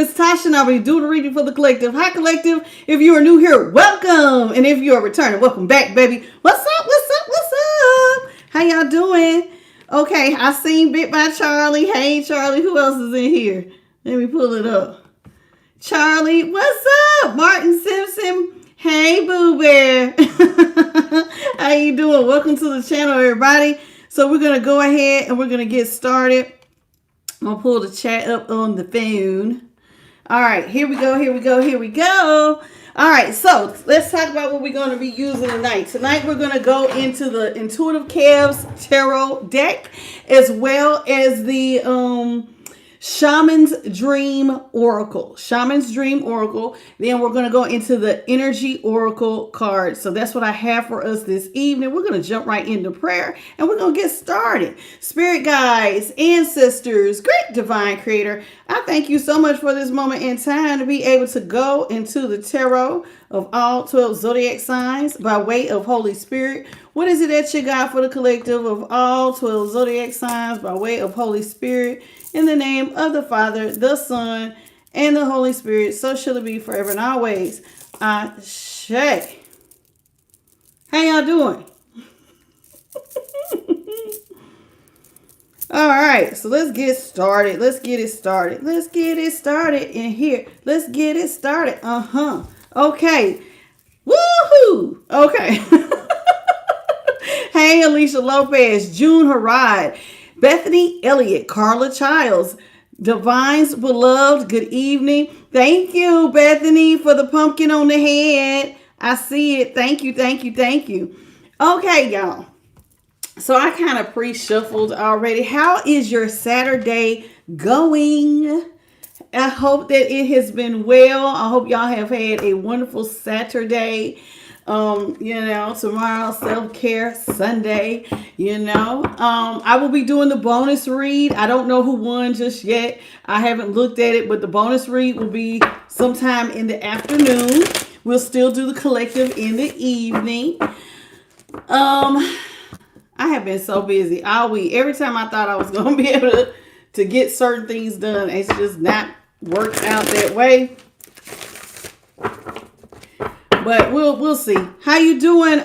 It's Tasha and I'll be doing the reading for the collective. Hi, collective. If you are new here, welcome. And if you are returning, welcome back, baby. What's up? What's up? What's up? How y'all doing? Okay, I seen Bit by Charlie. Hey, Charlie. Who else is in here? Let me pull it up. Charlie, what's up? Martin Simpson. Hey, Boo Bear. How you doing? Welcome to the channel, everybody. So we're going to go ahead and we're going to get started. I'm going to pull the chat up on the phone. All right, here we go, here we go, here we go. All right, so let's talk about what we're going to be using tonight. Tonight, we're going to go into the Intuitive Calves Tarot deck, as well as the Shaman's Dream Oracle. Shaman's Dream Oracle. Then we're going to go into the Energy Oracle card. So that's what I have for us this evening. We're going to jump right into prayer and we're going to get started. Spirit guides, ancestors, great divine creator, I thank you so much for this moment in time to be able to go into the tarot of all 12 zodiac signs by way of Holy Spirit. What is it that you got for the collective of all 12 zodiac signs by way of Holy Spirit? In the name of the Father, the Son, and the Holy Spirit, so shall it be forever and always. Ashe. How y'all doing? All right, so let's get started. Let's get it started. Let's get it started in here. Let's get it started. Okay. Woohoo! Okay. Hey, Alicia Lopez, June Harad, Bethany Elliott, Carla Childs, Divine's Beloved, good evening. Thank you, Bethany, for the pumpkin on the head. I see it. Thank you, thank you, thank you. Okay, y'all. So I kind of pre-shuffled already. How is your Saturday going? I hope that it has been well. I hope y'all have had a wonderful Saturday. Tomorrow, self-care Sunday, I will be doing the bonus read. I don't know who won just yet. I haven't looked at it, but the bonus read will be sometime in the afternoon. We'll still do the collective in the evening. I have been so busy all week. Every time I thought I was going to be able to get certain things done, it's just not worked out that way. But we'll see. How you doing,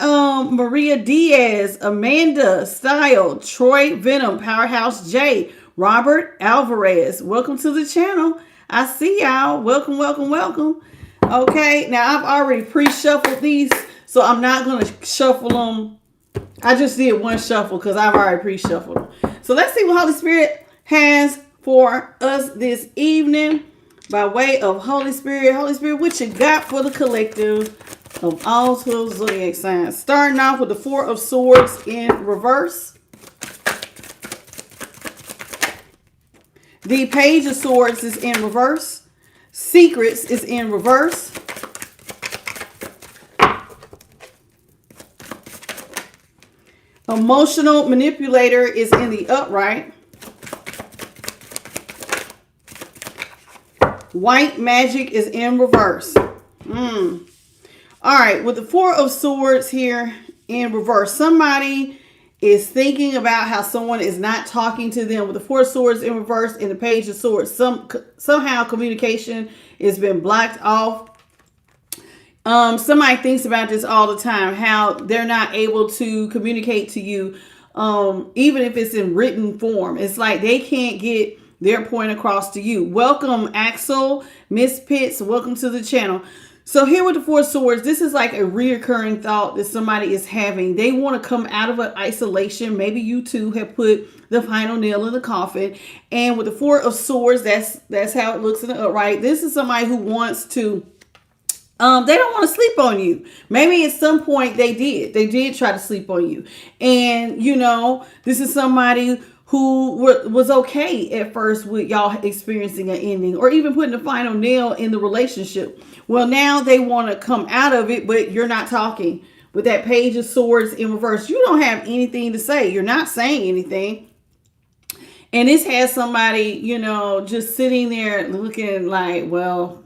Maria Diaz, Amanda Style, Troy Venom, Powerhouse J, Robert Alvarez. Welcome to the channel. I see y'all. Welcome, welcome, welcome. Okay, now I've already pre-shuffled these, so I'm not going to shuffle them. I just did one shuffle because I've already pre-shuffled them. So let's see what Holy Spirit has for us this evening. By way of Holy Spirit, what you got for the collective of all 12 zodiac signs? Starting off with the Four of Swords in reverse. The Page of Swords is in reverse. Secrets is in reverse. Emotional Manipulator is in the upright. White Magic is in reverse. All right, with the Four of Swords here in reverse, somebody is thinking about how someone is not talking to them. With the Four of Swords in reverse and the Page of Swords, somehow communication has been blocked off. Somebody thinks about this all the time, how they're not able to communicate to you, even if it's in written form. It's like they can't get their point across to you. Welcome, Axel, Miss Pitts. Welcome to the channel. So here with the Four Swords, this is like a reoccurring thought that somebody is having. They want to come out of an isolation. Maybe you too have put the final nail in the coffin. And with the Four of Swords, that's how it looks in the upright. This is somebody who wants to, they don't want to sleep on you. Maybe at some point they did try to sleep on you. And this is somebody who was okay at first with y'all experiencing an ending or even putting the final nail in the relationship. Well, now they want to come out of it, but you're not talking. With that Page of Swords in reverse, you don't have anything to say. You're not saying anything. And this has somebody, just sitting there looking like, well,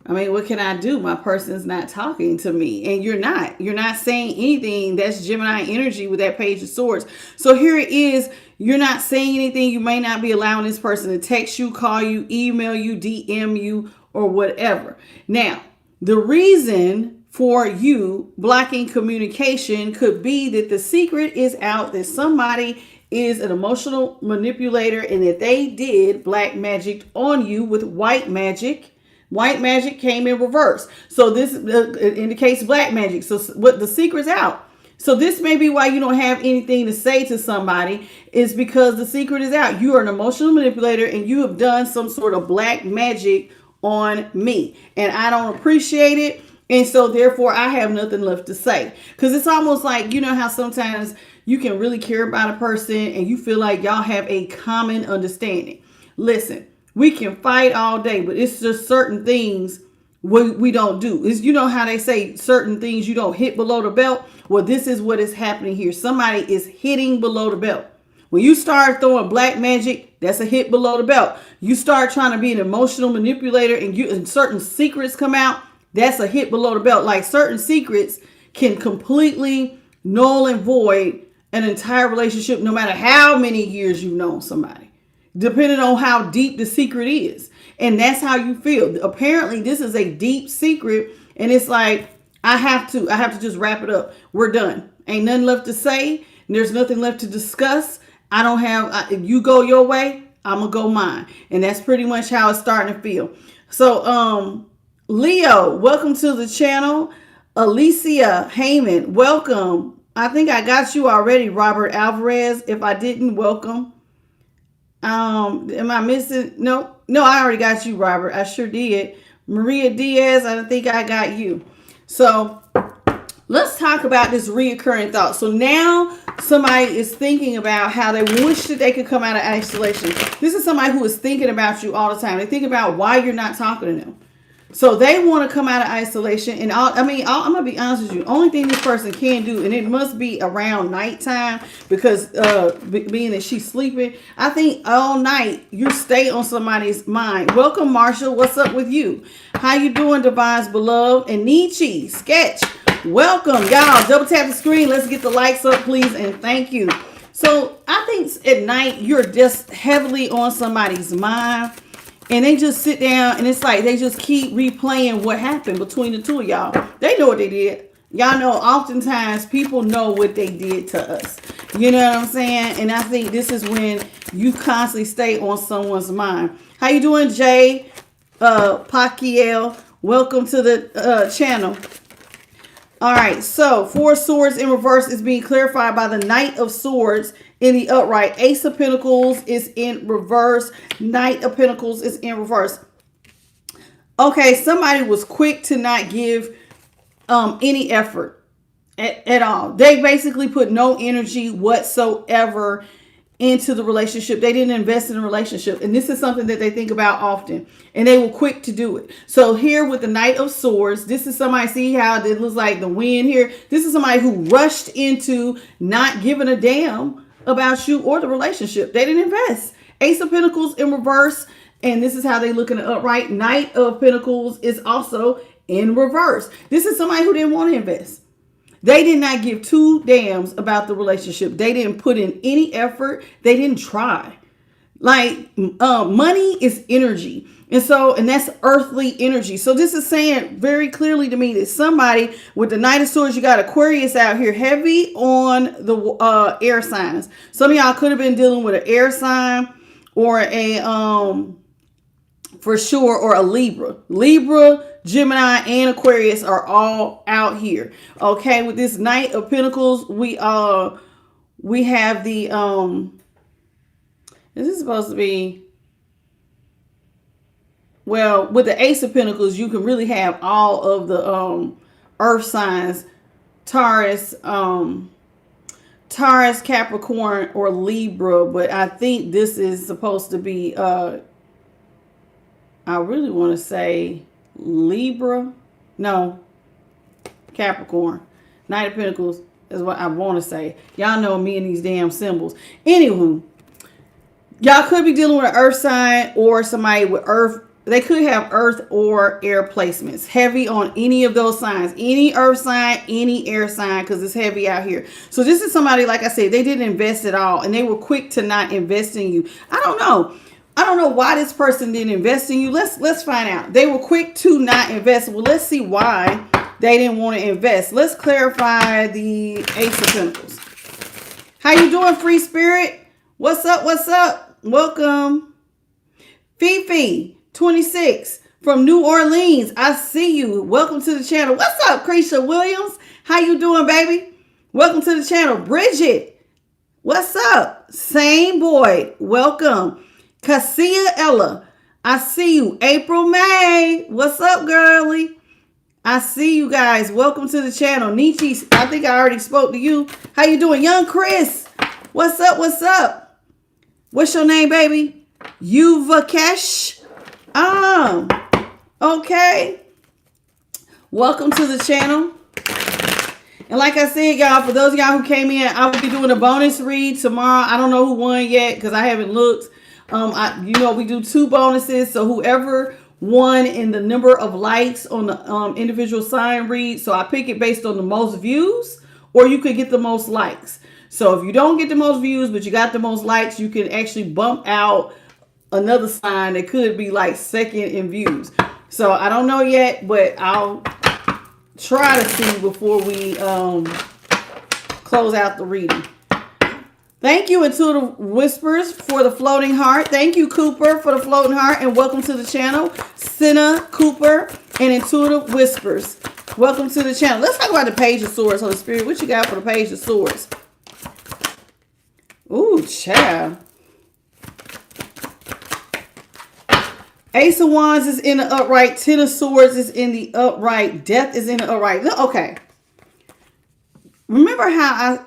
I mean, what can I do? My person's not talking to me. And you're not. You're not saying anything. That's Gemini energy with that Page of Swords. So here it is. You're not saying anything. You may not be allowing this person to text you, call you, email you, DM you, or whatever. Now, the reason for you blocking communication could be that the secret is out, that somebody is an emotional manipulator and that they did black magic on you with white magic. White magic came in reverse. So this indicates black magic. So what the secret's out. So this may be why you don't have anything to say to somebody, is because the secret is out. You are an emotional manipulator and you have done some sort of black magic on me. And I don't appreciate it. And so therefore I have nothing left to say. Because it's almost like, you know how sometimes you can really care about a person and you feel like y'all have a common understanding. Listen, we can fight all day, but it's just certain things we don't do. Is, you know how they say certain things you don't hit below the belt? Well, this is what is happening here. Somebody is hitting below the belt. When you start throwing black magic, that's a hit below the belt. You start trying to be an emotional manipulator and certain secrets come out, that's a hit below the belt. Like certain secrets can completely null and void an entire relationship, no matter how many years you've known somebody, depending on how deep the secret is. And that's how you feel. Apparently this is a deep secret. And it's like, I have to just wrap it up. We're done. Ain't nothing left to say. There's nothing left to discuss. I don't have, you go your way, I'm gonna go mine. And that's pretty much how it's starting to feel. So, Leo, welcome to the channel. Alicia Heyman, welcome. I think I got you already, Robert Alvarez. If I didn't, welcome. Am I missing? No, I already got you, Robert. I sure did. Maria Diaz, I think I got you. So let's talk about this reoccurring thought. So now somebody is thinking about how they wish that they could come out of isolation. This is somebody who is thinking about you all the time. They think about why you're not talking to them. So they want to come out of isolation. And I'm going to be honest with you. Only thing this person can do, and it must be around nighttime, because being that she's sleeping, I think all night you stay on somebody's mind. Welcome, Marshall. What's up with you? How you doing, Divine's beloved? And Nietzsche, Sketch. Welcome, y'all. Double tap the screen. Let's get the likes up, please. And thank you. So I think at night you're just heavily on somebody's mind. And they just sit down and it's like they just keep replaying what happened between the two of y'all. They know what they did. Y'all know oftentimes people know what they did to us. You know what I'm saying? And I think this is when you constantly stay on someone's mind. How you doing, Jay? Pakiel, welcome to the channel. All right, so Four of Swords in reverse is being clarified by the Knight of Swords in the upright. Ace of Pentacles is in reverse. Knight of Pentacles is in reverse. Okay, somebody was quick to not give any effort at all. They basically put no energy whatsoever into the relationship. They didn't invest in a relationship. And this is something that they think about often. And they were quick to do it. So here with the Knight of Swords, this is somebody, see how it looks like the wind here? This is somebody who rushed into not giving a damn about you or the relationship. They didn't invest. Ace of Pentacles in reverse. And this is how they look in the upright. Knight of Pentacles is also in reverse. This is somebody who didn't want to invest. They did not give two damns about the relationship. They didn't put in any effort. They didn't try. Like money is energy. And that's earthly energy. So this is saying very clearly to me that somebody with the Knight of Swords, you got Aquarius out here heavy on the air signs. Some of y'all could have been dealing with an air sign or a for sure, or a Libra. Libra, Gemini, and Aquarius are all out here. Okay, with this Knight of Pentacles, we have the is this supposed to be, well, with the Ace of Pentacles, you can really have all of the earth signs, Taurus, Capricorn, or Libra, but I think this is supposed to be I really want to say Libra. No, Capricorn. Knight of Pentacles is what I want to say. Y'all know me and these damn symbols. Anywho, y'all could be dealing with an earth sign or somebody with earth they could have earth or air placements. Heavy on any of those signs. Any earth sign, any air sign, because it's heavy out here. So this is somebody, like I said, they didn't invest at all. And they were quick to not invest in you. I don't know why this person didn't invest in you. Let's find out. They were quick to not invest. Well, let's see why they didn't want to invest. Let's clarify the Ace of Pentacles. How you doing, free spirit? What's up? What's up? Welcome. Fifi 26 from New Orleans. I see you. Welcome to the channel. What's up, Creisha Williams? How you doing, baby? Welcome to the channel. Bridget, what's up? Same boy. Welcome. Cassia Ella, I see you. April May, what's up, girly? I see you guys. Welcome to the channel. Nietzsche, I think I already spoke to you. How you doing? Young Chris, what's up? What's up? What's your name, baby? Yuvakesh. Okay. Welcome to the channel. And like I said, y'all, for those of y'all who came in, I will be doing a bonus read tomorrow. I don't know who won yet because I haven't looked. We do 2 bonuses. So whoever won in the number of likes on the individual sign read. So I pick it based on the most views, or you could get the most likes. So if you don't get the most views, but you got the most likes, you can actually bump out another sign that could be like second in views. So I don't know yet, but I'll try to see before we close out the reading. Thank you, Intuitive Whispers, for the floating heart. Thank you, Cooper, for the floating heart, and welcome to the channel. Senna, Cooper, and Intuitive Whispers. Welcome to the channel. Let's talk about the Page of Swords, Holy Spirit. What you got for the Page of Swords? Ooh, child. Ace of Wands is in the upright. 10 of Swords is in the upright. Death is in the upright. Okay. Remember how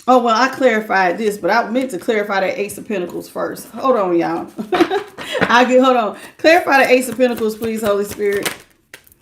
I clarified this, but I meant to clarify that Ace of Pentacles first. Hold on, y'all. Hold on. Clarify the Ace of Pentacles, please, Holy Spirit.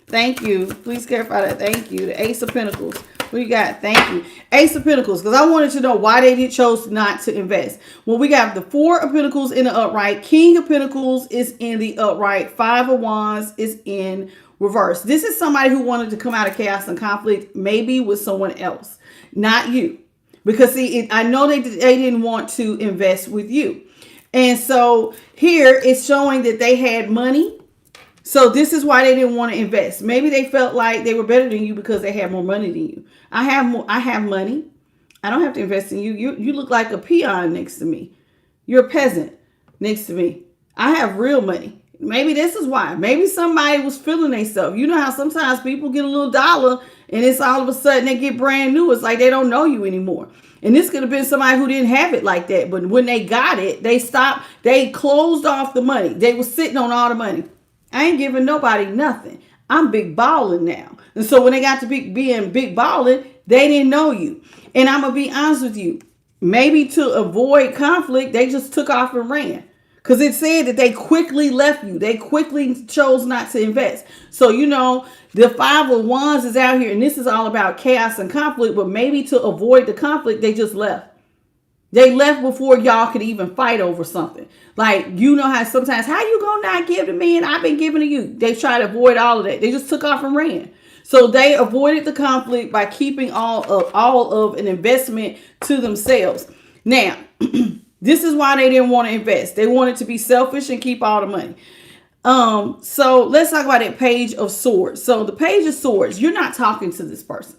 Thank you. Please clarify that. Thank you. The Ace of Pentacles. What you got? Thank you. Ace of Pentacles, because I wanted to know why they chose not to invest. Well, we got the 4 of Pentacles in the upright. King of Pentacles is in the upright. 5 of Wands is in reverse. This is somebody who wanted to come out of chaos and conflict, maybe with someone else, not you. Because see, I know they didn't want to invest with you. And so here it's showing that they had money. So this is why they didn't want to invest. Maybe they felt like they were better than you because they had more money than you. I have money. I don't have to invest in you. You look like a peon next to me. You're a peasant next to me. I have real money. Maybe this is why. Maybe somebody was feeling themselves. You know how sometimes people get a little dollar and it's all of a sudden they get brand new. It's like they don't know you anymore. And this could have been somebody who didn't have it like that. But when they got it, they stopped. They closed off the money. They were sitting on all the money. I ain't giving nobody nothing. I'm big balling now. And so when they got to being big balling, they didn't know you. And I'm going to be honest with you. Maybe to avoid conflict, they just took off and ran. Because it said that they quickly left you. They quickly chose not to invest. So, the 5 of Wands is out here. And this is all about chaos and conflict. But maybe to avoid the conflict, they just left. They left before y'all could even fight over something. Like, how sometimes, how you gonna not give to me and I've been giving to you? They try to avoid all of that. They just took off and ran. So they avoided the conflict by keeping all of an investment to themselves. Now, this is why they didn't want to invest. They wanted to be selfish and keep all the money. So let's talk about that Page of Swords. So the Page of Swords, you're not talking to this person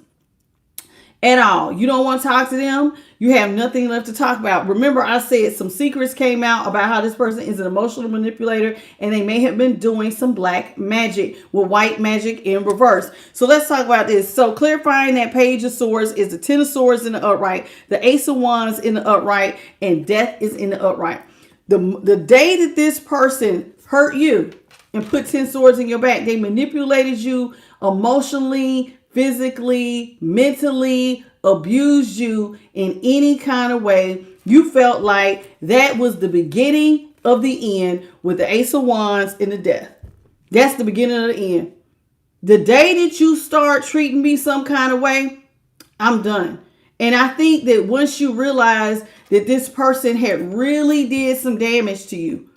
at all. You don't want to talk to them. You have nothing left to talk about. Remember, I said some secrets came out about how this person is an emotional manipulator and they may have been doing some black magic with white magic in reverse. So let's talk about this. So clarifying that Page of Swords is the 10 of Swords in the upright, the Ace of Wands in the upright, and Death is in the upright. The day that this person hurt you and put 10 swords in your back, they manipulated you emotionally, physically, mentally, abused you in any kind of way. You felt like that was the beginning of the end with the Ace of Wands and the Death. That's the beginning of the end. The day that you start treating me some kind of way, I'm done. And I think that once you realize that this person had really did some damage to you,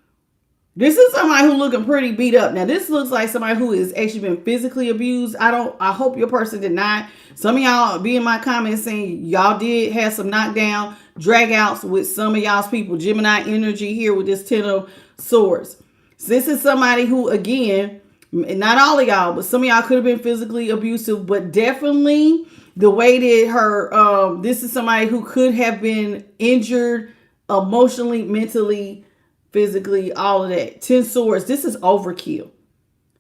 This is somebody who looking pretty beat up. Now, this looks like somebody who has actually been physically abused. I hope your person did not. Some of y'all be in my comments saying y'all did have some knockdown, drag outs with some of y'all's people. Gemini energy here with this 10 of swords. So this is somebody who, again, not all of y'all, but some of y'all could have been physically abusive, but definitely the way that this is somebody who could have been injured emotionally, mentally, physically, all of that. 10 swords. This is overkill.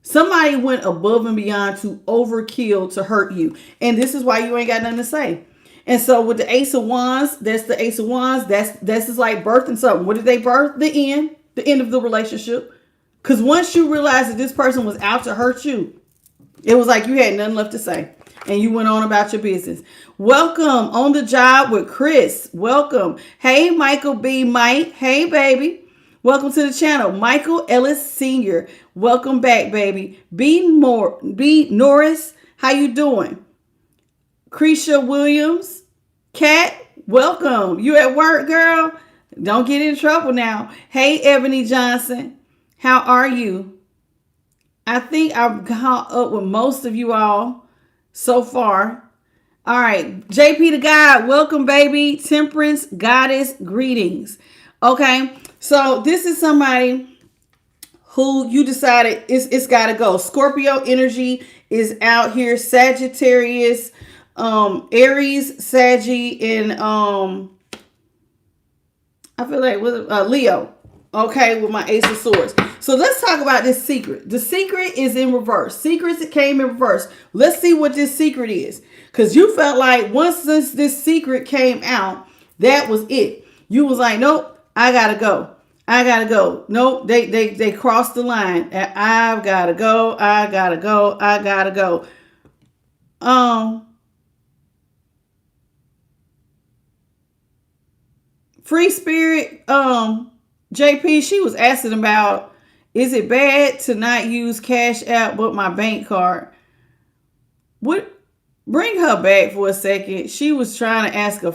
Somebody went above and beyond to overkill to hurt you. And this is why you ain't got nothing to say. And so with the Ace of Wands, that's the Ace of Wands. That's just like birthing something. What did they birth? The end of the relationship. Because once you realize that this person was out to hurt you, it was like you had nothing left to say. And you went on about your business. Welcome on the job with Chris. Welcome. Hey, Michael B. Mike. Hey, baby. Welcome to the channel. Michael Ellis Sr. Welcome back, baby. B. Norris. How you doing? Creisha Williams. Kat. Welcome. You at work, girl? Don't get in trouble now. Hey, Ebony Johnson. How are you? I think I've caught up with most of you all so far. All right. JP the God. Welcome, baby. Temperance Goddess. Greetings. Okay. So this is somebody who you decided it's got to go. Scorpio energy is out here. Sagittarius, Aries, Saggy, and I feel like Leo. Okay, with my Ace of Swords. So let's talk about this secret. The secret is in reverse. Secrets came in reverse. Let's see what this secret is. Because you felt like once this secret came out, that was it. You was like, nope, I gotta go. I gotta go. Nope, they crossed the line. I've gotta go. I gotta go. I gotta go. Free Spirit, JP, she was asking about, is it bad to not use Cash App but my bank card? Bring her back for a second. She was trying to ask a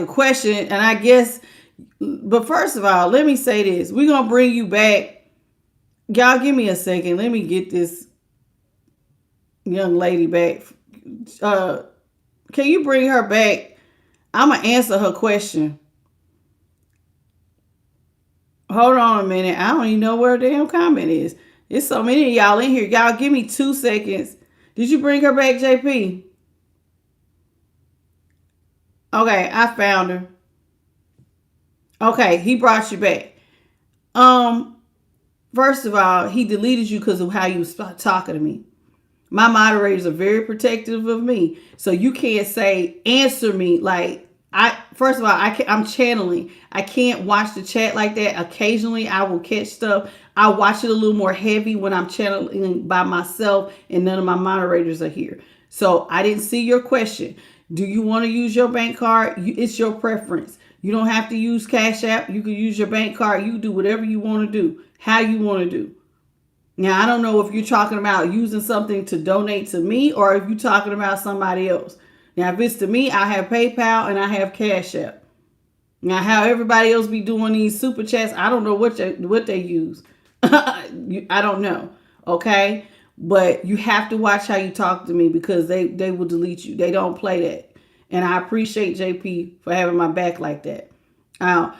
question, and I guess, but first of all, let me say this. We're going to bring you back. Y'all give me a second. Let me get this young lady back. Can you bring her back? I'm going to answer her question. Hold on a minute. I don't even know where the damn comment is. There's so many of y'all in here. Y'all give me 2 seconds. Did you bring her back, JP? Okay, I found her. Okay, he brought you back. First of all, he deleted you because of how you was talking to me. My moderators are very protective of me. So you can't say, answer me. Like, first of all, I'm channeling. I can't watch the chat like that. Occasionally, I will catch stuff. I watch it a little more heavy when I'm channeling by myself and none of my moderators are here. So I didn't see your question. Do you want to use your bank card? It's your preference. You don't have to use Cash App. You can use your bank card. You do whatever you want to do, how you want to do. Now, I don't know if you're talking about using something to donate to me or if you're talking about somebody else. Now, if it's to me, I have PayPal and I have Cash App. Now, how everybody else be doing these super chats, I don't know what they use. I don't know. Okay? But you have to watch how you talk to me because they will delete you. They don't play that. And I appreciate JP for having my back like that. Now,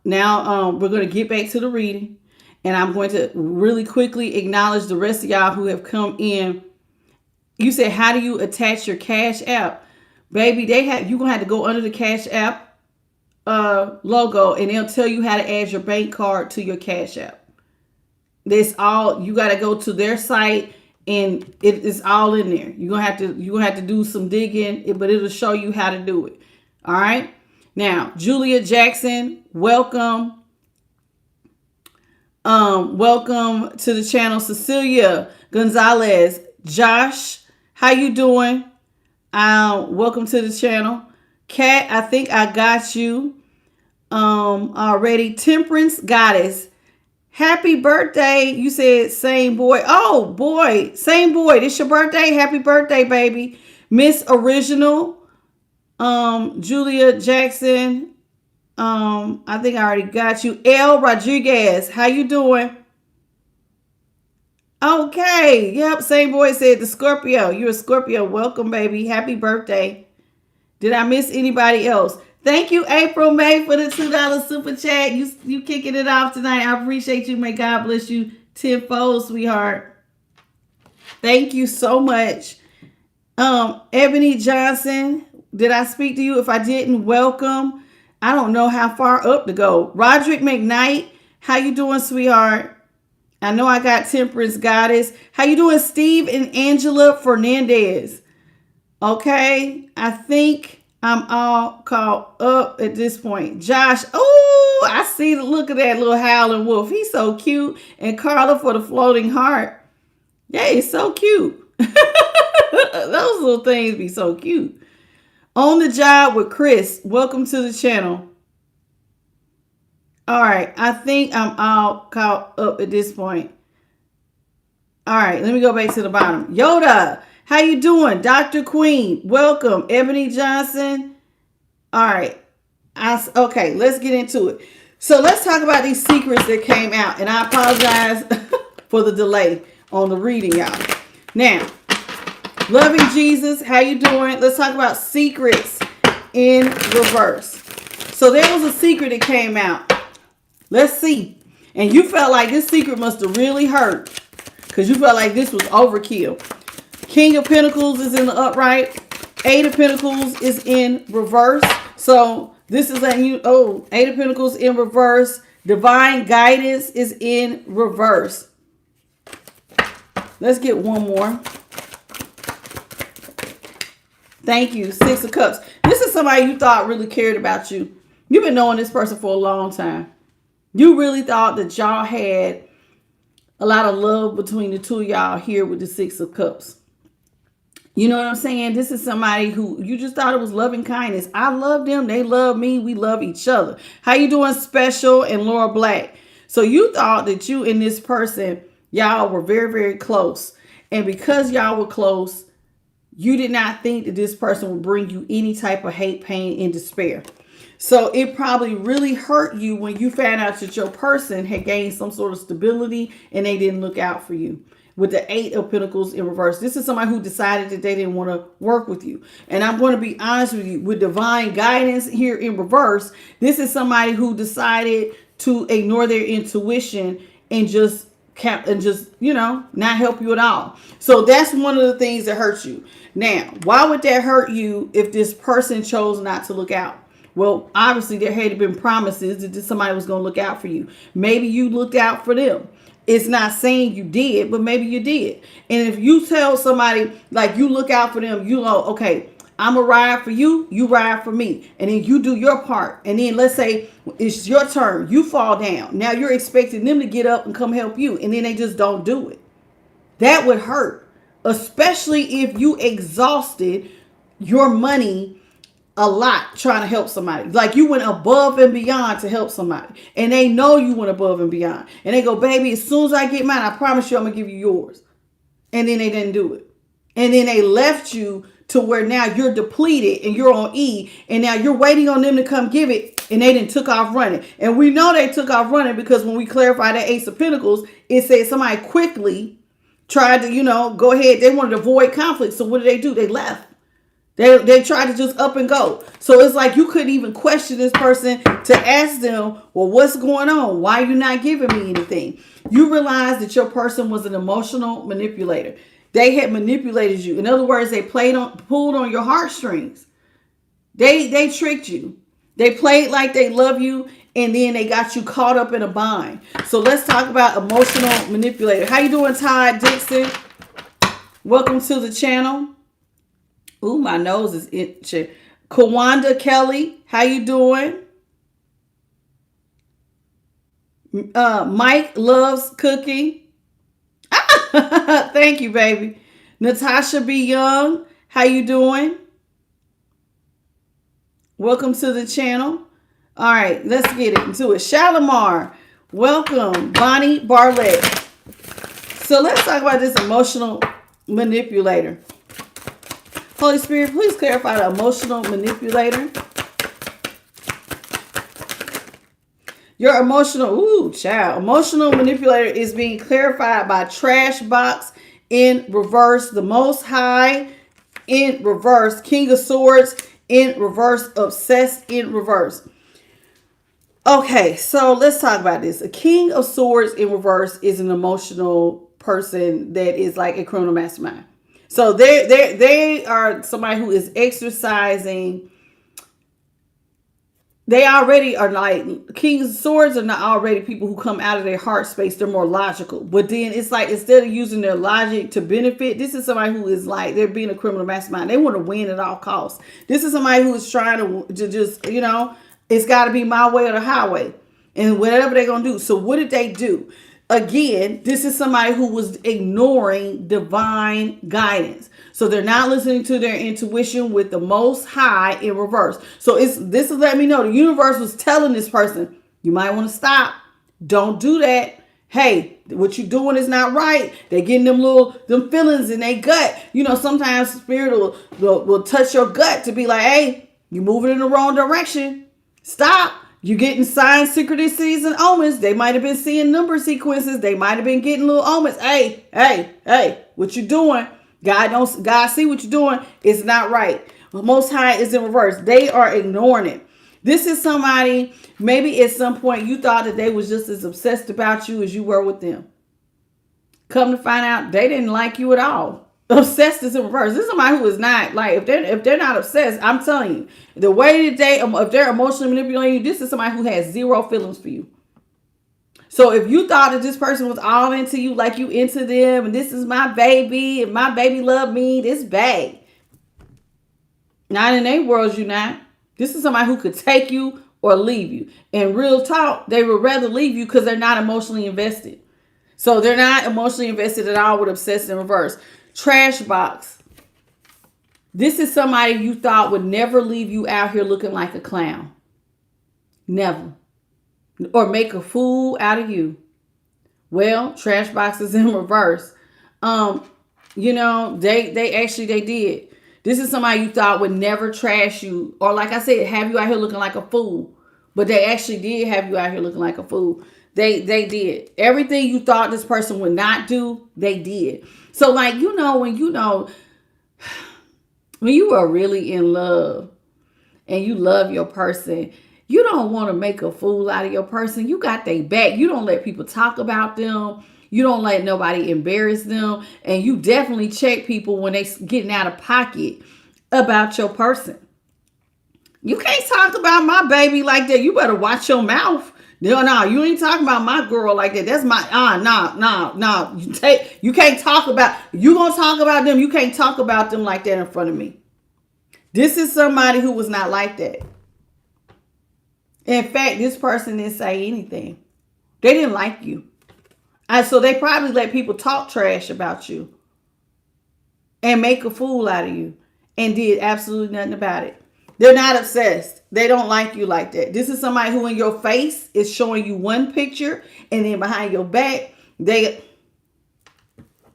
we're going to get back to the reading. And I'm going to really quickly acknowledge the rest of y'all who have come in. You said, how do you attach your Cash App? Baby, you're going to have to go under the Cash App logo and they'll tell you how to add your bank card to your Cash App. This all, you got to go to their site and it is all in there. You're going to have to do some digging, but it'll show you how to do it. All right. Now, Julia Jackson, welcome. Welcome to the channel. Cecilia Gonzalez, Josh, how you doing? Welcome to the channel. Kat, I think I got you already. Temperance Goddess, happy birthday. You said same boy. Oh boy, same boy. This your birthday. Happy birthday, baby. Miss Original, Julia Jackson. I think I already got you. L. Rodriguez, how you doing? Okay. Yep. Same voice said the Scorpio. You're a Scorpio. Welcome, baby. Happy birthday. Did I miss anybody else? Thank you, April May, for the $2 super chat. You kicking it off tonight. I appreciate you. May God bless you tenfold, sweetheart. Thank you so much. Ebony Johnson, did I speak to you? If I didn't, welcome. I don't know how far up to go. Roderick McKnight, how you doing, sweetheart? I know I got Temperance Goddess. How you doing, Steve and Angela Fernandez? Okay, I think I'm all caught up at this point. Josh, oh, I see the look of that little howling wolf. He's so cute. And Carla for the floating heart. Yeah, he's so cute. Those little things be so cute. On the job with Chris. Welcome to the channel. All right, I think I'm all caught up at this point. All right, let me go back to the bottom. Yoda, how you doing? Dr. Queen, welcome. Ebony Johnson. All right. Okay, let's get into it. So let's talk about these secrets that came out. And I apologize for the delay on the reading, y'all. Now, loving Jesus, how you doing? Let's talk about secrets in reverse. So there was a secret that came out. Let's see. And you felt like this secret must have really hurt because you felt like this was overkill. King of Pentacles is in the upright. Eight of Pentacles is in reverse. So this is letting you, oh, Eight of Pentacles in reverse. Divine guidance is in reverse. Let's get one more. Thank you. Six of Cups. This is somebody you thought really cared about you. You've been knowing this person for a long time. You really thought that y'all had a lot of love between the two of y'all here with the Six of Cups. You know what I'm saying? This is somebody who you just thought it was loving kindness. I love them. They love me. We love each other. How you doing, Special and Laura Black? So you thought that you and this person, y'all were very, very close. And because y'all were close, you did not think that this person would bring you any type of hate, pain, and despair. So it probably really hurt you when you found out that your person had gained some sort of stability and they didn't look out for you. With the Eight of Pentacles in reverse, this is somebody who decided that they didn't want to work with you. And I'm going to be honest with you, with divine guidance here in reverse, this is somebody who decided to ignore their intuition and just not help you at all. So that's one of the things that hurts you. Now, why would that hurt you if this person chose not to look out? Well, obviously there had been promises that somebody was going to look out for you. Maybe you looked out for them. It's not saying you did, but maybe you did. And if you tell somebody, like, you look out for them, you know, okay, I'm going to ride for you, you ride for me. And then you do your part. And then let's say it's your turn. You fall down. Now you're expecting them to get up and come help you. And then they just don't do it. That would hurt. Especially if you exhausted your money a lot trying to help somebody. Like you went above and beyond to help somebody. And they know you went above and beyond. And they go, baby, as soon as I get mine, I promise you I'm going to give you yours. And then they didn't do it. And then they left you to where now you're depleted and you're on E. And now you're waiting on them to come give it. And they didn't took off running. And we know they took off running because when we clarified that Ace of Pentacles, it said somebody quickly tried to, go ahead. They wanted to avoid conflict. So what did they do? They left. They tried to just up and go. So it's like you couldn't even question this person to ask them, well, what's going on? Why are you not giving me anything? You realize that your person was an emotional manipulator. They had manipulated you. In other words, they pulled on your heartstrings. They tricked you. They played like they love you, and then they got you caught up in a bind. So let's talk about emotional manipulator. How you doing, Todd Dixon? Welcome to the channel. Ooh, my nose is itching. Kawanda Kelly, how you doing? Mike loves cooking. Thank you, baby. Natasha B. Young, how you doing? Welcome to the channel. All right, let's get into it. Shalimar, welcome. Bonnie Barlett. So let's talk about this emotional manipulator. Holy Spirit, please clarify the emotional manipulator. Your emotional manipulator is being clarified by trash box in reverse, the most high in reverse, king of swords in reverse, obsessed in reverse. Okay, so let's talk about this. A king of swords in reverse is an emotional person that is like a criminal mastermind. So they are somebody who is exercising. They already are like kings of swords are not already people who come out of their heart space. They're more logical. But then it's like instead of using their logic to benefit, this is somebody who is like they're being a criminal mastermind. They want to win at all costs. This is somebody who is trying to just, it's got to be my way or the highway. And whatever they're going to do. So what did they do? Again, this is somebody who was ignoring divine guidance. So they're not listening to their intuition with the most high in reverse. So this is letting me know the universe was telling this person, you might want to stop. Don't do that. Hey, what you're doing is not right. They're getting them feelings in their gut. Sometimes spirit will touch your gut to be like, hey, you're moving in the wrong direction. Stop. You getting signs, synchronicities, and omens. They might have been seeing number sequences. They might have been getting little omens. Hey, what you doing? God see what you're doing. It's not right. Most High is in reverse. They are ignoring it. This is somebody, maybe at some point you thought that they was just as obsessed about you as you were with them. Come to find out, they didn't like you at all. Obsessed is in reverse. This is somebody who is not like if they're not obsessed. I'm telling you, the way that if they're emotionally manipulating you, this is somebody who has zero feelings for you. So if you thought that this person was all into you, like you into them, and this is my baby, and my baby love me, this bad. Not in their worlds, you not. This is somebody who could take you or leave you. And real talk, they would rather leave you because they're not emotionally invested. So they're not emotionally invested at all with obsessed in reverse. Trash box. This is somebody you thought would never leave you out here looking like a clown. Never. Or make a fool out of you. Well, trash box is in reverse. They did. This is somebody you thought would never trash you. Or like I said, have you out here looking like a fool. But they actually did have you out here looking like a fool. They did. Everything you thought this person would not do, they did. So like, when you are really in love and you love your person, you don't want to make a fool out of your person. You got their back. You don't let people talk about them. You don't let nobody embarrass them. And you definitely check people when they getting out of pocket about your person. You can't talk about my baby like that. You better watch your mouth. No, you ain't talking about my girl like that. That's my, no. You can't talk about, you gonna talk about them. You can't talk about them like that in front of me. This is somebody who was not like that. In fact, this person didn't say anything. They didn't like you. And so they probably let people talk trash about you and make a fool out of you and did absolutely nothing about it. They're not obsessed. They don't like you like that. This is somebody who in your face is showing you one picture and then behind your back, they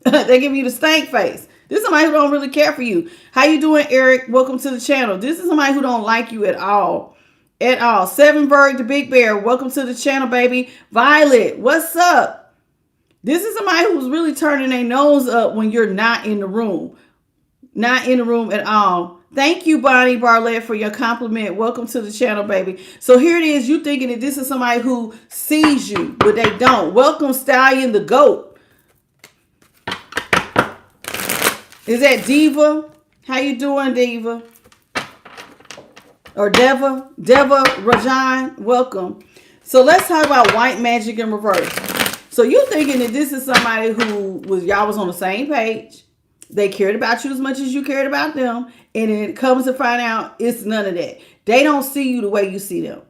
give you the stank face. This is somebody who don't really care for you. How you doing, Eric? Welcome to the channel. This is somebody who don't like you at all. At all. Sevenberg, the Big Bear. Welcome to the channel, baby. Violet, what's up? This is somebody who's really turning their nose up when you're not in the room. Not in the room at all. Thank you, Bonnie Barlett, for your compliment. Welcome to the channel, baby. So here it is. You thinking that this is somebody who sees you, but they don't. Welcome, Stallion the Goat. Is that Diva? How you doing, Diva? Or Deva Rajan? Welcome. So let's talk about white magic in reverse. So you thinking that this is somebody who y'all was on the same page. They cared about you as much as you cared about them. And it comes to find out it's none of that. They don't see you the way you see them.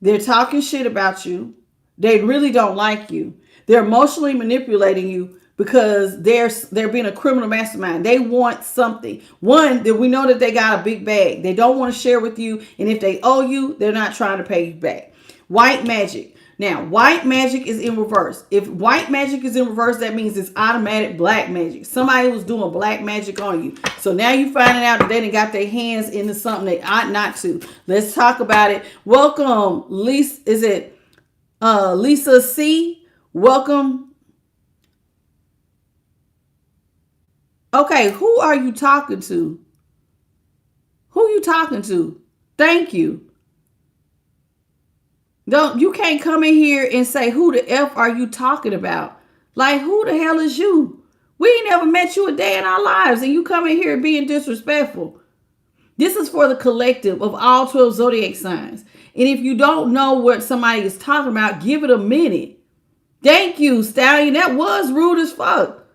They're talking shit about you. They really don't like you. They're emotionally manipulating you because they're being a criminal mastermind. They want something. One, that we know that they got a big bag. They don't want to share with you. And if they owe you, they're not trying to pay you back. White magic. Now, white magic is in reverse. If white magic is in reverse, that means it's automatic black magic. Somebody was doing black magic on you. So now you finding out that they done got their hands into something they ought not to. Let's talk about it. Welcome, Lisa. Is it Lisa C? Welcome. Okay, who are you talking to? Who you talking to? Thank you. You can't come in here and say, who the F are you talking about? Like, who the hell is you? We ain't never met you a day in our lives, and you come in here being disrespectful. This is for the collective of all 12 zodiac signs. And if you don't know what somebody is talking about, give it a minute. Thank you, Stallion. That was rude as fuck.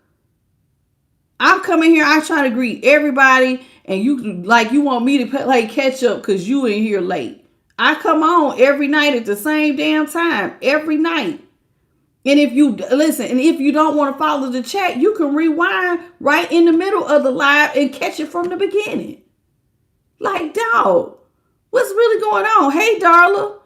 I'm coming here, I try to greet everybody, and you want me to play catch up because you in here late. I come on every night at the same damn time, every night. And if you listen, and if you don't want to follow the chat, you can rewind right in the middle of the live and catch it from the beginning. Like, dog, what's really going on? Hey, Darla.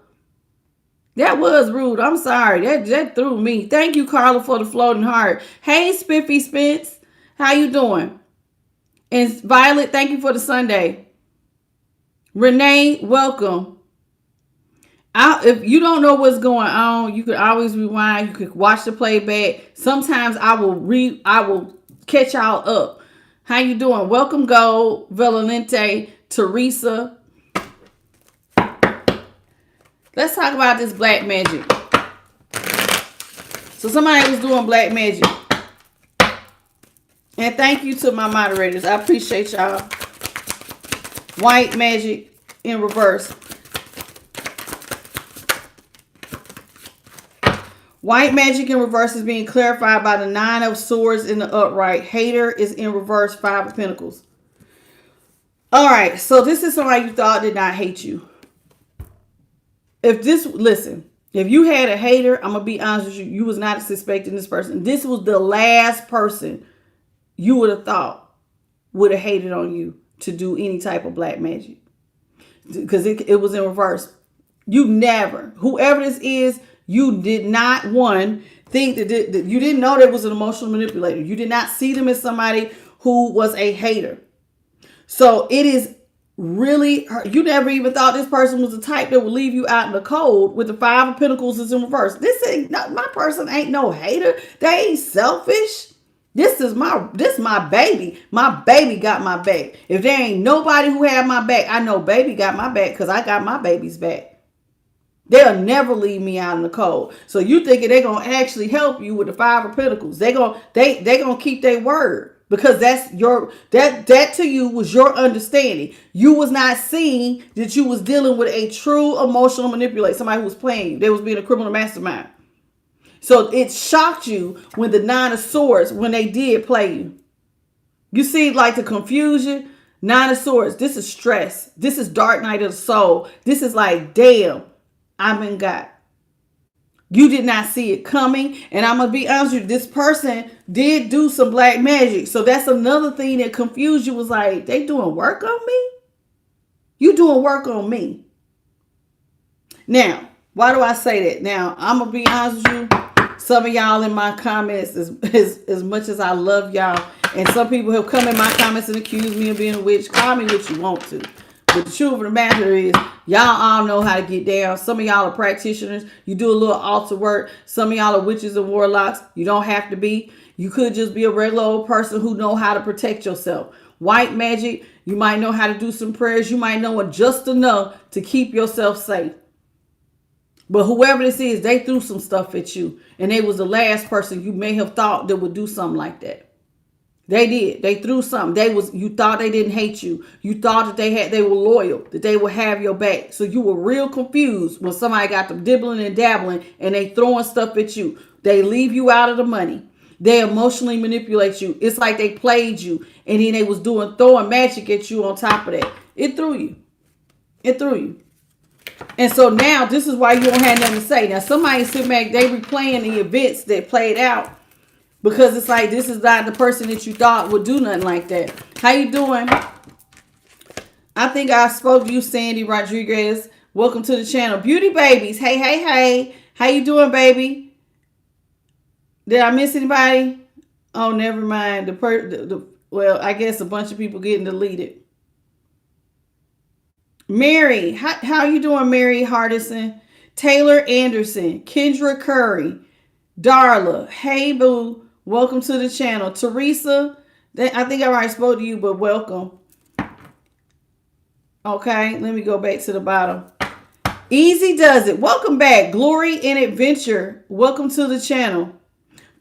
That was rude. I'm sorry. That threw me. Thank you, Carla, for the floating heart. Hey, Spiffy Spence. How you doing? And Violet, thank you for the Sunday. Renee, welcome. If you don't know what's going on, you could always rewind. You could watch the playback. Sometimes I will catch y'all up. How you doing? Welcome, Gold, Valente, Teresa. Let's talk about this black magic. So somebody was doing black magic. And thank you to my moderators. I appreciate y'all. White magic in reverse. White magic in reverse is being clarified by the 9 of Swords in the upright. Hater is in reverse, 5 of Pentacles. All right, so this is somebody you thought did not hate you. If you had a hater, I'm going to be honest with you, you was not suspecting this person. This was the last person you would have thought would have hated on you to do any type of black magic. Because it was in reverse. You never, whoever this is, you did not, think that you didn't know there was an emotional manipulator. You did not see them as somebody who was a hater. So it is really, you never even thought this person was the type that would leave you out in the cold with the 5 of Pentacles is in reverse. My person ain't no hater. They ain't selfish. This my baby. My baby got my back. If there ain't nobody who had my back, I know baby got my back because I got my baby's back. They'll never leave me out in the cold. So you thinking they're going to actually help you with the 5 of Pentacles. They're going to keep their word because that's that to you was your understanding. You was not seeing that you was dealing with a true emotional manipulator, somebody who was playing you. They was being a criminal mastermind. So it shocked you when the 9 of Swords, when they did play you. You see like the confusion, 9 of Swords. This is stress. This is dark night of the soul. This is like, damn. I've been got. You did not see it coming. And I'm going to be honest with you. This person did do some black magic. So that's another thing that confused you was like, they doing work on me? You doing work on me. Now, why do I say that? Now, I'm going to be honest with you. Some of y'all in my comments, as much as I love y'all, and some people have come in my comments and accused me of being a witch. Call me what you want to. But the truth of the matter is, y'all all know how to get down. Some of y'all are practitioners. You do a little altar work. Some of y'all are witches and warlocks. You don't have to be. You could just be a regular old person who know how to protect yourself. White magic, you might know how to do some prayers. You might know it just enough to keep yourself safe. But whoever this is, they threw some stuff at you. And they was the last person you may have thought that would do something like that. They did. They threw something. You thought they didn't hate you. You thought that they were loyal, that they would have your back. So you were real confused when somebody got them dibbling and dabbling and they throwing stuff at you. They leave you out of the money. They emotionally manipulate you. It's like they played you and then they was throwing magic at you on top of that. It threw you. It threw you. And so now this is why you don't have nothing to say. Now somebody sit back, they replaying the events that played out. Because it's like, this is not the person that you thought would do nothing like that. How you doing? I think I spoke to you, Sandy Rodriguez. Welcome to the channel. Beauty babies. Hey, hey, hey. How you doing, baby? Did I miss anybody? Oh, never mind. Well, I guess a bunch of people getting deleted. Mary, how you doing, Mary Hardison? Taylor Anderson, Kendra Curry, Darla, hey boo, welcome to the channel. Teresa, I think I already spoke to you, but welcome. Okay, let me go back to the bottom. Easy does it. Welcome back. Glory in Adventure, welcome to the channel.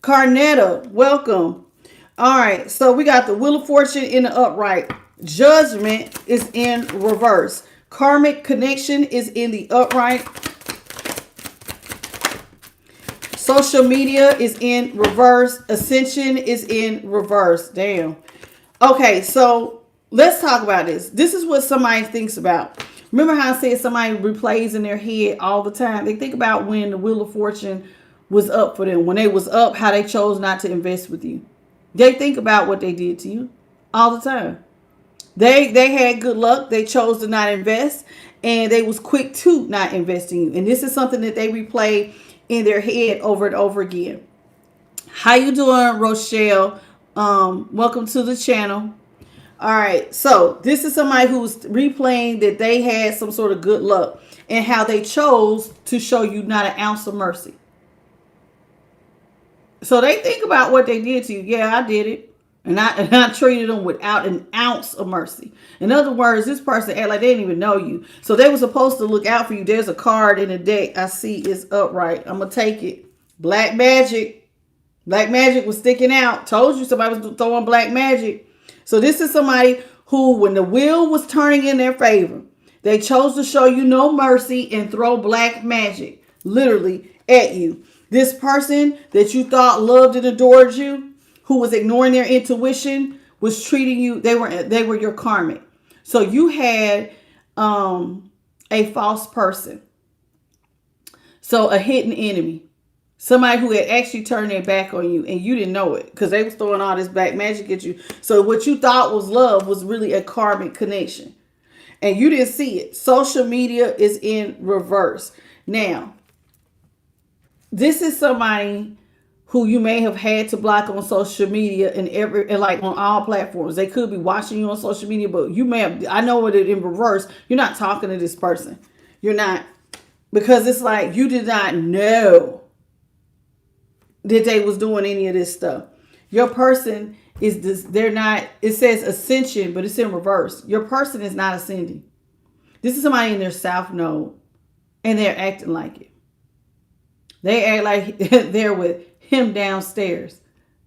Carnetta, welcome. All right, so we got the Wheel of Fortune in the upright. Judgment is in reverse. Karmic connection is in the upright. Social media is in reverse. Ascension is in reverse. Damn. Okay, so let's talk about this. This is what somebody thinks about. Remember how I said somebody replays in their head all the time? They think about when the Wheel of Fortune was up for them. When they was up, how they chose not to invest with you. They think about what they did to you all the time. They had good luck. They chose to not invest, and they was quick to not invest in you. And this is something that they replay in their head over and over again. How you doing, Rochelle? Welcome to the channel. All right, so this is somebody who's replaying that they had some sort of good luck and how they chose to show you not an ounce of mercy. So they think about what they did to you. Yeah, I did it. And I treated them without an ounce of mercy. In other words, this person act like they didn't even know you. So they were supposed to look out for you. There's a card in the deck I see is upright. I'm going to take it. Black magic. Black magic was sticking out. Told you somebody was throwing black magic. So this is somebody who, when the wheel was turning in their favor, they chose to show you no mercy and throw black magic literally at you. This person that you thought loved and adored you, who was ignoring their intuition, was treating you, they were your karmic. So you had a false person. So a hidden enemy. Somebody who had actually turned their back on you and you didn't know it because they was throwing all this black magic at you. So what you thought was love was really a karmic connection. And you didn't see it. Social media is in reverse. Now, this is somebody who you may have had to block on social media and like on all platforms. They could be watching you on social media, but you may have, I know it in reverse. You're not talking to this person. You're not, because it's like you did not know that they was doing any of this stuff. Your person is this, they're not, it says ascension, but it's in reverse. Your person is not ascending. This is somebody in their south node and they're acting like it. They act like they're with him downstairs.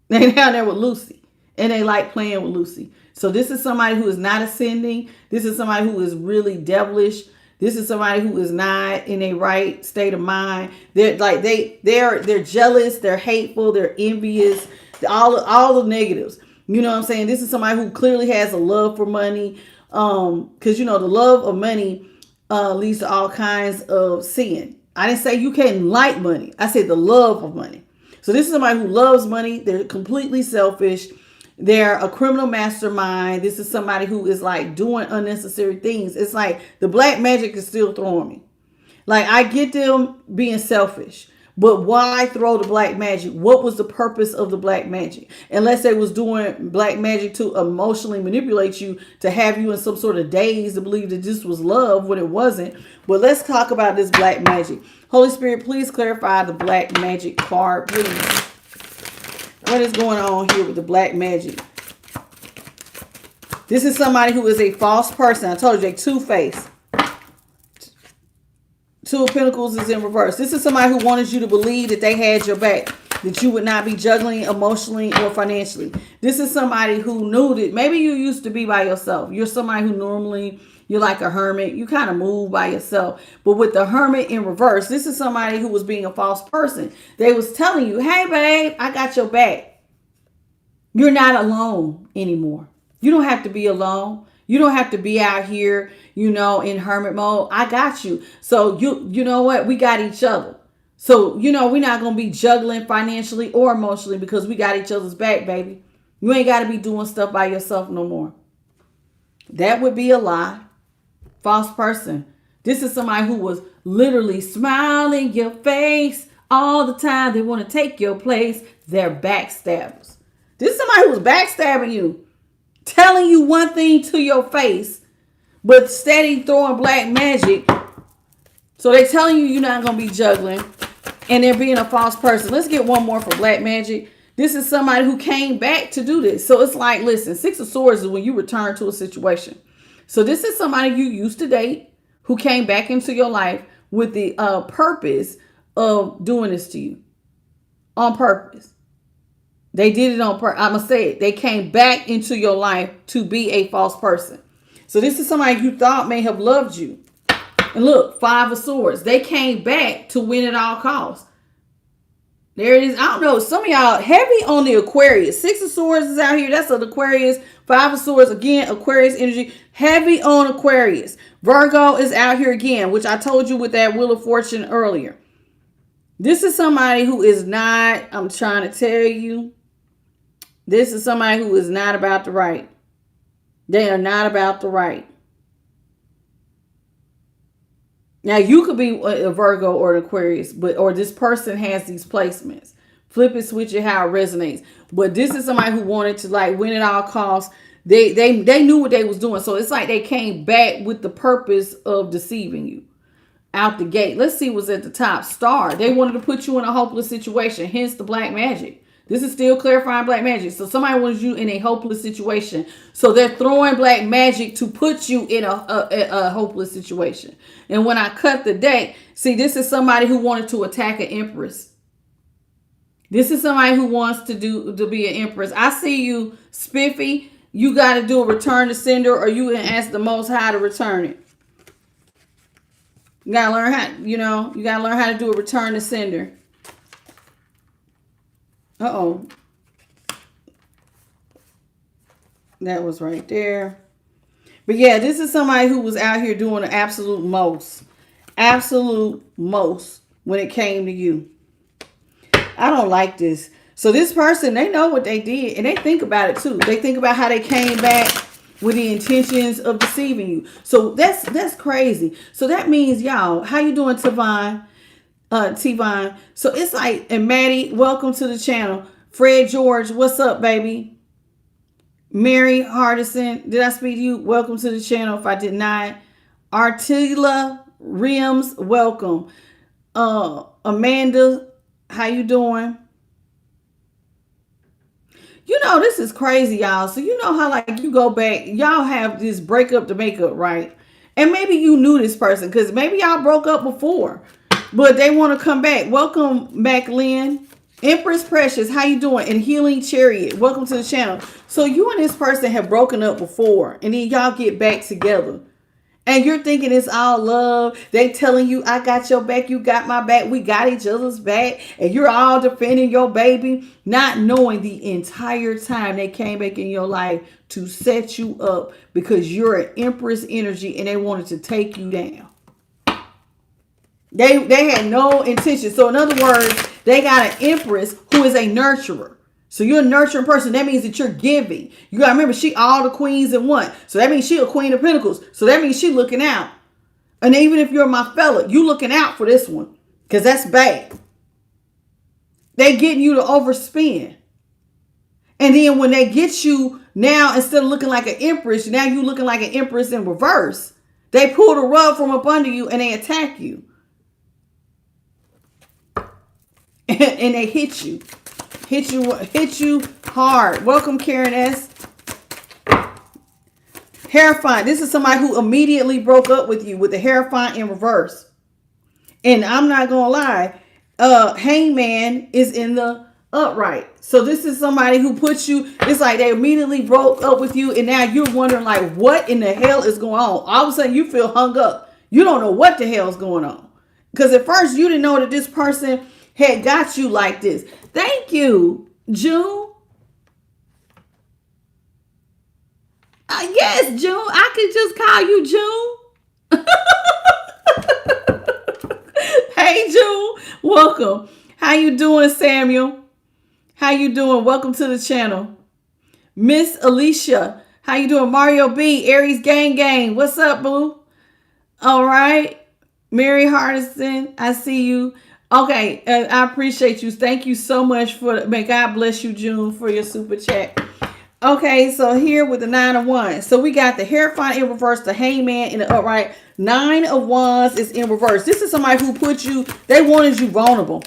They're down there with Lucy and they like playing with Lucy. So this is somebody who is not ascending. This is somebody who is really devilish. This is somebody who is not in a right state of mind. They're like they're jealous, they're hateful, they're envious, all the negatives. You know what I'm saying? This is somebody who clearly has a love for money. Because you know the love of money leads to all kinds of sin. I didn't say you can't like money. I said the love of money. So this is somebody who loves money. They're completely selfish. They're a criminal mastermind. This is somebody who is like doing unnecessary things. It's like the black magic is still throwing me. Like I get them being selfish, but why throw the black magic? What was the purpose of the black magic? Unless they was doing black magic to emotionally manipulate you, to have you in some sort of daze to believe that this was love when it wasn't. But let's talk about this black magic. Holy Spirit, please clarify the black magic card, please. What is going on here with the black magic? This is somebody who is a false person. I told you, they're two-faced. Two of Pentacles is in reverse. This is somebody who wanted you to believe that they had your back, that you would not be juggling emotionally or financially. This is somebody who knew that maybe you used to be by yourself. You're somebody who normally, you're like a hermit. You kind of move by yourself. But with the hermit in reverse, this is somebody who was being a false person. They was telling you, hey, babe, I got your back. You're not alone anymore. You don't have to be alone. You don't have to be out here, you know, in hermit mode. I got you. So you know what? We got each other. So, you know, we're not going to be juggling financially or emotionally because we got each other's back, baby. You ain't got to be doing stuff by yourself no more. That would be a lie. False person. This is somebody who was literally smiling your face all the time. They want to take your place. They're backstabbers. This is somebody who was backstabbing you, telling you one thing to your face, but steady throwing black magic. So they're telling you you're not going to be juggling, and they're being a false person. Let's get one more for black magic. This is somebody who came back to do this. So it's like, listen, Six of Swords is when you return to a situation. So this is somebody you used to date who came back into your life with the purpose of doing this to you. On purpose. They did it on purpose. I'm going to say it. They came back into your life to be a false person. So this is somebody you thought may have loved you. And look, Five of Swords. They came back to win at all costs. There it is. I don't know. Some of y'all heavy on the Aquarius. Six of Swords is out here. That's an Aquarius. Five of Swords, again, Aquarius energy. Heavy on Aquarius. Virgo is out here again, which I told you with that Wheel of Fortune earlier. This is somebody who is not, I'm trying to tell you, this is somebody who is not about the right. They are not about the right. Now, you could be a Virgo or an Aquarius, or this person has these placements. Flip it, switch it, how it resonates. But this is somebody who wanted to like win at all costs. They knew what they was doing. So it's like they came back with the purpose of deceiving you out the gate. Let's see what's at the top. Star. They wanted to put you in a hopeless situation. Hence the black magic. This is still clarifying black magic. So somebody wants you in a hopeless situation. So they're throwing black magic to put you in a hopeless situation. And when I cut the deck, see, this is somebody who wanted to attack an empress. This is somebody who wants to be an empress. I see you, Spiffy. You got to do a return to sender, or you can ask the Most High to return it. You got to learn how, you got to learn how to do a return to sender. Uh-oh. That was right there. But yeah, this is somebody who was out here doing the absolute most. Absolute most when it came to you. I don't like this. So this person, they know what they did, and they think about it too. They think about how they came back with the intentions of deceiving you. So that's crazy. So that means, y'all, how you doing, Tavon? T-Vine. So it's like, and Maddie, welcome to the channel. Fred George, what's up, baby? Mary Hardison, did I speak to you? Welcome to the channel if I did not. Artila Rims, welcome. Amanda, how you doing? You know, this is crazy, y'all. So you know how like you go back, y'all have this breakup to make up, right? And maybe you knew this person because maybe y'all broke up before. But they want to come back. Welcome back, Lynn. Empress Precious, how you doing? And Healing Chariot, welcome to the channel. So you and this person have broken up before, and then y'all get back together. And you're thinking it's all love. They telling you, I got your back, you got my back, we got each other's back. And you're all defending your baby, not knowing the entire time they came back in your life to set you up because you're an Empress energy and they wanted to take you down. They had no intention. So in other words, they got an empress who is a nurturer. So you're a nurturing person. That means that you're giving. You got to remember, she all the queens in one. So that means she a queen of pentacles. So that means she looking out. And even if you're my fella, you looking out for this one. Because that's bad. They getting you to overspend. And then when they get you now, instead of looking like an empress, now you looking like an empress in reverse. They pull the rug from up under you and they attack you. And they hit you hard. Welcome, Karen S. Hierophant. This is somebody who immediately broke up with you with the Hierophant in reverse. And I'm not gonna lie, Hangman is in the upright. So this is somebody who puts you, it's like they immediately broke up with you, and now you're wondering like, what in the hell is going on? All of a sudden you feel hung up. You don't know what the hell is going on. Because at first you didn't know that this person had got you like this. Thank you, June. Yes, June. I could just call you June. Hey, June. Welcome. How you doing, Samuel? How you doing? Welcome to the channel. Miss Alicia. How you doing? Mario B. Aries Gang Gang. What's up, boo? All right. Mary Hardison, I see you. Okay, I appreciate you. Thank you so much may God bless you, June, for your super chat. Okay, so here with the 9 of Wands. So we got the Hierophant in reverse, the Hangman in the upright. 9 of Wands is in reverse. This is somebody who they wanted you vulnerable.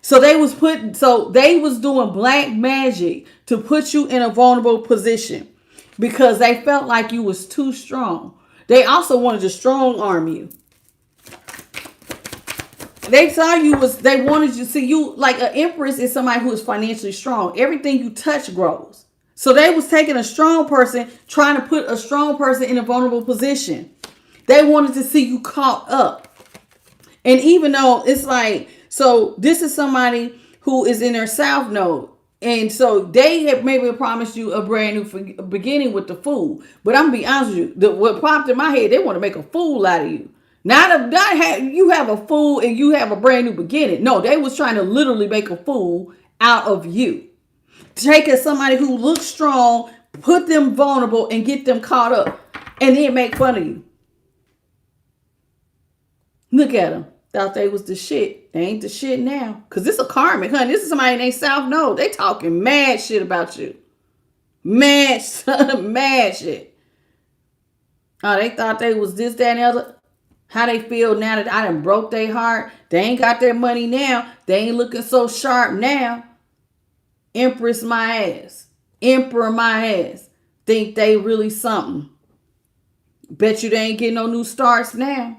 So they was doing black magic to put you in a vulnerable position because they felt like you was too strong. They also wanted to strong arm you. They wanted you to see you like an empress is somebody who is financially strong. Everything you touch grows. So they was taking a strong person, trying to put a strong person in a vulnerable position. They wanted to see you caught up. And even though it's like, so this is somebody who is in their south node. And so they have maybe promised you a brand new beginning with the Fool. But I'm going to be honest with you. What popped in my head, they want to make a fool out of you. You have a fool and you have a brand new beginning. No, they was trying to literally make a fool out of you. Take somebody who looks strong, put them vulnerable, and get them caught up. And then make fun of you. Look at them. Thought they was the shit. They ain't the shit now. Because this is a karmic, honey. This is somebody in their south node. They talking mad shit about you. Mad shit. Oh, they thought they was this, that, and the other. How they feel now that I done broke their heart. They ain't got their money now. They ain't looking so sharp now. Empress my ass. Emperor my ass. Think they really something. Bet you they ain't getting no new starts now.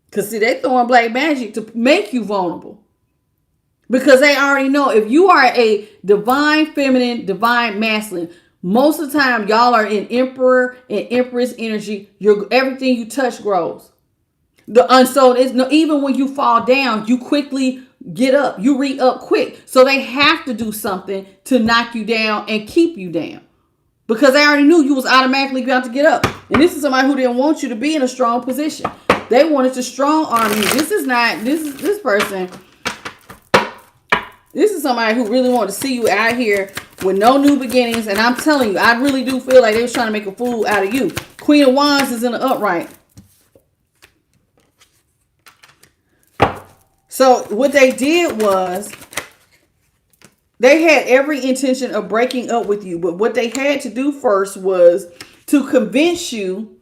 Because see, they throwing black magic to make you vulnerable. Because they already know if you are a divine feminine, divine masculine, most of the time y'all are in emperor and empress energy. Everything you touch grows. Even when you fall down, you quickly get up. You re-up quick. So they have to do something to knock you down and keep you down. Because they already knew you was automatically about to get up. And this is somebody who didn't want you to be in a strong position. They wanted to strong arm you. This person. This is somebody who really wanted to see you out here with no new beginnings. And I'm telling you, I really do feel like they was trying to make a fool out of you. Queen of Wands is in the upright. So what they did was they had every intention of breaking up with you. But what they had to do first was to convince you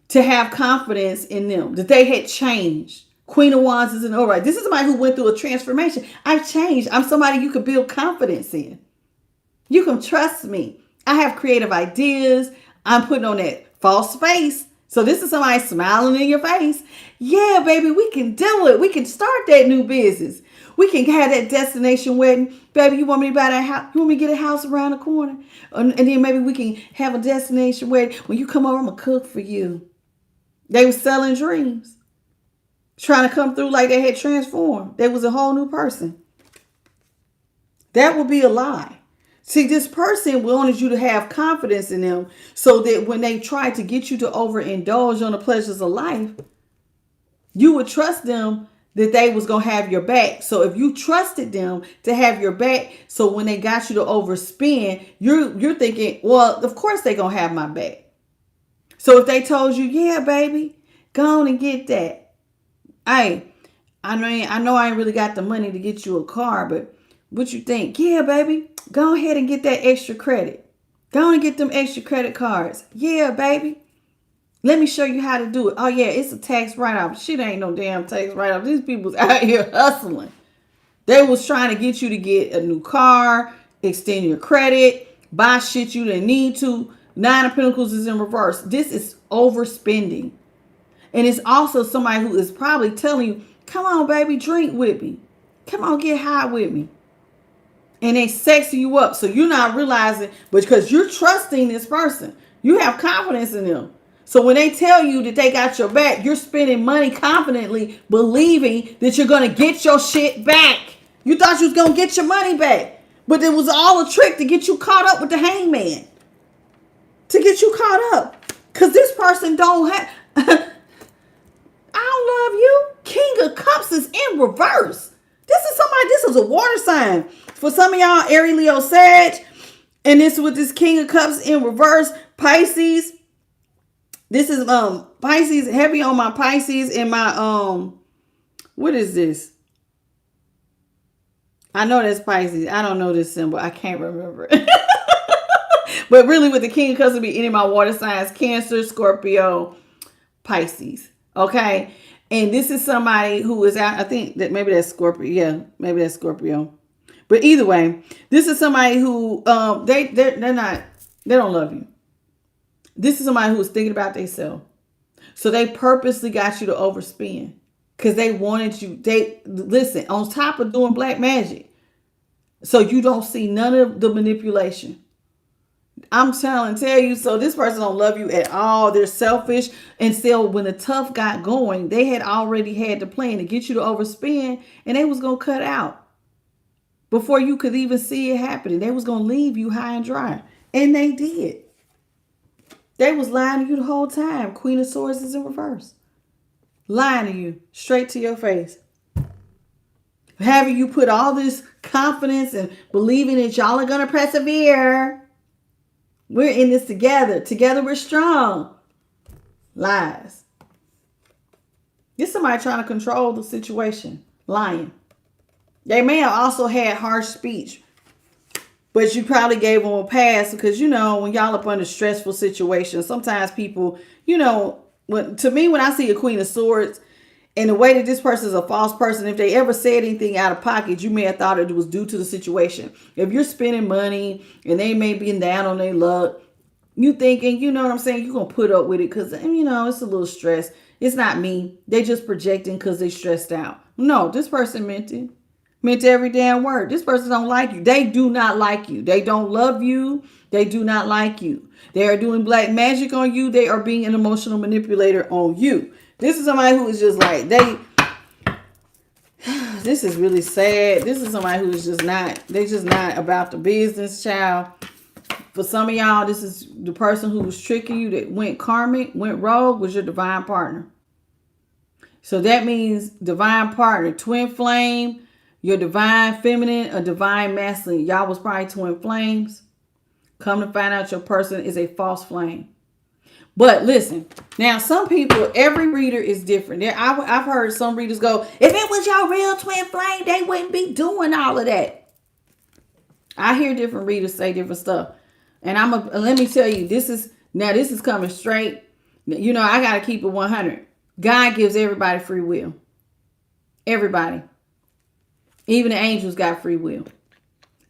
to have confidence in them, that they had changed. Queen of Wands is in the upright. This is somebody who went through a transformation. I've changed. I'm somebody you could build confidence in. You can trust me. I have creative ideas. I'm putting on that false face. So this is somebody smiling in your face. Yeah, baby, we can do it. We can start that new business. We can have that destination wedding. Baby, you want me to buy that house? You want me to get a house around the corner? And then maybe we can have a destination wedding. When you come over, I'm going to cook for you. They were selling dreams. Trying to come through like they had transformed. They was a whole new person. That would be a lie. See, this person wanted you to have confidence in them so that when they tried to get you to overindulge on the pleasures of life, you would trust them that they was going to have your back. So if you trusted them to have your back, so when they got you to overspend, you're thinking, well, of course they're going to have my back. So if they told you, yeah, baby, go on and get that. I know I ain't really got the money to get you a car, but what you think? Yeah, baby, go ahead and get that extra credit. Go on and get them extra credit cards. Yeah, baby. Let me show you how to do it. Oh, yeah, it's a tax write-off. Shit ain't no damn tax write-off. These people's out here hustling. They was trying to get you to get a new car, extend your credit, buy shit you didn't need to. 9 of Pentacles is in reverse. This is overspending. And it's also somebody who is probably telling you, come on, baby, drink with me. Come on, get high with me. And they sexing you up. So you're not realizing, but because you're trusting this person, you have confidence in them. So when they tell you that they got your back, you're spending money confidently, believing that you're going to get your shit back. You thought you was going to get your money back. But it was all a trick to get you caught up with the hangman. To get you caught up. Because this person don't have... I don't love you. King of Cups is in reverse. This is a water sign. For some of y'all, Aries, Leo, Sag. And this with this King of Cups in reverse. Pisces. This is Pisces, heavy on my Pisces and my what is this? I know that's Pisces. I don't know this symbol. I can't remember. But really with the king, because it be any of my water signs, Cancer, Scorpio, Pisces. Okay. And this is somebody who is out. I think that maybe that's Scorpio. Yeah, maybe that's Scorpio. But either way, this is somebody who they don't love you. This is somebody who is thinking about themselves. So they purposely got you to overspend because they wanted you. They listen on top of doing black magic, so you don't see none of the manipulation. I'm tell you. So this person don't love you at all. They're selfish, and still, when the tough got going, they had already had the plan to get you to overspend, and they was gonna cut out before you could even see it happening. They was gonna leave you high and dry, and they did. They was lying to you the whole time. Queen of Swords is in reverse. Lying to you straight to your face. Having you put all this confidence and believing that y'all are going to persevere. We're in this together. Together we're strong. Lies. This somebody trying to control the situation. Lying. They may have also had harsh speech. But you probably gave them a pass because, when y'all up under stressful situations, sometimes people, to me, when I see a Queen of Swords and the way that this person is a false person, if they ever said anything out of pocket, you may have thought it was due to the situation. If you're spending money and they may be down on their luck, you thinking, you know what I'm saying, you're going to put up with it because, it's a little stress. It's not me. They just projecting because they stressed out. No, this person meant it. Meant every damn word. This person don't like you. They do not like you. They don't love you. They do not like you. They are doing black magic on you. They are being an emotional manipulator on you. This is somebody who is just like, this is really sad. This is somebody who is just not about the business, child. For some of y'all, this is the person who was tricking you that went karmic, went rogue, was your divine partner. So that means divine partner, twin flame, your divine feminine, a divine masculine. Y'all was probably twin flames. Come to find out your person is a false flame. But listen, now some people, every reader is different. I've heard some readers go, if it was your real twin flame, they wouldn't be doing all of that. I hear different readers say different stuff. And let me tell you, this is coming straight. I got to keep it 100. God gives everybody free will. Everybody. Even the angels got free will.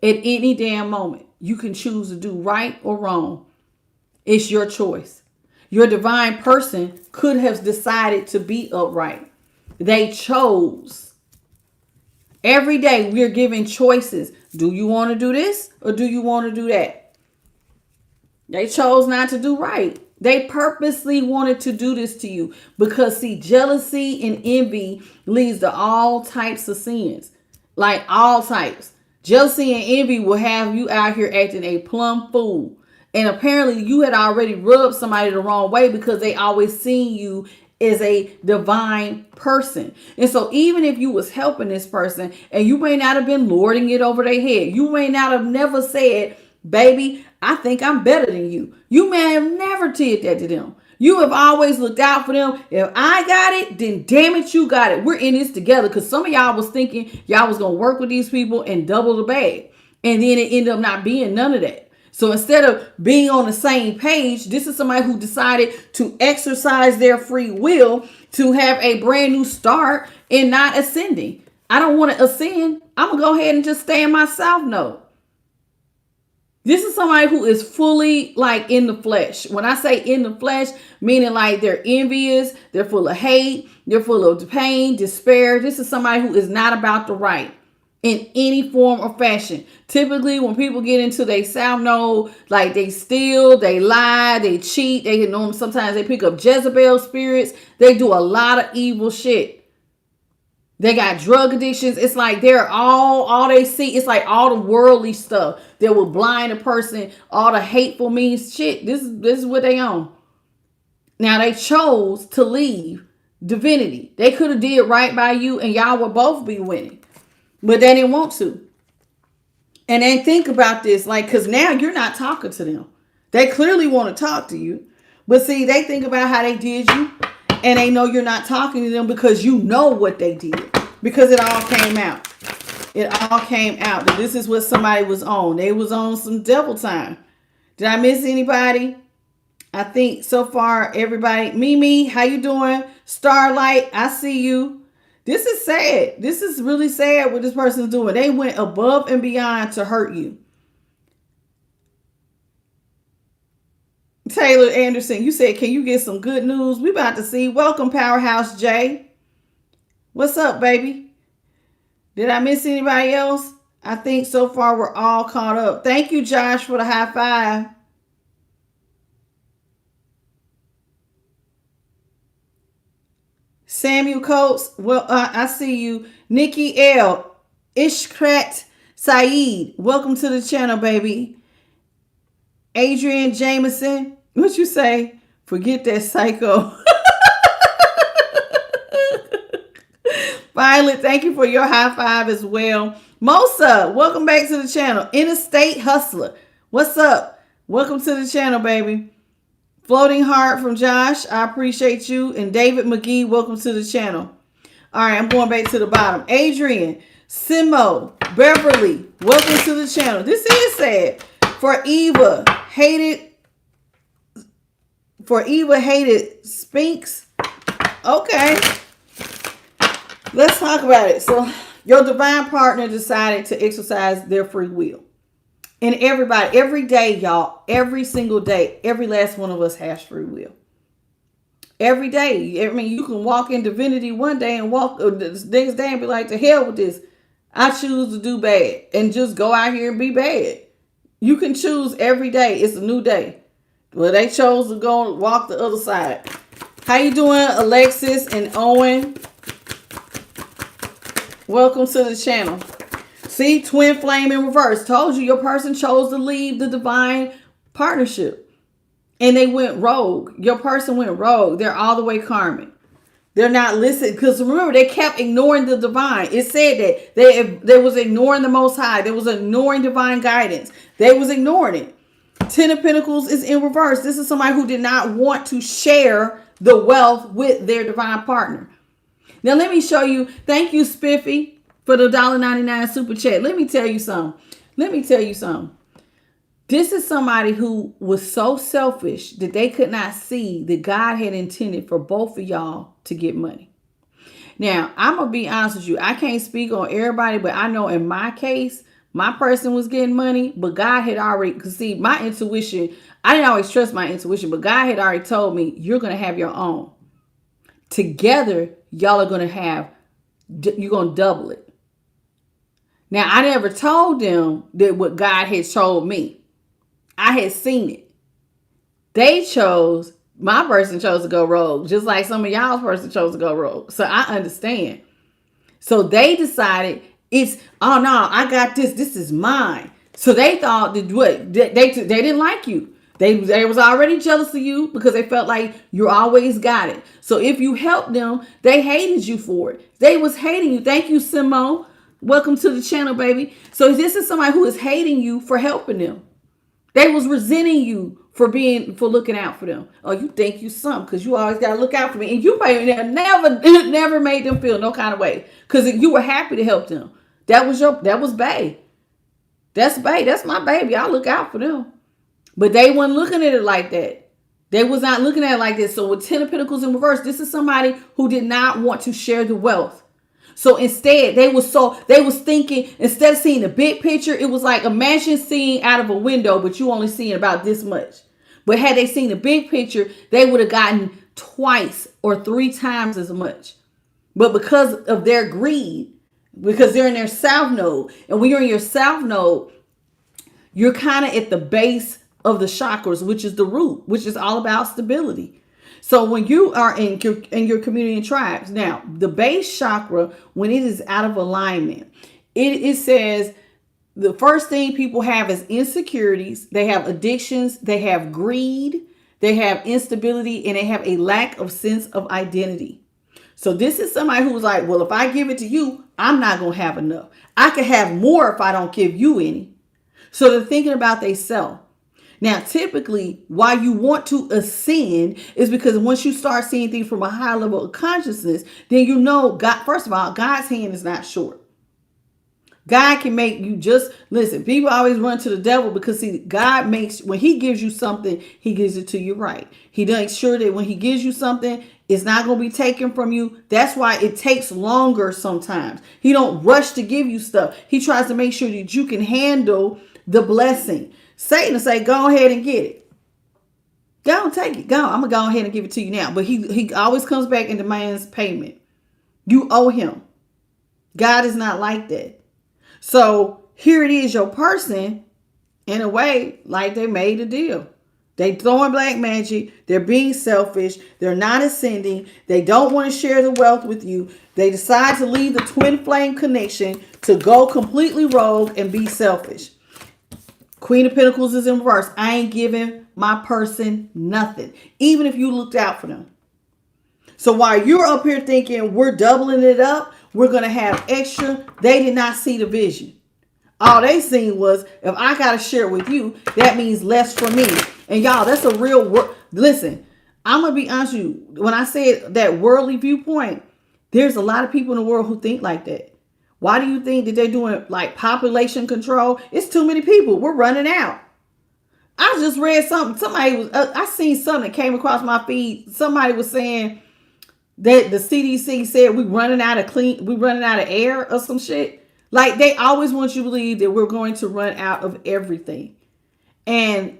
At any damn moment, you can choose to do right or wrong. It's your choice. Your divine person could have decided to be upright. They chose. Every day we're given choices. Do you want to do this or do you want to do that? They chose not to do right. They purposely wanted to do this to you because, see, jealousy and envy leads to all types of sins. Like all types. Jealousy and envy will have you out here acting a plumb fool. And apparently you had already rubbed somebody the wrong way because they always seen you as a divine person. And so even if you was helping this person and you may not have been lording it over their head, you may not have never said, baby, I think I'm better than you. You may have never did that to them. You have always looked out for them. If I got it, then damn it, you got it. We're in this together. Because some of y'all was thinking y'all was going to work with these people and double the bag. And then it ended up not being none of that. So instead of being on the same page, this is somebody who decided to exercise their free will to have a brand new start and not ascending. I don't want to ascend. I'm going to go ahead and just stay in my south node. This is somebody who is fully like in the flesh. When I say in the flesh, meaning like they're envious, they're full of hate, they're full of pain, despair. This is somebody who is not about the right in any form or fashion. Typically, when people get into their south node, like they steal, they lie, they cheat, sometimes they pick up Jezebel spirits. They do a lot of evil shit. They got drug addictions. It's like they're all they see. It's like all the worldly stuff that will blind a person. All the hateful, mean shit. This is what they own. Now they chose to leave divinity. They could have did right by you and y'all would both be winning. But they didn't want to. And then think about this. Like, because now you're not talking to them. They clearly want to talk to you. But see, they think about how they did you, and they know you're not talking to them because you know what they did. Because it all came out. It all came out that this is what somebody was on. They was on some devil time. Did I miss anybody? I think so far everybody. Mimi, how you doing? Starlight, I see you. This is sad. This is really sad what this person's doing. They went above and beyond to hurt you. Taylor Anderson, you said, can you get some good news? We about to see. Welcome, Powerhouse Jay. What's up, baby? Did I miss anybody else? I think so far we're all caught up. Thank you, Josh, for the high five. Samuel Coates, well, I see you. Nikki L. Ishkrat Saeed, welcome to the channel, baby. Adrian Jameson, what you say? Forget that psycho. Violet, thank you for your high five as well. Mosa, welcome back to the channel. Interstate Hustler, what's up? Welcome to the channel, baby. Floating Heart from Josh, I appreciate you. And David McGee, welcome to the channel. All right, I'm going back to the bottom. Adrian, Simo, Beverly, welcome to the channel. This is sad. For Eva, hated Spinks. Okay. Let's talk about it. So your divine partner decided to exercise their free will. And everybody, every day, y'all, every single day, every last one of us has free will. Every day. I mean, you can walk in divinity one day and walk the next day and be like, to hell with this. I choose to do bad and just go out here and be bad. You can choose every day. It's a new day. Well, they chose to go walk the other side. How you doing, Alexis and Owen? Welcome to the channel. See, twin flame in reverse. Told you your person chose to leave the divine partnership. And they went rogue. Your person went rogue. They're all the way karmic. They're not listening. Because remember, they kept ignoring the divine. It said that they was ignoring the Most High. They was ignoring divine guidance. They was ignoring it. Ten of Pentacles is in reverse. This is somebody who did not want to share the wealth with their divine partner. Now, let me show you. Thank you, Spiffy, for the $1.99 super chat. Let me tell you something. This is somebody who was so selfish that they could not see that God had intended for both of y'all to get money. Now, I'm going to be honest with you. I can't speak on everybody, but I know in my case, my person was getting money, but God had already, because see, my intuition, I didn't always trust my intuition, but God had already told me, you're going to have your own. Together, y'all are going to have, you're going to double it. Now, I never told them that what God had told me. I had seen it. My person chose to go rogue, just like some of y'all's person chose to go rogue. So I understand. So they decided oh no, I got this. This is mine. So they thought that what? They didn't like you. They was already jealous of you because they felt like you always got it. So if you helped them, they hated you for it. They was hating you. Thank you, Simo. Welcome to the channel, baby. So this is somebody who is hating you for helping them. They was resenting you for looking out for them. Oh, you think you something because you always got to look out for me. And you never made them feel no kind of way because you were happy to help them. That was bae. That's bae. That's my baby. I look out for them. But they weren't looking at it like that. They was not looking at it like this. So with Ten of Pentacles in reverse, this is somebody who did not want to share the wealth. So instead, they was thinking, instead of seeing the big picture, it was like, imagine seeing out of a window, but you only seeing about this much. But had they seen the big picture, they would have gotten twice or 3 times as much. But because of their greed, because they're in their south node, and when you're in your south node, you're kind of at the base of the chakras, which is the root, which is all about stability. So when you are in your community and tribes, now the base chakra, when it is out of alignment, it says the first thing people have is insecurities. They have addictions. They have greed. They have instability, and they have a lack of sense of identity. So this is somebody who's like, well, if I give it to you, I'm not going to have enough. I could have more if I don't give you any. So they're thinking about themselves. Now, typically, why you want to ascend is because once you start seeing things from a higher level of consciousness, then you know God, first of all, God's hand is not short. God can make you just listen. People always run to the devil because see, God makes when he gives you something, he gives it to you right. He makes sure that when he gives you something, it's not going to be taken from you. That's why it takes longer sometimes. He don't rush to give you stuff. He tries to make sure that you can handle the blessing. Satan will say, go ahead and get it. Go and take it. Go. I'm going to go ahead and give it to you now. But he always comes back and demands payment. You owe him. God is not like that. So here it is, your person, in a way, like they made a deal. They throwing black magic. They're being selfish. They're not ascending. They don't want to share the wealth with you. They decide to leave the twin flame connection to go completely rogue and be selfish. Queen of Pentacles is in reverse. I ain't giving my person nothing, even if you looked out for them. So while you're up here thinking we're doubling it up, we're going to have extra, they did not see the vision. All they seen was, if I got to share with you, that means less for me. And y'all, that's a real word. Listen, I'm going to be honest with you. When I said that worldly viewpoint, there's a lot of people in the world who think like that. Why do you think that they're doing like population control? It's too many people. We're running out. I just read something. I seen something that came across my feed. Somebody was saying that the CDC said we're running out of air or some shit. Like they always want you to believe that we're going to run out of everything. And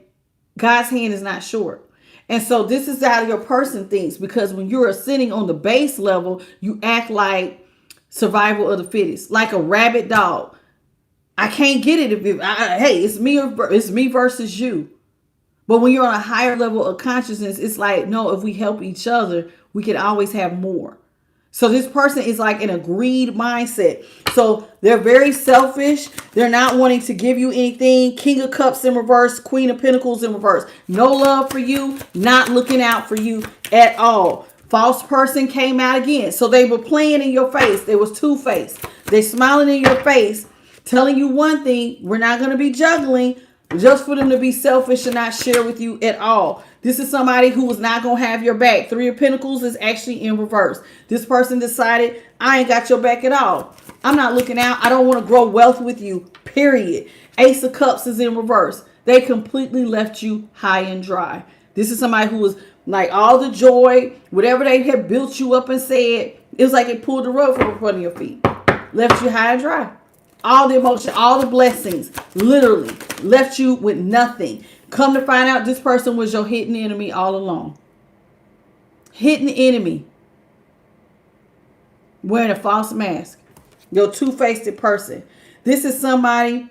God's hand is not short. And so this is how your person thinks, because when you're sitting on the base level, you act like survival of the fittest, like a rabid dog. I can't get it hey, it's me versus you. But when you're on a higher level of consciousness, it's like, no, if we help each other, we can always have more. So this person is like in a greed mindset. So they're very selfish. They're not wanting to give you anything. King of Cups in reverse, Queen of Pentacles in reverse. No love for you, not looking out for you at all. False person came out again. So they were playing in your face. They was two-faced. They smiling in your face, telling you one thing, we're not going to be juggling, just for them to be selfish and not share with you at all. This is somebody who was not going to have your back. Three of Pentacles is actually in reverse. This person decided, I ain't got your back at all. I'm not looking out. I don't want to grow wealth with you, period. Ace of Cups is in reverse. They completely left you high and dry. This is somebody who was like all the joy, whatever they had built you up and said, it was like it pulled the rug from in front of your feet. Left you high and dry. All the emotion, all the blessings, literally left you with nothing. Come to find out, this person was your hidden enemy all along. Hidden enemy. Wearing a false mask. Your two-faced person. This is somebody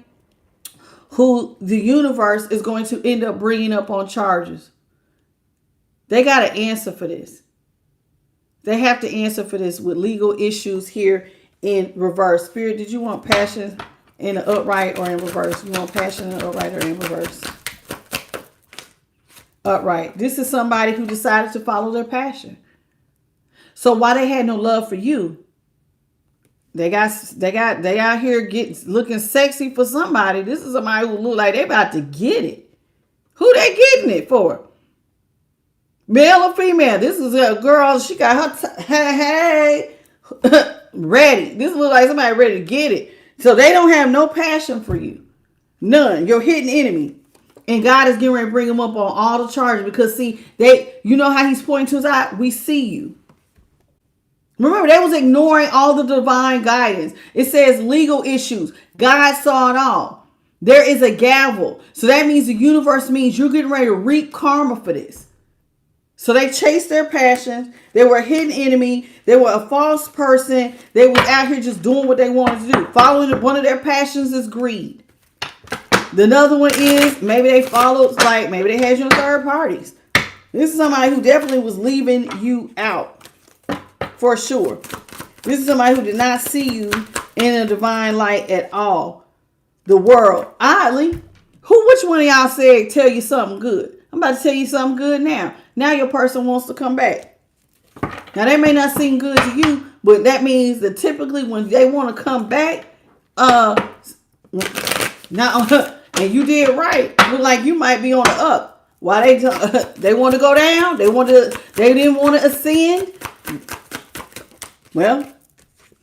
who the universe is going to end up bringing up on charges. They got to answer for this. They have to answer for this with legal issues here in reverse. Spirit, did you want passion in the upright or in reverse? You want passion in the upright or in reverse? Upright. This is somebody who decided to follow their passion. So while they had no love for you, they out here looking sexy for somebody. This is somebody who look like they about to get it. Who they getting it for? Male or female? This is a girl. She got her hey ready. This looks like somebody ready to get it. So they don't have no passion for you. None. Your hidden enemy. And God is getting ready to bring them up on all the charges because see, you know how he's pointing to his eye? We see you. Remember, they was ignoring all the divine guidance. It says legal issues. God saw it all. There is a gavel. So that means the universe means you're getting ready to reap karma for this. So they chased their passions. They were a hidden enemy. They were a false person. They was out here just doing what they wanted to do. Following one of their passions is greed. The other one is maybe they followed, like maybe they had you in third parties. This is somebody who definitely was leaving you out for sure. This is somebody who did not see you in a divine light at all. The world. Oddly, which one of y'all said tell you something good? I'm about to tell you something good now. Now your person wants to come back. Now they may not seem good to you, but that means that typically when they want to come back, now and you did right, look like you might be on the up. Why they want to go down? They didn't want to ascend. Well,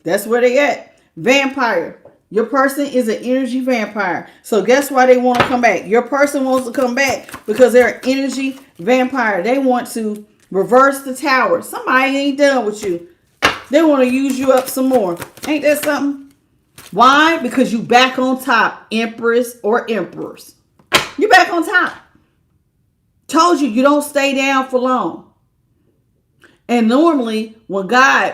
that's where they at. Vampire. Your person is an energy vampire. So guess why they want to come back? Your person wants to come back because they're an energy vampire. They want to reverse the tower. Somebody ain't done with you. They want to use you up some more. Ain't that something? Why? Because you back on top, Empress or Emperors. You back on top. Told you don't stay down for long. And normally when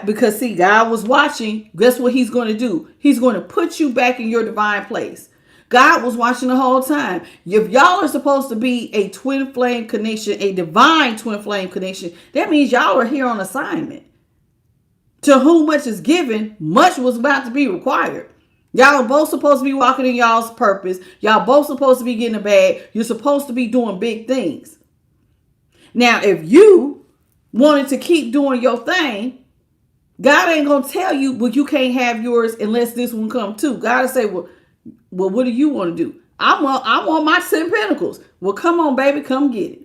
because see, God was watching, guess what he's going to do? He's going to put you back in your divine place. God was watching the whole time. If y'all are supposed to be a twin flame connection, a divine twin flame connection, that means y'all are here on assignment. To whom much is given, much was about to be required. Y'all are both supposed to be walking in y'all's purpose. Y'all both supposed to be getting a bag. You're supposed to be doing big things. Now, if you wanted to keep doing your thing, God ain't going to tell you, well, you can't have yours unless this one come too. God will say, well, what do you want to do? I want my 10 pentacles. Well, come on, baby, come get it.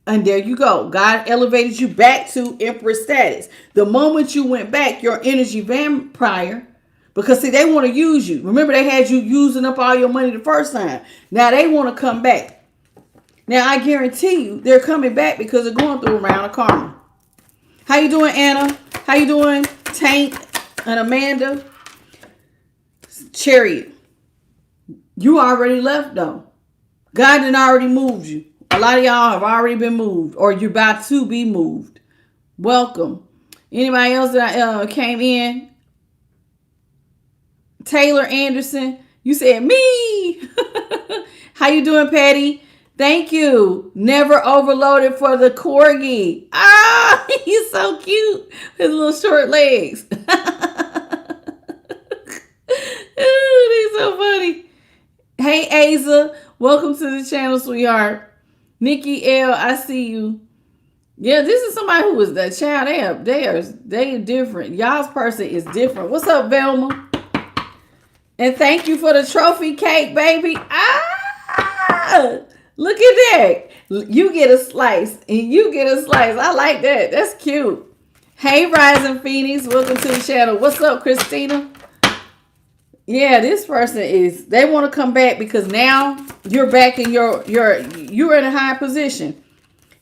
And there you go. God elevated you back to Empress status. The moment you went back, your energy vampire, because see, they want to use you. Remember, they had you using up all your money the first time. Now they want to come back. Now, I guarantee you they're coming back because they're going through a round of karma. How you doing, Anna? How you doing, Tank and Amanda? Chariot. You already left, though. God done already moved you. A lot of y'all have already been moved, or you're about to be moved. Welcome. Anybody else that came in? Taylor Anderson. You said me. How you doing, Patty? Thank you. Never overloaded for the corgi. Ah, he's so cute. His little short legs. Ooh, he's so funny. Hey, Asa. Welcome to the channel, sweetheart. Nikki L, I see you. Yeah, this is somebody who is that child. They are different. Y'all's person is different. What's up, Velma? And thank you for the trophy cake, baby. Ah! Look at that. You get a slice and you get a slice. I like that. That's cute. Hey, Rising Phoenix. Welcome to the channel. What's up, Christina? Yeah, this person they want to come back because now you're back in you're in a high position.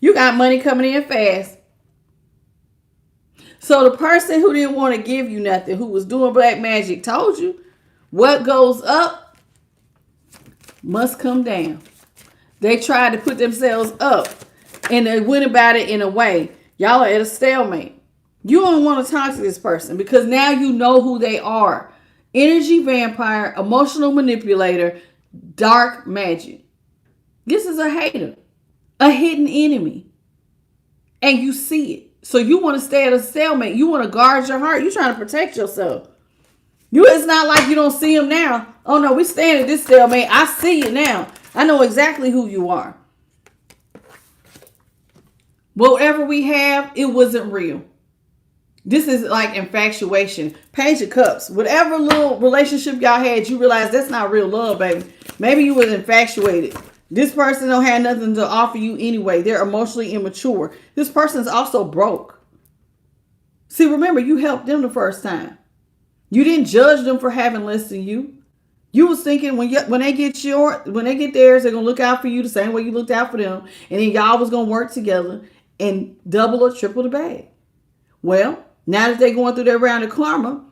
You got money coming in fast. So the person who didn't want to give you nothing, who was doing black magic, told you what goes up must come down. They tried to put themselves up and they went about it in a way. Y'all are at a stalemate. You don't want to talk to this person because now you know who they are. Energy vampire, emotional manipulator, dark magic. This is a hater, a hidden enemy. And you see it. So you want to stay at a stalemate. You want to guard your heart. You're trying to protect yourself. It's not like you don't see him now. Oh no, we stand at this stalemate. I see it now. I know exactly who you are. Whatever we have, it wasn't real. This is like infatuation. Page of Cups. Whatever little relationship y'all had, you realize that's not real love, baby. Maybe you was infatuated. This person don't have nothing to offer you anyway. They're emotionally immature. This person's also broke. See, remember, you helped them the first time. You didn't judge them for having less than you. You was thinking when they get theirs, they're gonna look out for you the same way you looked out for them, and then y'all was gonna work together and double or triple the bag. Well, now that they're going through their round of karma,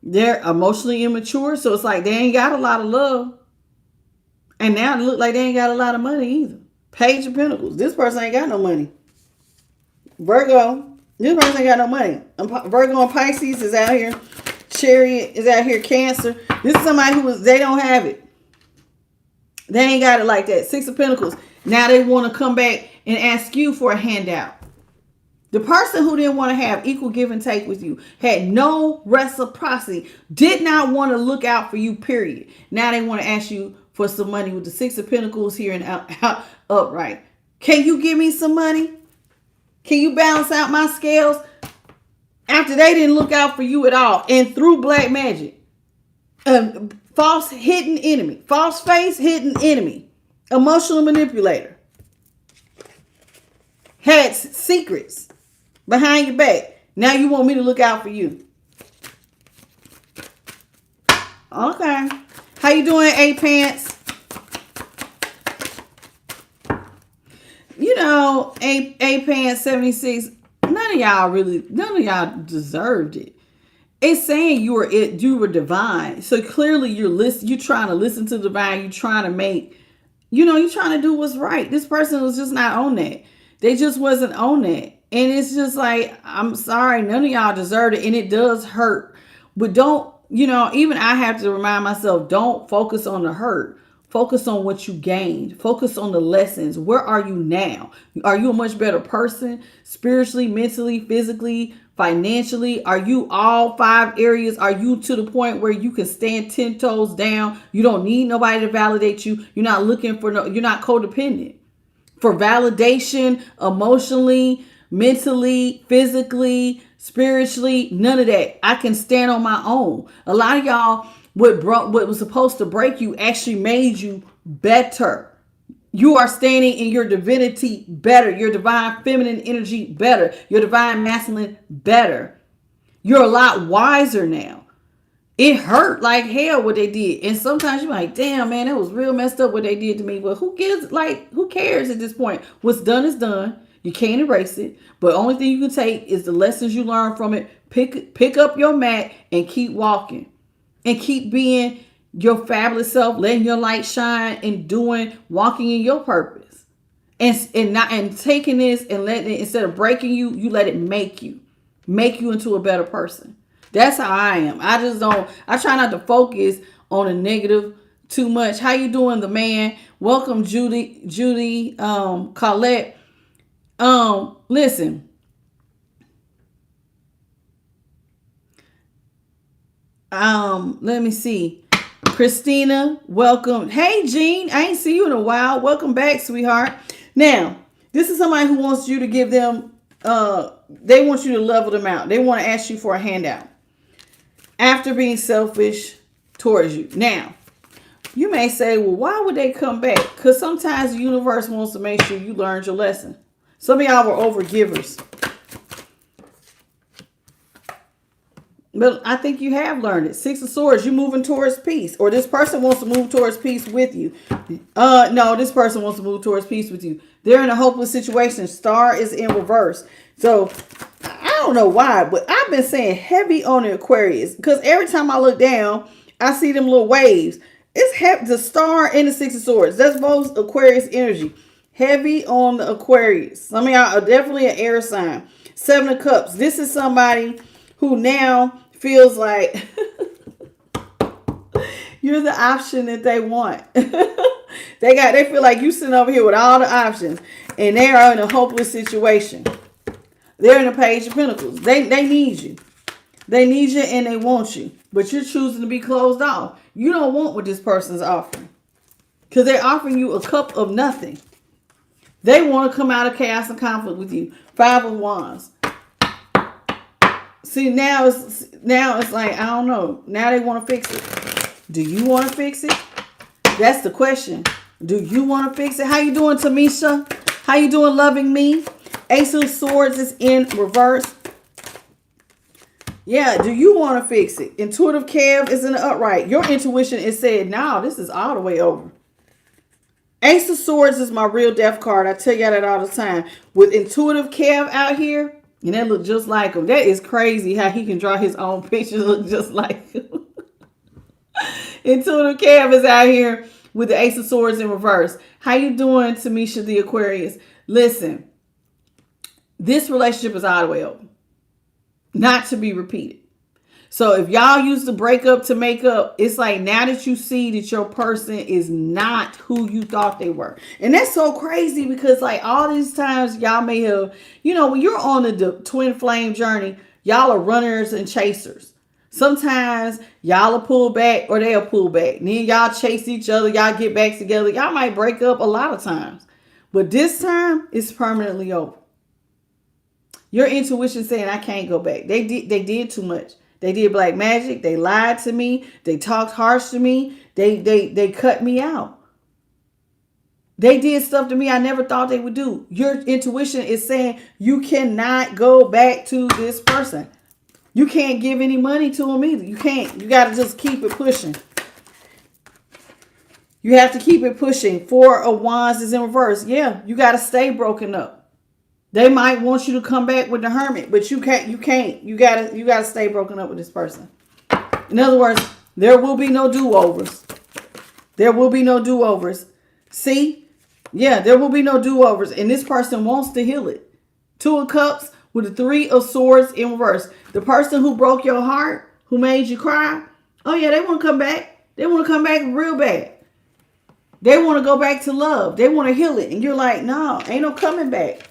they're emotionally immature, so it's like they ain't got a lot of love, and now it look like they ain't got a lot of money either. Page of Pentacles. This person ain't got no money. Virgo. This person ain't got no money. Virgo and Pisces is out here. Chariot is out here. Cancer. This is somebody they don't have it. They ain't got it like that. Six of Pentacles. Now they want to come back and ask you for a handout. The person who didn't want to have equal give and take with you, had no reciprocity, did not want to look out for you, period. Now they want to ask you for some money with the Six of Pentacles here and out upright. Can you give me some money? Can you balance out my scales? After they didn't look out for you at all and through black magic. 5 false hidden enemy, false face, hidden enemy, emotional manipulator, had secrets behind your back. Now you want me to look out for you. Okay. How you doing, A-Pants? You know, A-Pants 76, none of y'all deserved it. It's saying you were divine. So clearly you're trying to listen to divine. You're trying to make, you're trying to do what's right. This person was just not on that. They just wasn't on that. And it's just like, I'm sorry, none of y'all deserve it. And it does hurt. But don't, even I have to remind myself, don't focus on the hurt. Focus on what you gained. Focus on the lessons. Where are you now? Are you a much better person? Spiritually, mentally, physically, financially? Are you all 5 areas? Are you to the point where you can stand 10 toes down? You don't need nobody to validate you. You're not looking for you're not codependent for validation emotionally, mentally, physically, spiritually, none of that. I can stand on my own. A lot of y'all, what was supposed to break you actually made you better. You are standing in your divinity better, your divine feminine energy better, your divine masculine better. You're a lot wiser now. It hurt like hell what they did. And sometimes you're like, damn, man, that was real messed up what they did to me. But who cares at this point? What's done is done. You can't erase it. But only thing you can take is the lessons you learn from it. Pick up your mat and keep walking. And keep being your fabulous self, letting your light shine and walking in your purpose. And taking this and letting it, instead of breaking you, you let it make you into a better person. That's how I am. I try not to focus on the negative too much. How you doing, the man? Welcome, Judy, Colette. Listen. Let me see. Christina, welcome. Hey, Jean, I ain't see you in a while. Welcome back, sweetheart. Now, this is somebody who wants you to give them, they want you to level them out. They want to ask you for a handout after being selfish towards you. Now, you may say, well, why would they come back? Because sometimes the universe wants to make sure you learned your lesson. Some of y'all were overgivers. But I think you have learned it. 6 of Swords, you're moving towards peace. Or this person wants to move towards peace with you. No, this person wants to move towards peace with you. They're in a hopeless situation. Star is in reverse. So, I don't know why, but I've been saying heavy on the Aquarius. Because every time I look down, I see them little waves. It's the Star and the 6 of Swords. That's both Aquarius energy. Heavy on the Aquarius. Some of y'all are definitely an air sign. 7 of Cups. This is somebody who now feels like you're the option that they want. They feel like you sitting over here with all the options, and they are in a hopeless situation. They're in a Page of Pentacles. They need you. They need you and they want you, but you're choosing to be closed off. You don't want what this person's offering, because they're offering you a cup of nothing. They want to come out of chaos and conflict with you. 5 of Wands. See, now it's like, I don't know. Now they want to fix it. Do you want to fix it? That's the question. Do you want to fix it? How you doing, Tamisha? How you doing, loving me? Ace of Swords is in reverse. Yeah, do you want to fix it? Intuitive Cav is in the upright. Your intuition is saying, no, this is all the way over. Ace of Swords is my real death card. I tell y'all that all the time. With Intuitive Cav out here, and that look just like him. That is crazy how he can draw his own pictures look just like him. Intuitive Cav is out here with the Ace of Swords in reverse. How you doing, Tamisha the Aquarius? Listen, this relationship is all the way over. Not to be repeated. So if y'all used to break up to make up, it's like now that you see that your person is not who you thought they were. And that's so crazy because like all these times y'all may have, when you're on the twin flame journey, y'all are runners and chasers. Sometimes y'all will pull back or they'll pull back. And then y'all chase each other. Y'all get back together. Y'all might break up a lot of times. But this time it's permanently over. Your intuition saying, I can't go back. They did too much. They did black magic. They lied to me. They talked harsh to me. They cut me out. They did stuff to me I never thought they would do. Your intuition is saying you cannot go back to this person. You can't give any money to them either. You can't. You got to just keep it pushing. You have to keep it pushing. 4 of Wands is in reverse. Yeah, you got to stay broken up. They might want you to come back with the Hermit, but you can't. You got to stay broken up with this person. In other words, there will be no do-overs. There will be no do-overs. See? Yeah, there will be no do-overs. And this person wants to heal it. 2 of Cups with the 3 of Swords in reverse. The person who broke your heart, who made you cry, oh yeah, they want to come back. They want to come back real bad. They want to go back to love. They want to heal it. And you're like, no, ain't no coming back.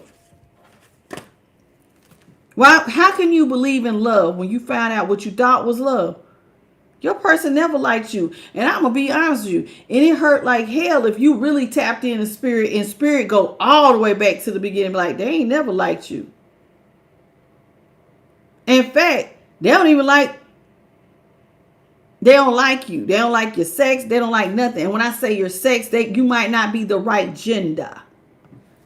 Well, how can you believe in love when you find out what you thought was love? Your person never liked you. And I'm going to be honest with you. And it hurt like hell if you really tapped in the spirit and spirit go all the way back to the beginning. Like, they ain't never liked you. In fact, they don't like you. They don't like your sex. They don't like nothing. And when I say your sex, you might not be the right gender.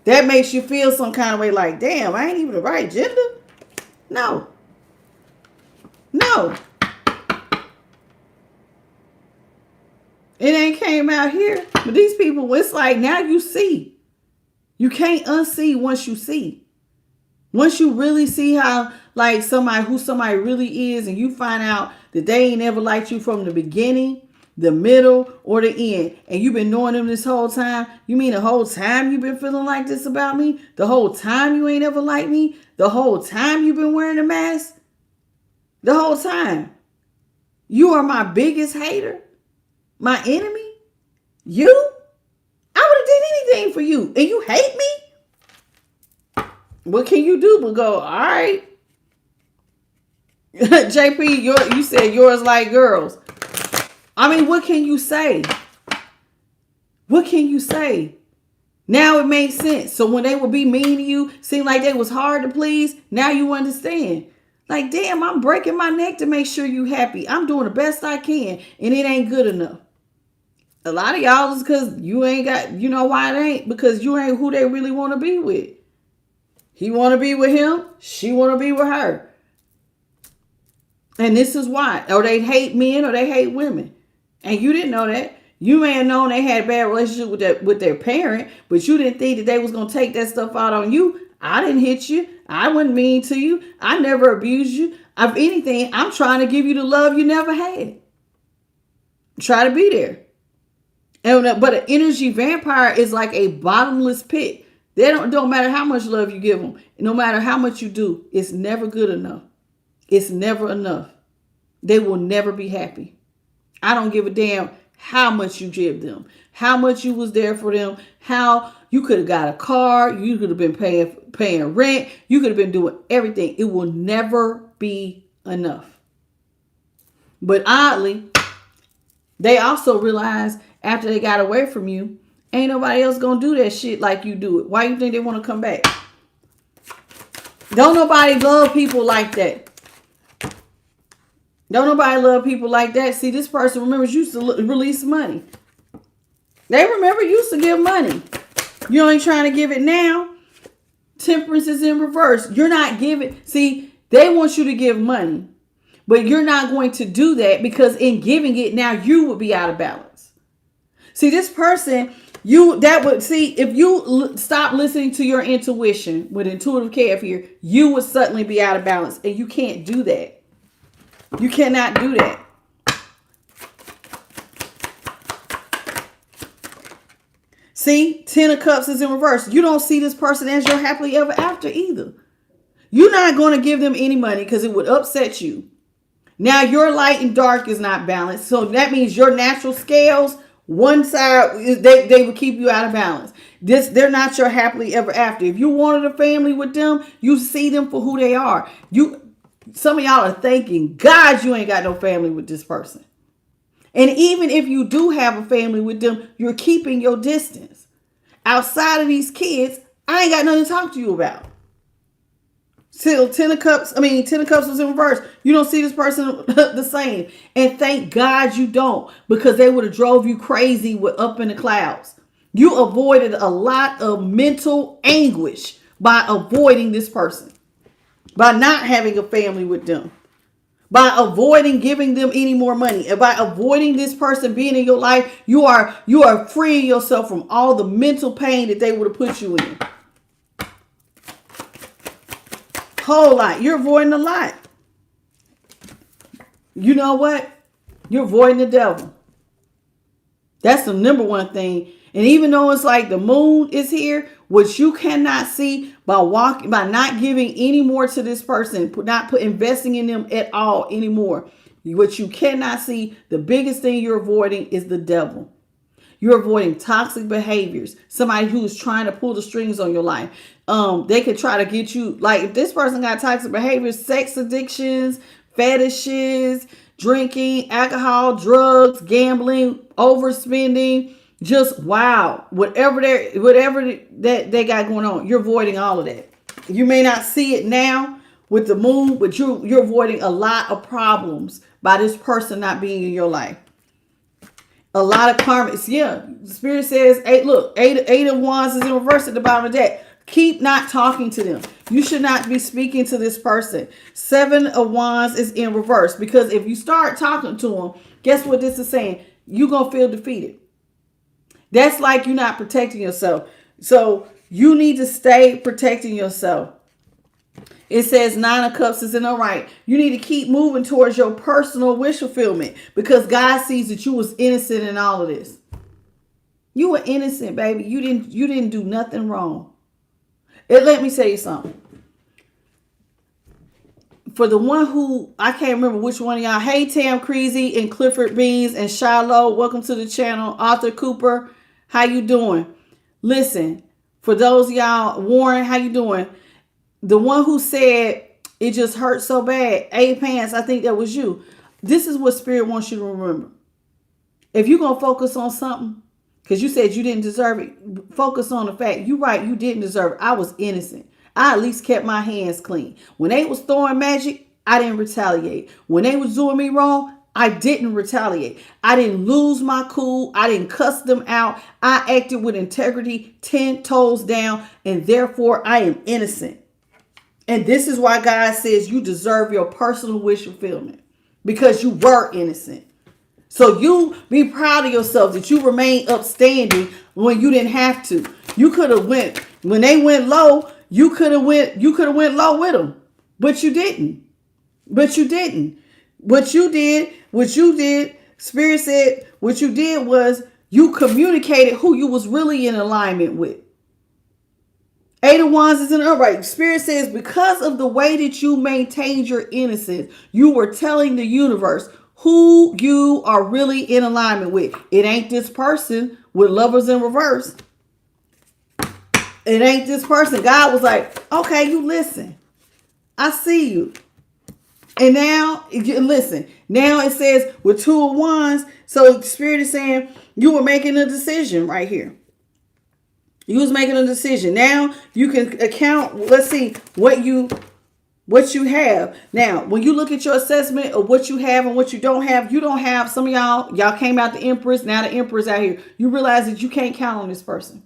That makes you feel some kind of way like, damn, I ain't even the right gender. No. It ain't came out here. But these people, it's like now you see. You can't unsee once you see. Once you really see how like who somebody really is, and you find out that they ain't ever liked you from the beginning, the middle, or the end, and you've been knowing them this whole time. You mean the whole time you've been feeling like this about me? The whole time you ain't ever liked me? The whole time you've been wearing a mask? The whole time. You are my biggest hater? My enemy? You? I would have did anything for you, and you hate me? What can you do but go, all right. JP, you said yours like girls. I mean, what can you say? What can you say? Now it makes sense. So when they would be mean to you, seem like they was hard to please, now you understand. Like, damn, I'm breaking my neck to make sure you happy. I'm doing the best I can, and it ain't good enough. A lot of y'all is because you ain't got, you know why it ain't? Because you ain't who they really want to be with. He want to be with him. She want to be with her. And this is why. Or they hate men or they hate women. And you didn't know that. You may have known they had a bad relationship with their parent, but you didn't think that they was going to take that stuff out on you. I didn't hit you. I wasn't mean to you. I never abused you. If anything, I'm trying to give you the love you never had. Try to be there. But an energy vampire is like a bottomless pit. They don't matter how much love you give them. No matter how much you do, it's never good enough. It's never enough. They will never be happy. I don't give a damn how much you give them, how much you was there for them, how you could have got a car, you could have been paying rent, you could have been doing everything. It will never be enough. But oddly, they also realize after they got away from you, ain't nobody else gonna do that shit like you do it. Why you think they want to come back? Don't nobody love people like that. Don't nobody love people like that. See, this person remembers used to release money. They remember used to give money. You ain't trying to give it now. Temperance is in reverse. You're not giving. See, they want you to give money, but you're not going to do that because in giving it now you would be out of balance. See, this person, if you stop listening to your intuition with intuitive calf here, you would suddenly be out of balance, and you can't do that. You cannot do that. See, 10 of Cups is in reverse. You don't see this person as your happily ever after either. You're not going to give them any money because it would upset you. Now your light and dark is not balanced. So that means your natural scales, one side, they would keep you out of balance. They're not your happily ever after. If you wanted a family with them, you see them for who they are. Some of y'all are thanking God you ain't got no family with this person. And even if you do have a family with them, you're keeping your distance. Outside of these kids, I ain't got nothing to talk to you about. Still, ten of cups was in reverse. You don't see this person the same. And thank God you don't, because they would have drove you crazy with up in the clouds. You avoided a lot of mental anguish by avoiding this person, by not having a family with them, by avoiding giving them any more money, and by avoiding this person being in your life. You are freeing yourself from all the mental pain that they would have put you in. Whole lot. You're avoiding a lot. You know what? You're avoiding the devil. That's the number one thing. And even though it's like the moon is here, what you cannot see by not giving any more to this person, investing in them at all anymore. What you cannot see, the biggest thing you're avoiding is the devil. You're avoiding toxic behaviors. Somebody who's trying to pull the strings on your life. They could try to get you, like if this person got toxic behaviors, sex addictions, fetishes, drinking, alcohol, drugs, gambling, overspending, just wow, whatever that they got going on, you're avoiding all of that. You may not see it now with the moon, but you're avoiding a lot of problems by this person not being in your life. A lot of karmics, yeah. The spirit says, eight of wands is in reverse at the bottom of the deck. Keep not talking to them. You should not be speaking to this person. 7 of wands is in reverse, because if you start talking to them, guess what this is saying? You're going to feel defeated. That's like you're not protecting yourself. So you need to stay protecting yourself. It says 9 of cups is in the right. You need to keep moving towards your personal wish fulfillment, because God sees that you was innocent in all of this. You were innocent, baby. You didn't do nothing wrong. Let me tell you something. For the one who, I can't remember which one of y'all. Hey, Tam Creasy and Clifford Beans and Shiloh. Welcome to the channel. Arthur Cooper. How you doing? Listen, for those of y'all, Warren, how you doing? The one who said it just hurt so bad. Pants, I think that was you. This is what Spirit wants you to remember. If you're going to focus on something, because you said you didn't deserve it, focus on the fact, you're right, you didn't deserve it. I was innocent. I at least kept my hands clean. When they was throwing magic, I didn't retaliate. When they was doing me wrong, I didn't retaliate. I didn't lose my cool. I didn't cuss them out. I acted with integrity, 10 toes down, and therefore I am innocent. And this is why God says you deserve your personal wish fulfillment, because you were innocent. So you be proud of yourself that you remained upstanding when you didn't have to. You could have went, when they went low, you could have went low with them, but you didn't. What you did, Spirit said, what you did was you communicated who you was really in alignment with. 8 of wands is in the upright. Spirit says, because of the way that you maintained your innocence, you were telling the universe who you are really in alignment with. It ain't this person with lovers in reverse. It ain't this person. God was like, okay, you listen. I see you. And now, listen, now it says with 2 of wands. So Spirit is saying you were making a decision right here. You was making a decision. Now you can account, let's see, what you have. Now, when you look at your assessment of what you have and what you don't have, some of y'all came out the Empress, now the Empress out here. You realize that you can't count on this person.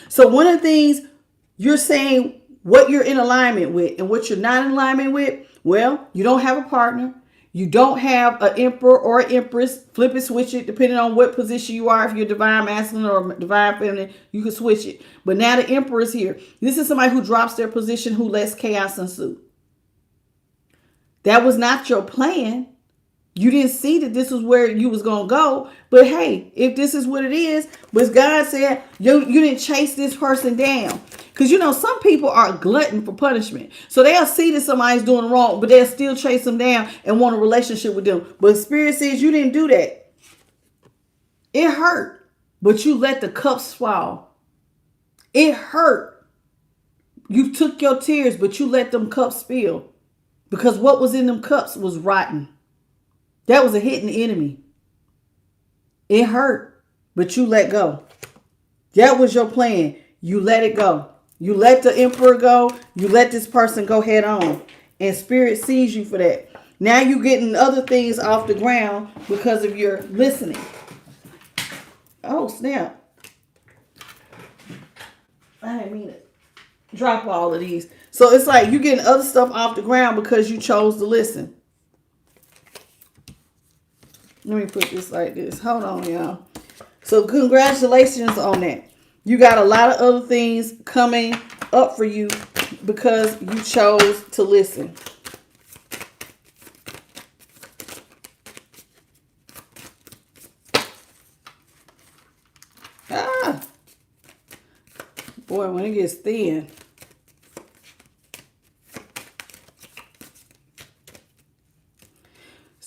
So one of the things you're saying, what you're in alignment with and what you're not in alignment with, well, you don't have a partner. You don't have an emperor or an empress. Flip it, switch it, depending on what position you are. If you're divine masculine or divine feminine, you can switch it. But now the emperor is here. This is somebody who drops their position, who lets chaos ensue. That was not your plan. You didn't see that this was where you was going to go. But hey, if this is what it is, but God said, you didn't chase this person down. Because, some people are a glutton for punishment. So they'll see that somebody's doing wrong, but they'll still chase them down and want a relationship with them. But Spirit says you didn't do that. It hurt, but you let the cups fall. It hurt. You took your tears, but you let them cups spill. Because what was in them cups was rotten. That was a hidden enemy. It hurt, but you let go. That was your plan. You let it go. You let the emperor go. You let this person go head on. And spirit sees you for that. Now you're getting other things off the ground because of your listening. Oh, snap. I didn't mean it. Drop all of these. So it's like you're getting other stuff off the ground because you chose to listen. Let me put this like this. Hold on, y'all. So congratulations on that. You got a lot of other things coming up for you because you chose to listen. Ah. Boy, when it gets thin.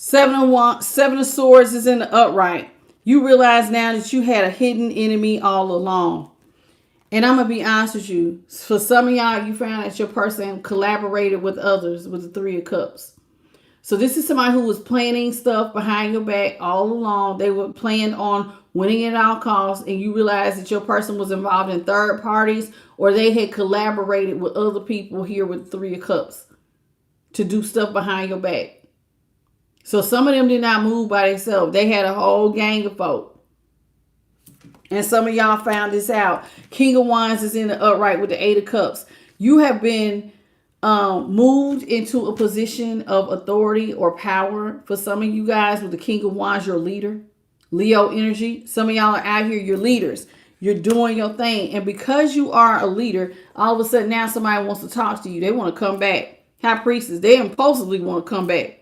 Seven of Swords is in the upright. You realize now that you had a hidden enemy all along. And I'm going to be honest with you. For some of y'all, you found that your person collaborated with others with the Three of Cups. So this is somebody who was planning stuff behind your back all along. They were planning on winning at all costs. And you realize that your person was involved in third parties or they had collaborated with other people here with the Three of Cups to do stuff behind your back. So some of them did not move by themselves. They had a whole gang of folk. And some of y'all found this out. King of Wands is in the upright with the Eight of Cups. You have been moved into a position of authority or power. For some of you guys with the King of Wands, you're a leader. Leo energy. Some of y'all are out here, you're leaders. You're doing your thing. And because you are a leader, all of a sudden now somebody wants to talk to you. They want to come back. High Priestess, they impulsively want to come back.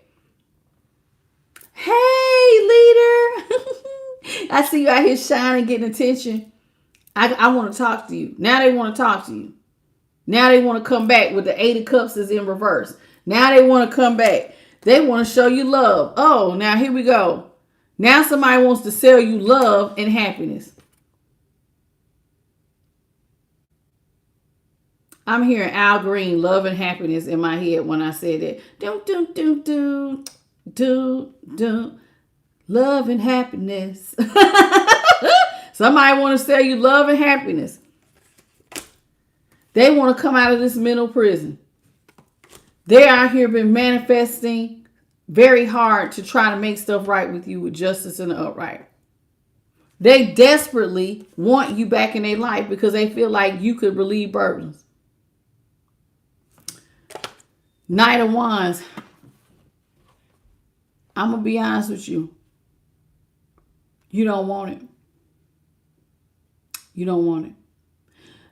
Hey, leader. I see you out here shining, getting attention. I want to talk to you. Now they want to talk to you. Now they want to come back with the Eight of Cups is in reverse. Now they want to come back. They want to show you love. Oh, now here we go. Now somebody wants to sell you love and happiness. I'm hearing Al Green, love and happiness in my head when I said that. Do, love and happiness. Somebody want to sell you love and happiness. They want to come out of this mental prison. They out here been manifesting very hard to try to make stuff right with you with justice and the upright. They desperately want you back in their life because they feel like you could relieve burdens. Knight of Wands. I'm going to be honest with you. You don't want it. You don't want it.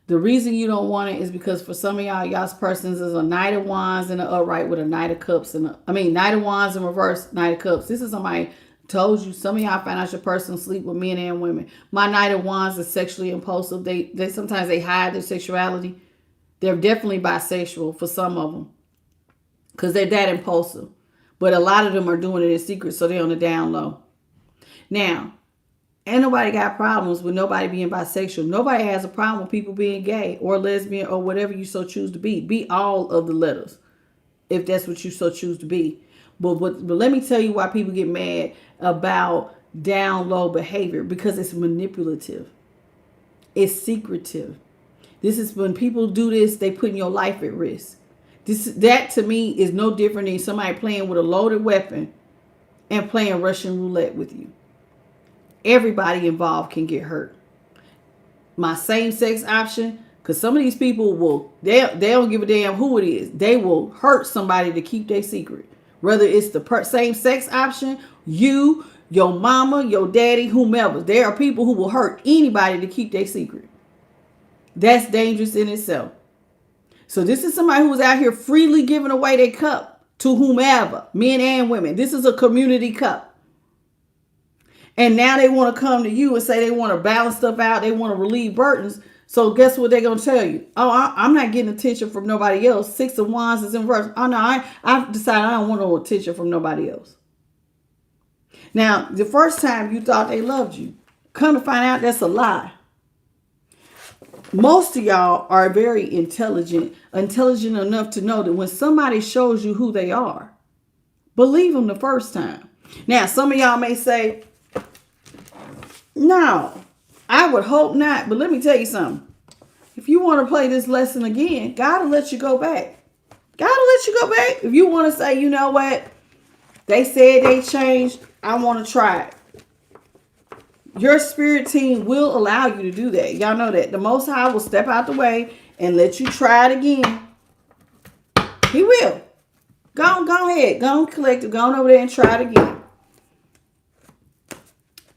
The reason you don't want it is because for some of y'all, y'all's persons is a Knight of Wands in the upright with a Knight of Cups. Knight of Wands in reverse, Knight of Cups. This is somebody told you. Some of y'all find out your person sleep with men and women. My Knight of Wands is sexually impulsive. They sometimes they hide their sexuality. They're definitely bisexual for some of them because they're that impulsive. But a lot of them are doing it in secret, so they're on the down low. Now, ain't nobody got problems with nobody being bisexual. Nobody has a problem with people being gay or lesbian or whatever you so choose to be. Be all of the letters if that's what you so choose to be. But let me tell you why people get mad about down low behavior, because it's manipulative. It's secretive. This is when people do this, they put your life at risk. That to me is no different than somebody playing with a loaded weapon and playing Russian roulette with you. Everybody involved can get hurt. My same-sex option, because some of these people they don't give a damn who it is. They will hurt somebody to keep their secret. Whether it's the same-sex option, you, your mama, your daddy, whomever. There are people who will hurt anybody to keep their secret. That's dangerous in itself. So this is somebody who's out here freely giving away their cup to whomever, men and women. This is a community cup. And now they want to come to you and say they want to balance stuff out. They want to relieve burdens. So guess what they're going to tell you? Oh, I'm not getting attention from nobody else. Six of Wands is in reverse. Oh, no, I've decided I don't want no attention from nobody else. Now, the first time you thought they loved you, come to find out that's a lie. Most of y'all are very intelligent enough to know that when somebody shows you who they are, believe them the first time. Now, some of y'all may say, no, I would hope not. But let me tell you something. if you want to play this lesson again, God will let you go back. God will let you go back. If you want to say, you know what? They said they changed. I want to try it. Your spirit team will allow you to do that. Y'all know that. The Most High will step out the way and let you try it again. He will. Go ahead. Go on, collective. Go on over there and try it again.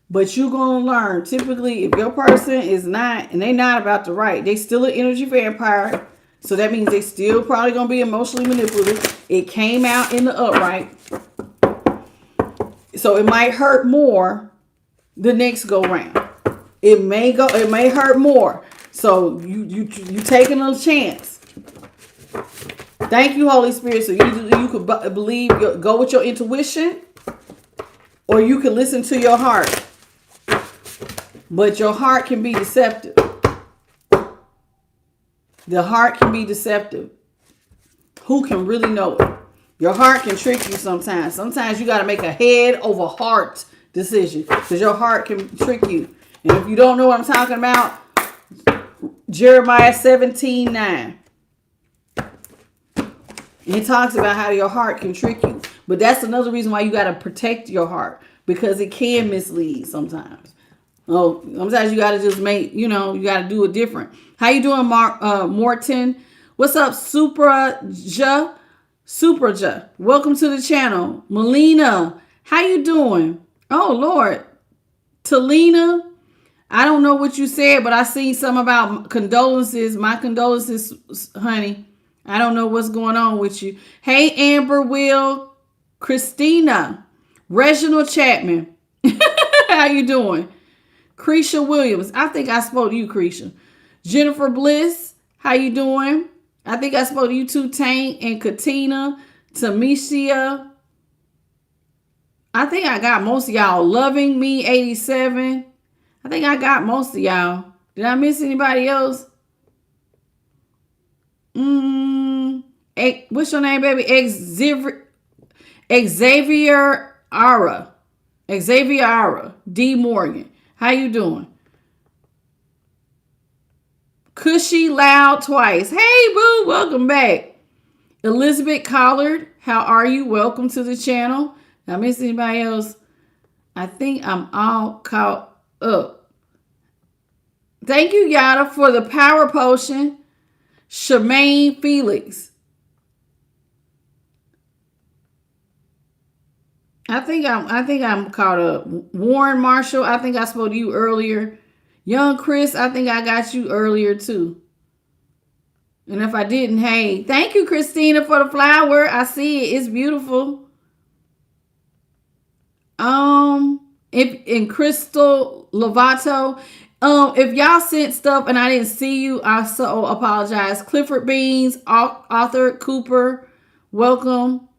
But you're going to learn. Typically, if your person is not, and they're not about to write, they still an energy vampire. So that means they still probably going to be emotionally manipulative. It came out in the upright. So it might hurt more the next go round. It may hurt more. So you taking a chance. Thank you, Holy Spirit. So you could believe, go with your intuition, or you can listen to your heart. But your heart can be deceptive. The heart can be deceptive. Who can really know it? Your heart can trick you sometimes. Sometimes you got to make a head over heart decision because your heart can trick you. And if you don't know what I'm talking about, Jeremiah 17:9. It talks about how your heart can trick you. But that's another reason why you got to protect your heart, because it can mislead sometimes. Oh, sometimes you got to just make, you got to do it different. How you doing, Morton? What's up, Supraja? Welcome to the channel. Melina, how you doing? Oh, Lord. Talina, I don't know what you said, but I seen something about condolences. My condolences, honey. I don't know what's going on with you. Hey, Amber, Will, Christina, Reginald Chapman. How you doing? Creisha Williams. I think I spoke to you, Creisha. Jennifer Bliss. How you doing? I think I spoke to you too, Tank and Katina. Tamisha. I think I got most of y'all. Loving Me 87. I think I got most of y'all. Did I miss anybody else? What's your name, baby? Xavier Ara. D. Morgan. How you doing? Cushy Loud Twice. Hey, boo. Welcome back. Elizabeth Collard. How are you? Welcome to the channel. Did I miss anybody else? I think I'm all caught up. Thank you, Yada, for the power potion. Shemaine Felix. I think I'm caught up. Warren Marshall, I think I spoke to you earlier. Young Chris, I think I got you earlier too. And if I didn't, hey, thank you, Christina, for the flower. I see it. It's beautiful. In Crystal Lovato, if y'all sent stuff and I didn't see you, I so apologize. Clifford Beans, Arthur Cooper, welcome.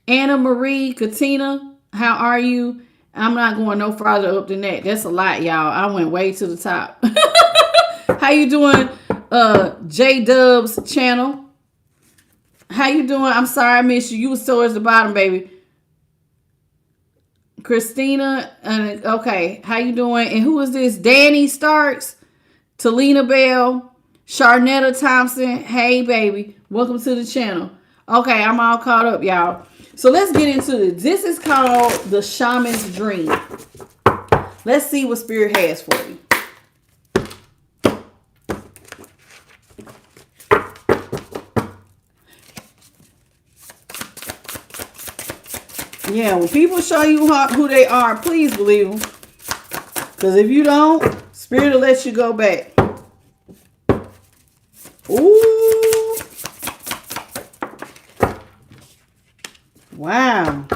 Anna Marie, Katina, how are you? I'm not going no farther up than that. That's a lot, y'all. I went way to the top. How you doing, J Dub's channel? How you doing? I'm sorry I missed you. You was towards the bottom, baby. Christina, okay. How you doing? And who is this? Danny Starks, Talina Bell, Sharnetta Thompson. Hey, baby. Welcome to the channel. Okay, I'm all caught up, y'all. So let's get into it. This is called the Shaman's Dream. Let's see what Spirit has for you. Yeah, when people show you who they are, please believe them. Because if you don't, Spirit will let you go back. Ooh. Wow.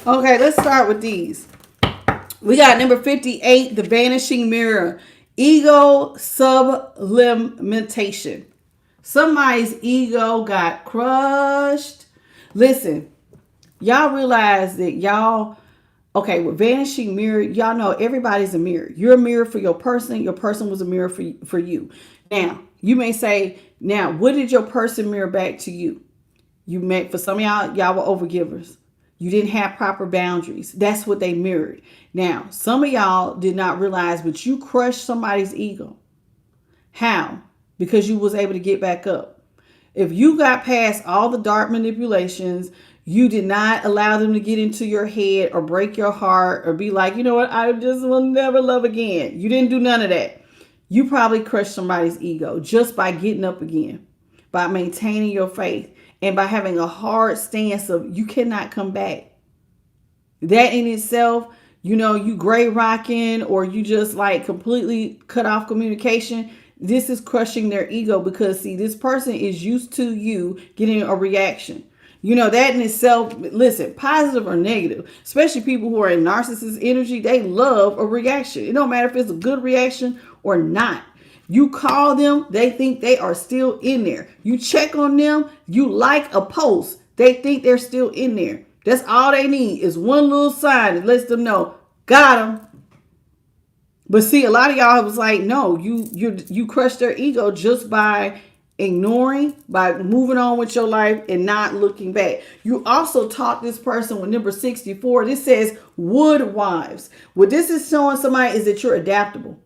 Okay, let's start with these. We got number 58, The Vanishing Mirror. Ego sublimation. Somebody's ego got crushed. Listen, y'all realize that y'all Okay, with vanishing mirror, y'all know everybody's a mirror. You're a mirror for your person. Your person was a mirror for you. Now, you may say, now, what did your person mirror back to you? You met, for some of y'all were overgivers. You didn't have proper boundaries. That's what they mirrored. Now, some of y'all did not realize, but you crushed somebody's ego. How? Because you was able to get back up. If you got past all the dark manipulations, you did not allow them to get into your head or break your heart or be like, you know what, I just will never love again. You didn't do none of that. You probably crushed somebody's ego just by getting up again, by maintaining your faith, and by having a hard stance of you cannot come back. That in itself, you gray rocking or you just like completely cut off communication. This is crushing their ego because, see, this person is used to you getting a reaction. That in itself, listen, positive or negative, especially people who are in narcissist energy, they love a reaction. It don't matter if it's a good reaction or not. You call them, they think they are still in there. You check on them, you like a post, they think they're still in there. That's all they need is one little sign that lets them know, got them. But see, a lot of y'all was like, no, you crushed their ego just by ignoring, by moving on with your life and not looking back. You also taught this person with number 64. This says wood wives. What this is showing somebody is that you're adaptable.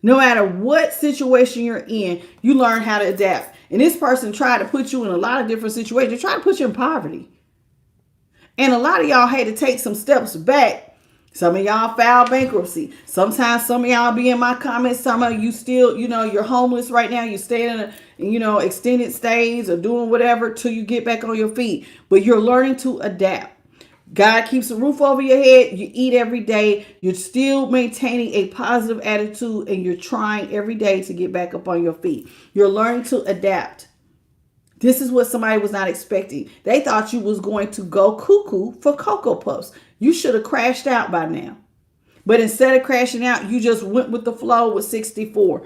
No matter what situation you're in, you learn how to adapt. And this person tried to put you in a lot of different situations. They tried to put you in poverty. And a lot of y'all had to take some steps back. Some of y'all filed bankruptcy. Sometimes some of y'all be in my comments. Some of you still, you're homeless right now. You stay in a, extended stays or doing whatever till you get back on your feet. But you're learning to adapt. God keeps a roof over your head. You eat every day. You're still maintaining a positive attitude and you're trying every day to get back up on your feet. You're learning to adapt. This is what somebody was not expecting. They thought you was going to go cuckoo for Cocoa Puffs. You should have crashed out by now. But instead of crashing out, you just went with the flow with 64.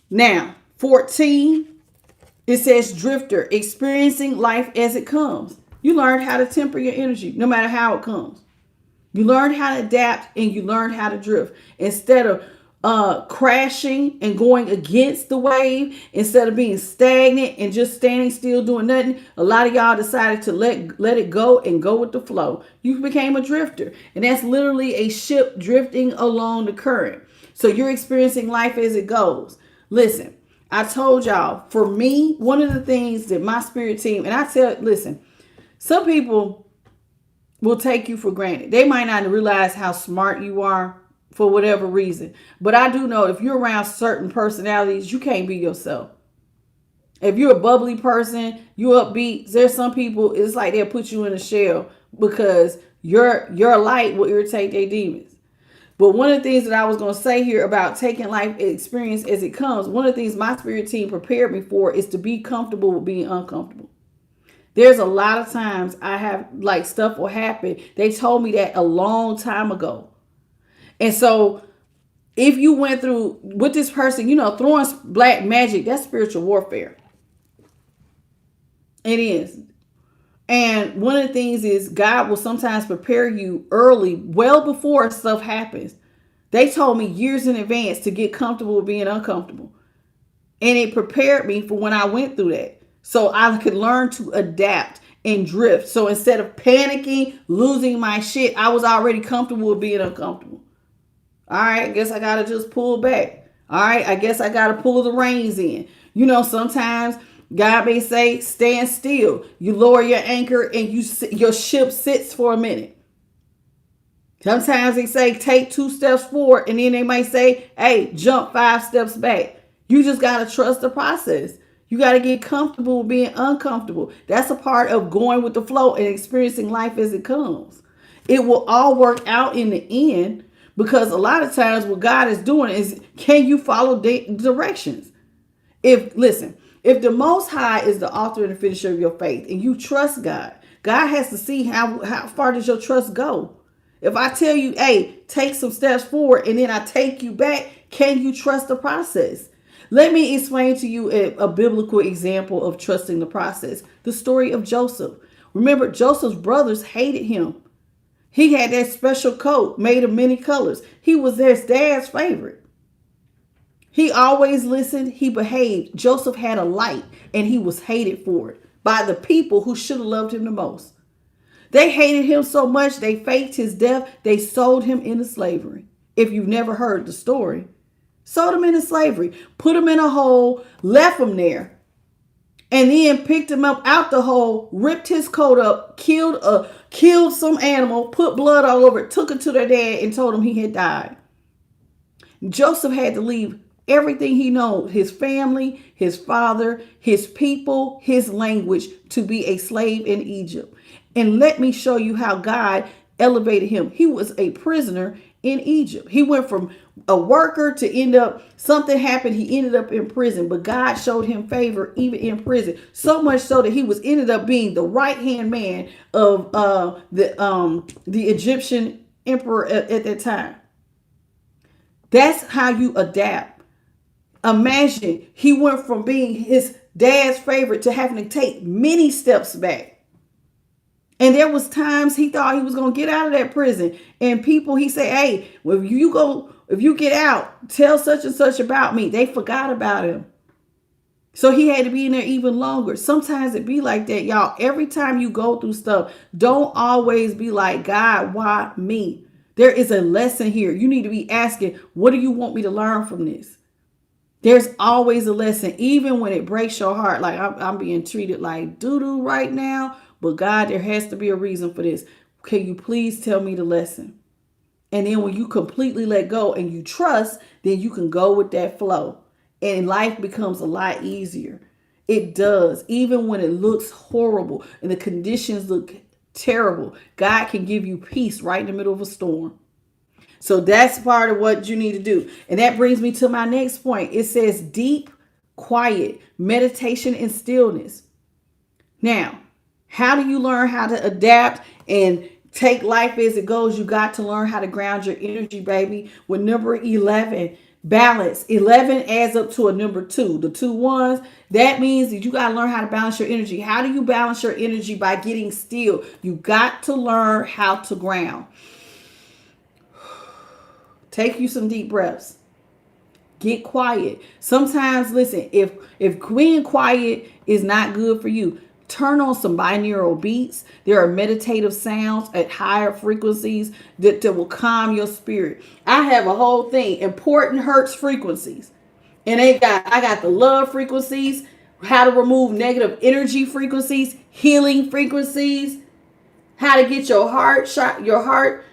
Now, 14, it says drifter, experiencing life as it comes. You learned how to temper your energy, no matter how it comes. You learned how to adapt and you learned how to drift. Instead of crashing and going against the wave, instead of being stagnant and just standing still doing nothing, a lot of y'all decided to let it go and go with the flow. You became a drifter, and that's literally a ship drifting along the current. So you're experiencing life as it goes. Listen, I told y'all, for me, one of the things that my spirit team, and listen, some people will take you for granted. They might not realize how smart you are for whatever reason. But I do know if you're around certain personalities, you can't be yourself. If you're a bubbly person, you upbeat, there's some people, it's like they'll put you in a shell because your light will irritate their demons. But one of the things that I was going to say here about taking life experience as it comes, one of the things my spirit team prepared me for is to be comfortable with being uncomfortable. There's a lot of times I have like stuff will happen. They told me that a long time ago. And so if you went through with this person, throwing black magic, that's spiritual warfare. It is. And one of the things is God will sometimes prepare you early, well before stuff happens. They told me years in advance to get comfortable with being uncomfortable. And it prepared me for when I went through that. So I could learn to adapt and drift. So instead of panicking, losing my shit, I was already comfortable with being uncomfortable. All right, I guess I got to just pull back. All right, I guess I got to pull the reins in. Sometimes God may say, stand still. You lower your anchor and your ship sits for a minute. Sometimes they say, take 2 steps forward. And then they might say, hey, jump 5 steps back. You just got to trust the process. You got to get comfortable with being uncomfortable. That's a part of going with the flow and experiencing life as it comes. It will all work out in the end. Because a lot of times what God is doing is, can you follow directions? If the Most High is the author and the finisher of your faith and you trust God, God has to see how far does your trust go? If I tell you, hey, take some steps forward and then I take you back, can you trust the process? Let me explain to you a biblical example of trusting the process. The story of Joseph. Remember, Joseph's brothers hated him. He had that special coat made of many colors. He was their dad's favorite. He always listened. He behaved. Joseph had a light, and he was hated for it by the people who should have loved him the most. They hated him so much, they faked his death. They sold him into slavery. If you've never heard the story, sold him into slavery, put him in a hole, left him there, and then picked him up out the hole, ripped his coat up, killed some animal, put blood all over it, took it to their dad, and told him he had died. Joseph had to leave everything he knows, his family, his father, his people, his language, to be a slave in Egypt. And let me show you how God elevated him. He was a prisoner in Egypt. He went from a worker to end up, something happened, he ended up in prison, but God showed him favor even in prison. So much so that he ended up being the right-hand man of the Egyptian emperor at that time. That's how you adapt. Imagine he went from being his dad's favorite to having to take many steps back. And there was times he thought he was going to get out of that prison. And people, he said, hey, well, if you get out, tell such and such about me. They forgot about him. So he had to be in there even longer. Sometimes it be like that, y'all. Every time you go through stuff, don't always be like, God, why me? There is a lesson here. You need to be asking, what do you want me to learn from this? There's always a lesson, even when it breaks your heart. Like I'm being treated like doo-doo right now. But God, there has to be a reason for this. Can you please tell me the lesson? And then when you completely let go and you trust, then you can go with that flow. And life becomes a lot easier. It does. Even when it looks horrible and the conditions look terrible, God can give you peace right in the middle of a storm. So that's part of what you need to do. And that brings me to my next point. It says deep, quiet, meditation, and stillness. Now, how do you learn how to adapt and take life as it goes? You got to learn how to ground your energy, baby. With number 11, balance. 11 adds up to a number 2. The 2 ones, that means that you got to learn how to balance your energy. How do you balance your energy? By getting still. You got to learn how to ground. Take you some deep breaths. Get quiet. Sometimes, listen, if being quiet is not good for you, turn on some binaural beats. There are meditative sounds at higher frequencies that will calm your spirit. I have a whole thing, important hertz frequencies. And I got the love frequencies, how to remove negative energy frequencies, healing frequencies, how to get your heart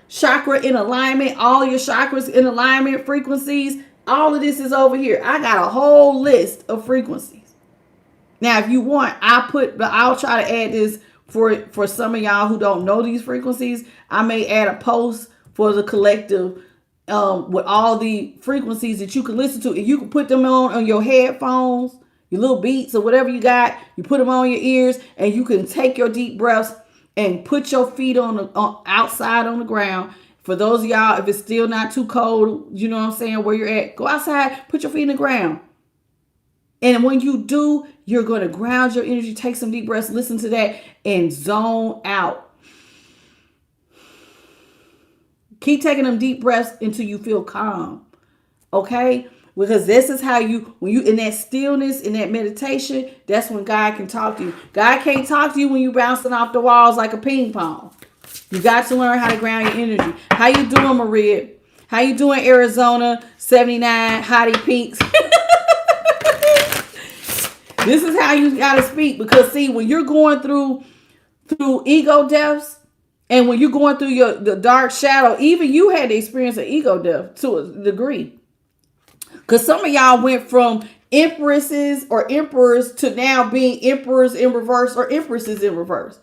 chakra in alignment, all your chakras in alignment frequencies. All of this is over here. I got a whole list of frequencies. Now, if you want, I'll try to add this for some of y'all who don't know these frequencies. I may add a post for the collective with all the frequencies that you can listen to. And you can put them on your headphones, your little beats or whatever you got. You put them on your ears and you can take your deep breaths and put your feet outside on the ground. For those of y'all, if it's still not too cold, you know what I'm saying, where you're at, go outside, put your feet in the ground. And when you do, you're going to ground your energy, take some deep breaths, listen to that, and zone out. Keep taking them deep breaths until you feel calm. Okay? Because this is how when you in that stillness, in that meditation, that's when God can talk to you. God can't talk to you when you're bouncing off the walls like a ping pong. You got to learn how to ground your energy. How you doing, Maria? How you doing, Arizona 79 Hottie Pinks? This is how you got to speak. Because see, when you're going through ego deaths, and when you're going through the dark shadow, even you had to experience an ego death to a degree. Because some of y'all went from empresses or emperors to now being emperors in reverse or empresses in reverse.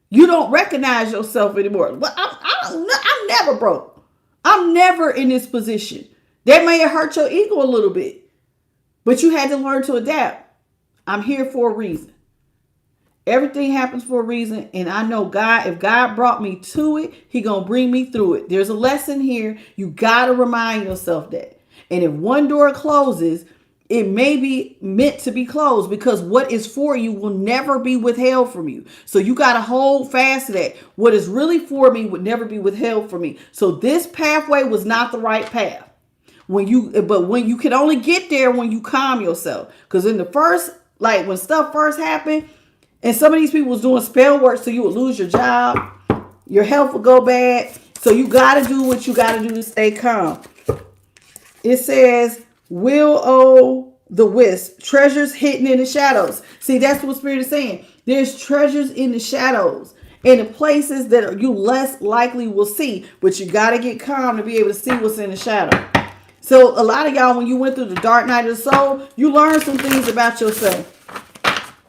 You don't recognize yourself anymore. But I'm never broke. I'm never in this position. That may have hurt your ego a little bit. But you had to learn to adapt. I'm here for a reason. Everything happens for a reason. And I know God, if God brought me to it, He going to bring me through it. There's a lesson here. You got to remind yourself that. And if one door closes, It may be meant to be closed because what is for you will never be withheld from you. So you got to hold fast to that. What is really for me would never be withheld from me. So this pathway was not the right path. When you can only get there when you calm yourself. Because in the first, like when stuff first happened, and some of these people was doing spell work, so you would lose your job, your health would go bad. So you got to do what you got to do to stay calm. It says, will-o'-the-wisp, treasures hidden in the shadows. See, that's what Spirit is saying. There's treasures in the shadows, in the places that you less likely will see, but you got to get calm to be able to see what's in the shadow. So a lot of y'all, when you went through the dark night of the soul, you learned some things about yourself.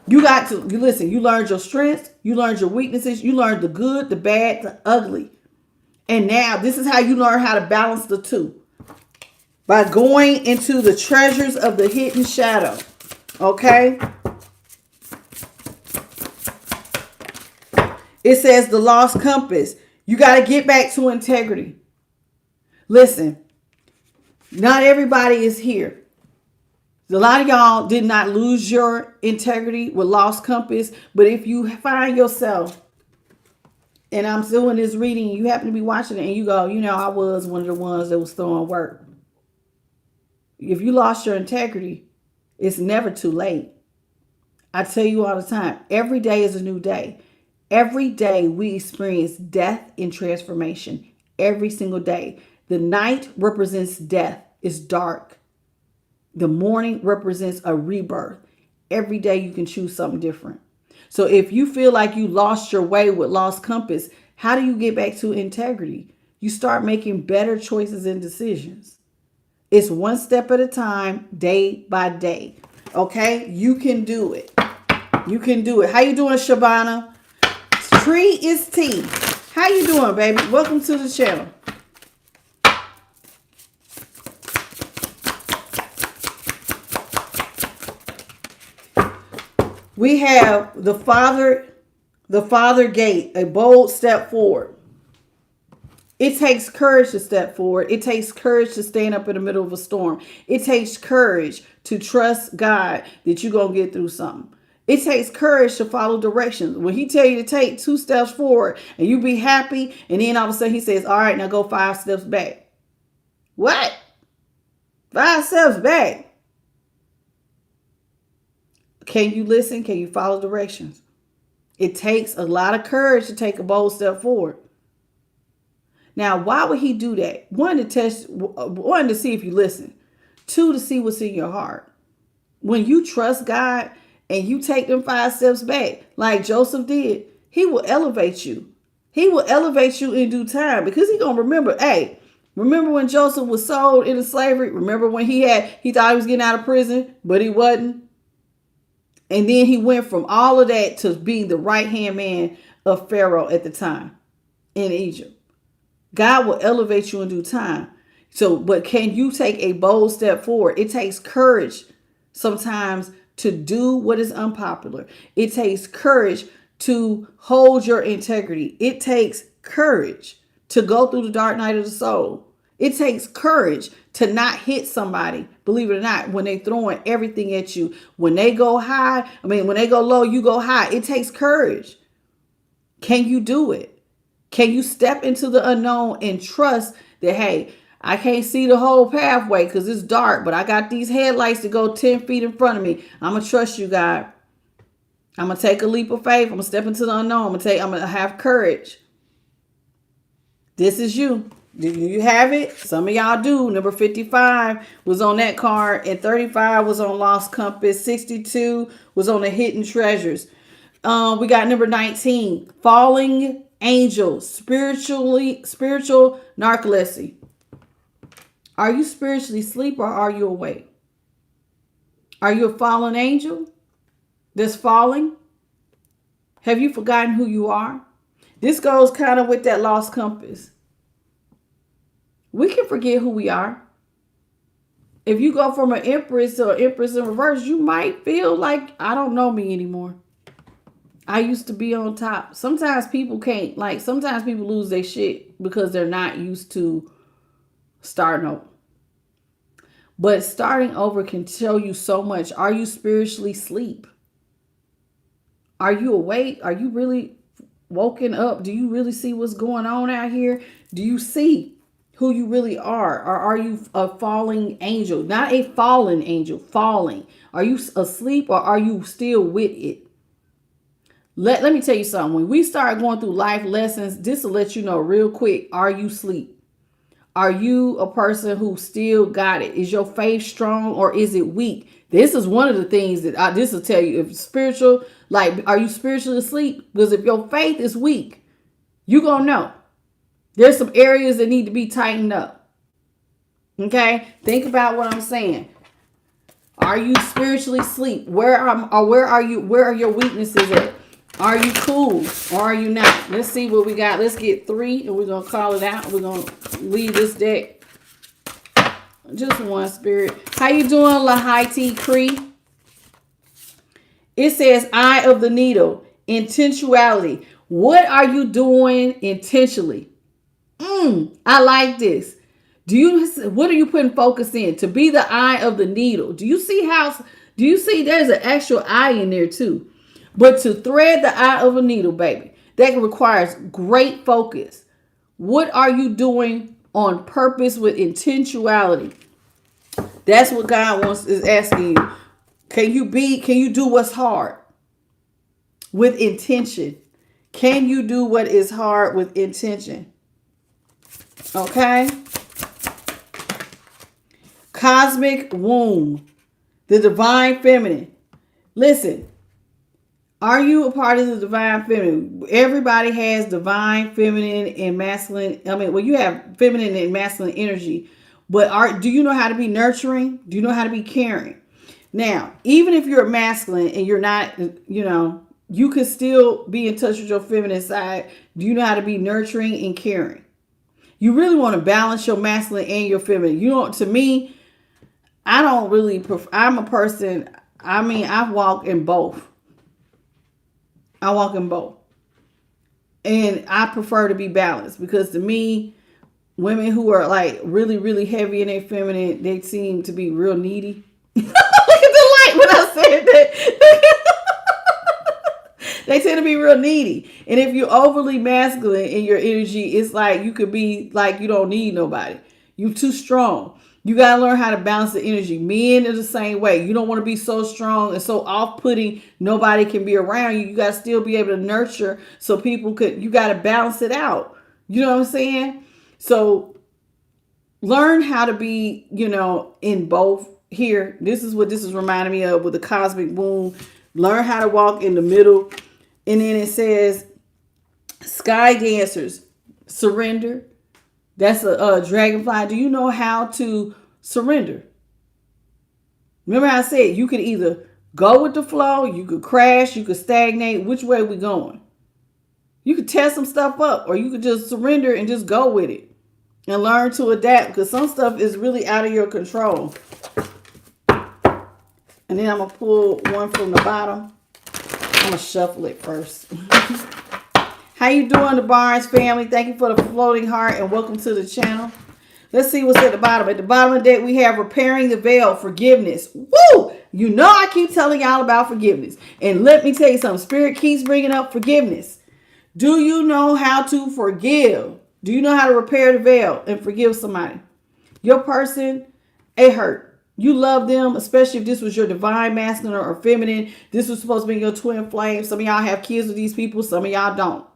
You listen, you learned your strengths, you learned your weaknesses, you learned the good, the bad, the ugly. And now this is how you learn how to balance the two. By going into the treasures of the hidden shadow. Okay? It says the lost compass. You got to get back to integrity. Listen, not everybody is here. A lot of y'all did not lose your integrity with lost compass. But if you find yourself, and I'm doing this reading, you happen to be watching it and you go, I was one of the ones that was throwing work. If you lost your integrity, it's never too late. I tell you all the time, every day is a new day. Every day we experience death and transformation. Every single day. The night represents death. It's dark. The morning represents a rebirth. Every day you can choose something different. So if you feel like you lost your way with lost compass, how do you get back to integrity? You start making better choices and decisions. It's one step at a time, day by day. Okay? You can do it. You can do it. How you doing, Shabana? Tree is tea. How you doing, baby? Welcome to the channel. We have the Father gate, a bold step forward. It takes courage to step forward. It takes courage to stand up in the middle of a storm. It takes courage to trust God that you're going to get through something. It takes courage to follow directions. When he tell you to take 2 steps forward and you be happy, and then all of a sudden he says, all right, now go 5 steps back. What? 5 steps back? Can you listen? Can you follow directions? It takes a lot of courage to take a bold step forward. Now, why would he do that? 1, to test, 1, to see if you listen. 2, to see what's in your heart. When you trust God and you take them 5 steps back, like Joseph did, he will elevate you. He will elevate you in due time because he's going to remember, hey, remember when Joseph was sold into slavery? Remember when he thought he was getting out of prison, but he wasn't? And then he went from all of that to being the right-hand man of Pharaoh at the time in Egypt. God will elevate you in due time. So, but can you take a bold step forward? It takes courage sometimes to do what is unpopular. It takes courage to hold your integrity. It takes courage to go through the dark night of the soul. It takes courage to not hit somebody, believe it or not, when they throwing everything at you. When they go high, when they go low, you go high. It takes courage. Can you do it? Can you step into the unknown and trust that, hey, I can't see the whole pathway because it's dark, but I got these headlights to go 10 feet in front of me. I'm going to trust you, God. I'm going to take a leap of faith. I'm going to step into the unknown. I'm going to have courage. This is you. Do you have it? Some of y'all do. Number 55 was on that card, and 35 was on Lost Compass. 62 was on the Hidden Treasures. We got number 19, Falling Angels, spiritual narcolepsy. Are you spiritually asleep or are you awake? Are you a fallen angel that's falling? Have you forgotten who you are? This goes kind of with that lost compass. We can forget who we are. If you go from an empress to an empress in reverse, you might feel like, I don't know me anymore. I used to be on top. Sometimes people can't, sometimes people lose their shit because they're not used to starting over. But starting over can show you so much. Are you spiritually asleep? Are you awake? Are you really woken up? Do you really see what's going on out here? Do you see who you really are? Or are you a falling angel? Not a fallen angel, falling. Are you asleep or are you still with it? Let me tell you something. When we start going through life lessons, this will let you know real quick. Are you asleep? Are you a person who still got it? Is your faith strong or is it weak? This is one of the things that this will tell you. If spiritual, like, are you spiritually asleep? Because if your faith is weak, you're going to know. There's some areas that need to be tightened up. Okay? Think about what I'm saying. Are you spiritually asleep? Where are you? Where are your weaknesses at? Are you cool or are you not? Let's see what we got. Let's get 3 and we're going to call it out. We're going to leave this deck. Just one, Spirit. How you doing, Lahaiti Cree? It says eye of the needle, intentionality. What are you doing intentionally? I like this. What are you putting focus in? To be the eye of the needle. Do you see there's an actual eye in there too? But to thread the eye of a needle, baby, that requires great focus. What are you doing on purpose with intentionality? That's what God is asking you. Can you do what's hard with intention? Can you do what is hard with intention? Okay. Cosmic womb, the divine feminine. Listen. Are you a part of the divine feminine? Everybody has divine feminine and masculine. You have feminine and masculine energy, but do you know how to be nurturing? Do you know how to be caring? Now, even if you're masculine and you're not, you can still be in touch with your feminine side. Do you know how to be nurturing and caring? You really want to balance your masculine and your feminine. To me, I don't really, I'm a person, I walk in both. And I prefer to be balanced because to me, women who are like really, really heavy in their feminine, they seem to be real needy. Look at the light when I said that. They tend to be real needy. And if you're overly masculine in your energy, it's like you could be like you don't need nobody. You're too strong. You got to learn how to balance the energy. Men are the same way. You don't want to be so strong and so off-putting nobody can be around you. You got to still be able to nurture so you got to balance it out. You know what I'm saying? So learn how to be, in both here. This is what this is reminding me of with the cosmic womb. Learn how to walk in the middle. And then it says sky dancers, surrender. That's a dragonfly. Do you know how to surrender? Remember I said you could either go with the flow, you could crash, you could stagnate. Which way we going? You could tear some stuff up or you could just surrender and just go with it and learn to adapt because some stuff is really out of your control. And then I'm going to pull one from the bottom. I'm going to shuffle it first. How you doing, the Barnes family? Thank you for the floating heart and welcome to the channel. Let's see what's at the bottom. At the bottom of the deck, we have repairing the veil, forgiveness. Woo! I keep telling y'all about forgiveness. And let me tell you something. Spirit keeps bringing up forgiveness. Do you know how to forgive? Do you know how to repair the veil and forgive somebody? Your person, it hurt. You love them, especially if this was your divine masculine or feminine. This was supposed to be your twin flame. Some of y'all have kids with these people. Some of y'all don't.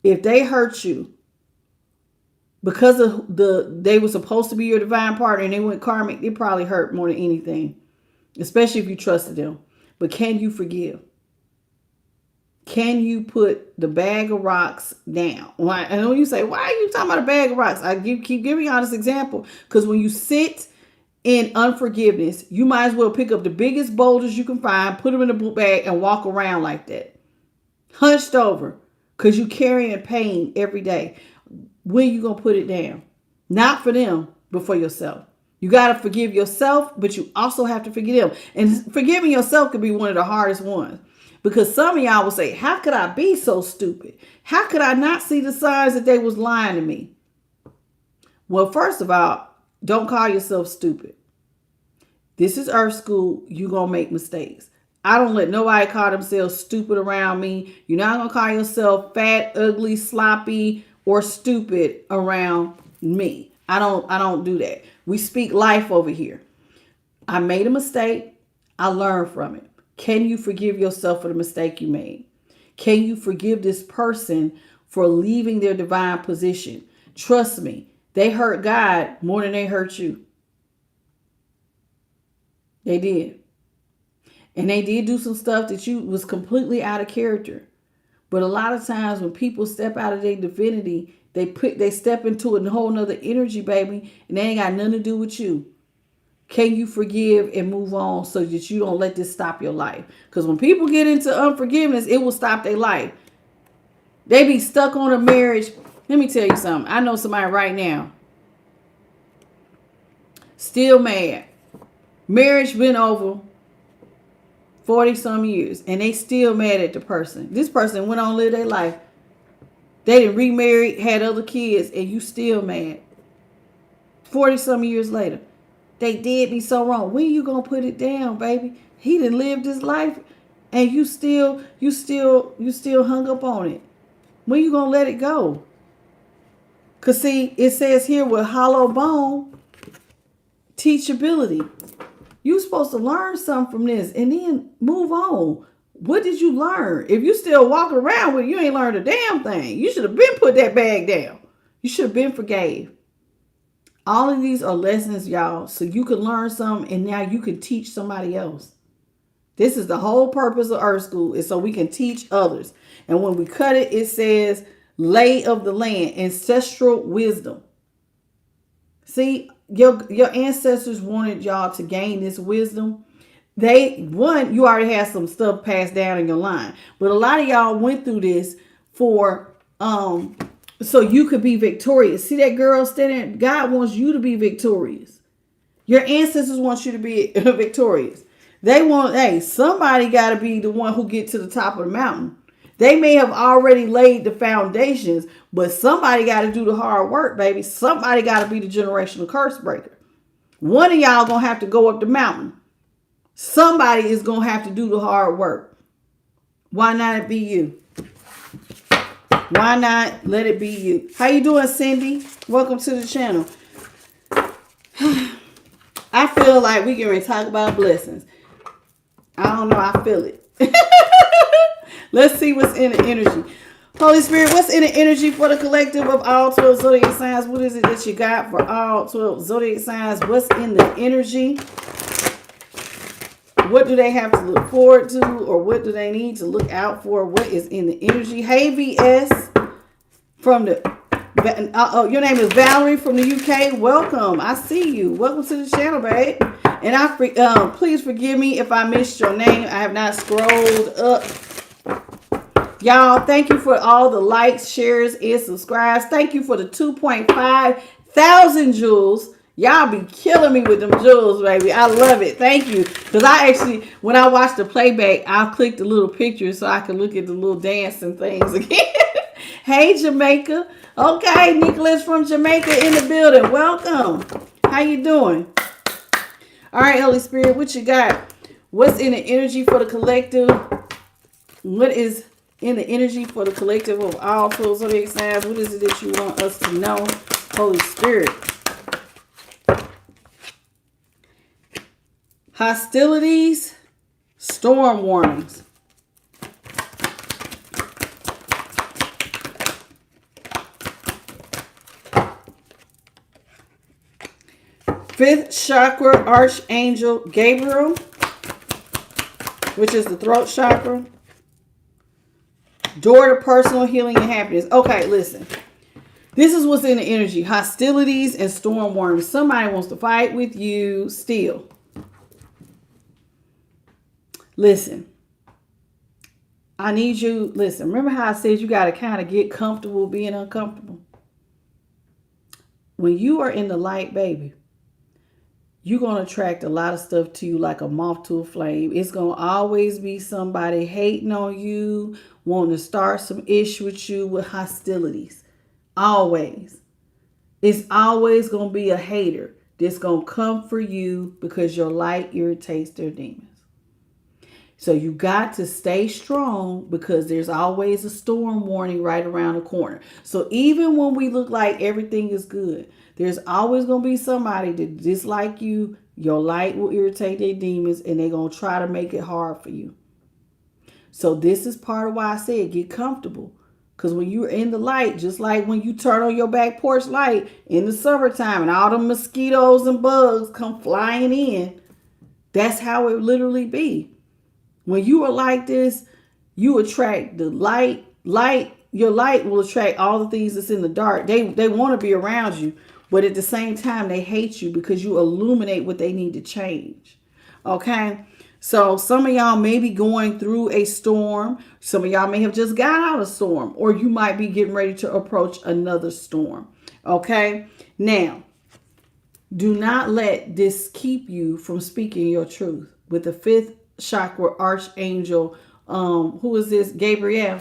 If they hurt you because of they were supposed to be your divine partner and they went karmic, they probably hurt more than anything, especially if you trusted them. But can you forgive? Can you put the bag of rocks down? I know you say, why are you talking about a bag of rocks? I keep giving y'all this example because when you sit in unforgiveness, you might as well pick up the biggest boulders you can find, put them in a book bag and walk around like that, hunched over. Because you're carrying pain every day. When you going to put it down? Not for them, but for yourself. You got to forgive yourself, but you also have to forgive them. And forgiving yourself could be one of the hardest ones. Because some of y'all will say, how could I be so stupid? How could I not see the signs that they was lying to me? Well, first of all, don't call yourself stupid. This is Earth School. You're going to make mistakes. I don't let nobody call themselves stupid around me. You're not going to call yourself fat, ugly, sloppy, or stupid around me. I don't do that. We speak life over here. I made a mistake. I learned from it. Can you forgive yourself for the mistake you made? Can you forgive this person for leaving their divine position? Trust me, they hurt God more than they hurt you. They did. And they did do some stuff that you was completely out of character. But a lot of times when people step out of their divinity, they step into a whole nother energy, baby, and they ain't got nothing to do with you. Can you forgive and move on so that you don't let this stop your life? Because when people get into unforgiveness, it will stop their life. They be stuck on a marriage. Let me tell you something. I know somebody right now still mad. Marriage been over 40 some years and they still mad at the person. This person went on to live their life. They didn't remarry, had other kids, and you still mad. 40 some years later. They did me so wrong. When you gonna put it down, baby? He done lived his life and you still hung up on it. When you gonna let it go? Cause see, it says here with hollow bone, teachability. You supposed to learn something from this and then move on. What did you learn? If you still walking around with it, you ain't learned a damn thing. You should have been put that bag down. You should have been forgave. All of these are lessons, y'all, so you can learn something and now you can teach somebody else. This is the whole purpose of Earth School, is so we can teach others. And when we cut it, it says lay of the land, ancestral wisdom. See, your ancestors wanted y'all to gain this wisdom. You already had some stuff passed down in your line. But a lot of y'all went through this for so you could be victorious. See that girl standing? God wants you to be victorious. Your ancestors want you to be victorious. They want, hey, somebody got to be the one who get to the top of the mountain. They may have already laid the foundations, but somebody got to do the hard work, baby. Somebody got to be the generational curse breaker. One of y'all going to have to go up the mountain. Somebody is going to have to do the hard work. Why not it be you? Why not let it be you? How you doing, Cindy? Welcome to the channel. I feel like we can talk about blessings. I don't know. I feel it. Let's see what's in the energy. Holy Spirit, what's in the energy for the collective of all 12 zodiac signs? What is it that you got for all 12 zodiac signs? What's in the energy? What do they have to look forward to, or what do they need to look out for? What is in the energy? Hey, VS from the your name is Valerie from the UK. Welcome. I see you. Welcome to the channel, babe. And please forgive me if I missed your name. I have not scrolled up. Y'all, thank you for all the likes, shares, and subscribes. Thank you for the 2.5 thousand jewels. Y'all be killing me with them jewels, baby. I love it. Thank you. Because I actually, when I watch the playback, I'll click the little pictures so I can look at the little dancing things again. Hey, Jamaica. Okay, Nicholas from Jamaica in the building. Welcome. How you doing? All right, Holy Spirit, what you got? What's in the energy for the collective? What is in the energy for the collective of all 12 zodiac signs? What is it that you want us to know, Holy Spirit? Hostilities, storm warnings. Fifth chakra, Archangel Gabriel, which is the throat chakra. Door to personal healing and happiness. Okay, listen. This is what's in the energy. Hostilities and storm warnings. Somebody wants to fight with you still. Listen. I need you. Listen, remember how I said you got to kind of get comfortable being uncomfortable? When you are in the light, baby, you're going to attract a lot of stuff to you like a moth to a flame. It's going to always be somebody hating on you, wanting to start some issue with you with hostilities. Always. It's always going to be a hater. that's going to come for you because your light irritates their demons. So you got to stay strong because there's always a storm warning right around the corner. So even when we look like everything is good, there's always going to be somebody that dislike you. Your light will irritate their demons and they're going to try to make it hard for you. So this is part of why I said get comfortable. Because when you're in the light, just like when you turn on your back porch light in the summertime and all the mosquitoes and bugs come flying in, that's how it literally be. When you are like this, you attract the light. Your light will attract all the things that's in the dark. They want to be around you, but at the same time, they hate you because you illuminate what they need to change. Okay? So some of y'all may be going through a storm. Some of y'all may have just got out of a storm, or you might be getting ready to approach another storm. Okay? Now, do not let this keep you from speaking your truth. With the fifth chakra archangel, who is this? Gabriel.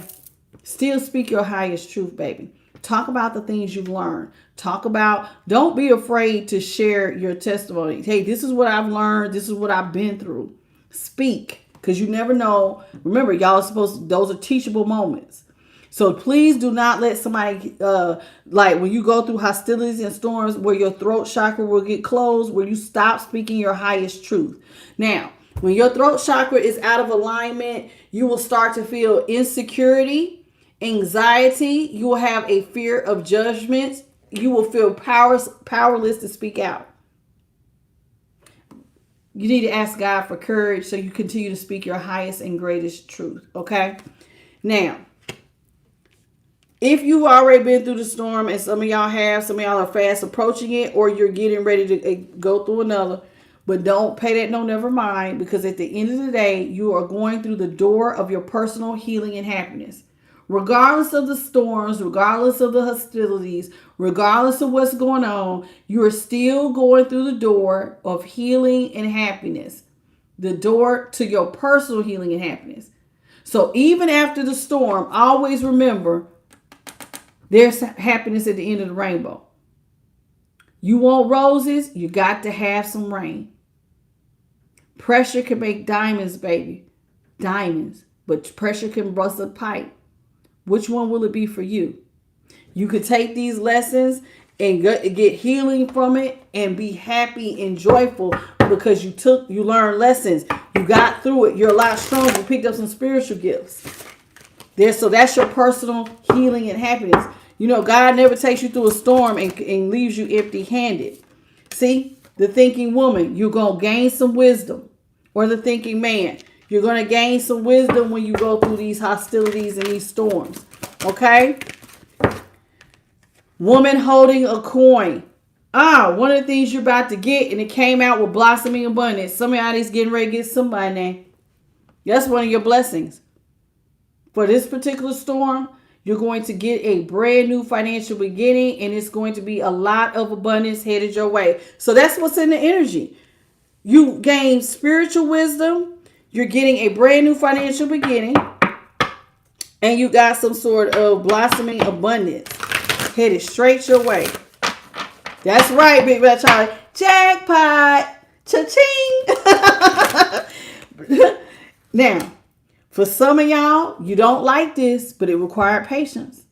Still speak your highest truth, baby. Talk about the things you've learned. Don't be afraid to share your testimony. Hey, this is what I've learned. This is what I've been through. Speak, because you never know. Remember, y'all those are teachable moments. So please do not let somebody, like when you go through hostilities and storms where your throat chakra will get closed, where you stop speaking your highest truth. Now, when your throat chakra is out of alignment, you will start to feel insecurity, anxiety. You will have a fear of judgment. You will feel powerless to speak out. You need to ask God for courage so you continue to speak your highest and greatest truth. Okay? Now, if you've already been through the storm, and some of y'all are fast approaching it, or you're getting ready to go through another, but don't pay that no never mind, because at the end of the day, you are going through the door of your personal healing and happiness. Regardless of the storms, regardless of the hostilities, regardless of what's going on, you are still going through the door of healing and happiness. The door to your personal healing and happiness. So even after the storm, always remember there's happiness at the end of the rainbow. You want roses, you got to have some rain. Pressure can make diamonds, baby. Diamonds. But pressure can bust a pipe. Which one will it be for you? You could take these lessons and get healing from it and be happy and joyful because you learned lessons. You got through it. You're a lot stronger. You picked up some spiritual gifts. So that's your personal healing and happiness. You know, God never takes you through a storm and leaves you empty-handed. See, the thinking woman, you're going to gain some wisdom. Or the thinking man, you're going to gain some wisdom when you go through these hostilities and these storms. Okay? Woman holding a coin. One of the things you're about to get, and it came out with blossoming abundance. Somebody's getting ready to get some money. That's one of your blessings. For this particular storm, you're going to get a brand new financial beginning, and it's going to be a lot of abundance headed your way. So that's what's in the energy. You gain spiritual wisdom. You're getting a brand new financial beginning, and you got some sort of blossoming abundance headed straight your way. That's right, Big Red Charlie. Jackpot. Cha-ching. Now, for some of y'all, you don't like this, but it required patience.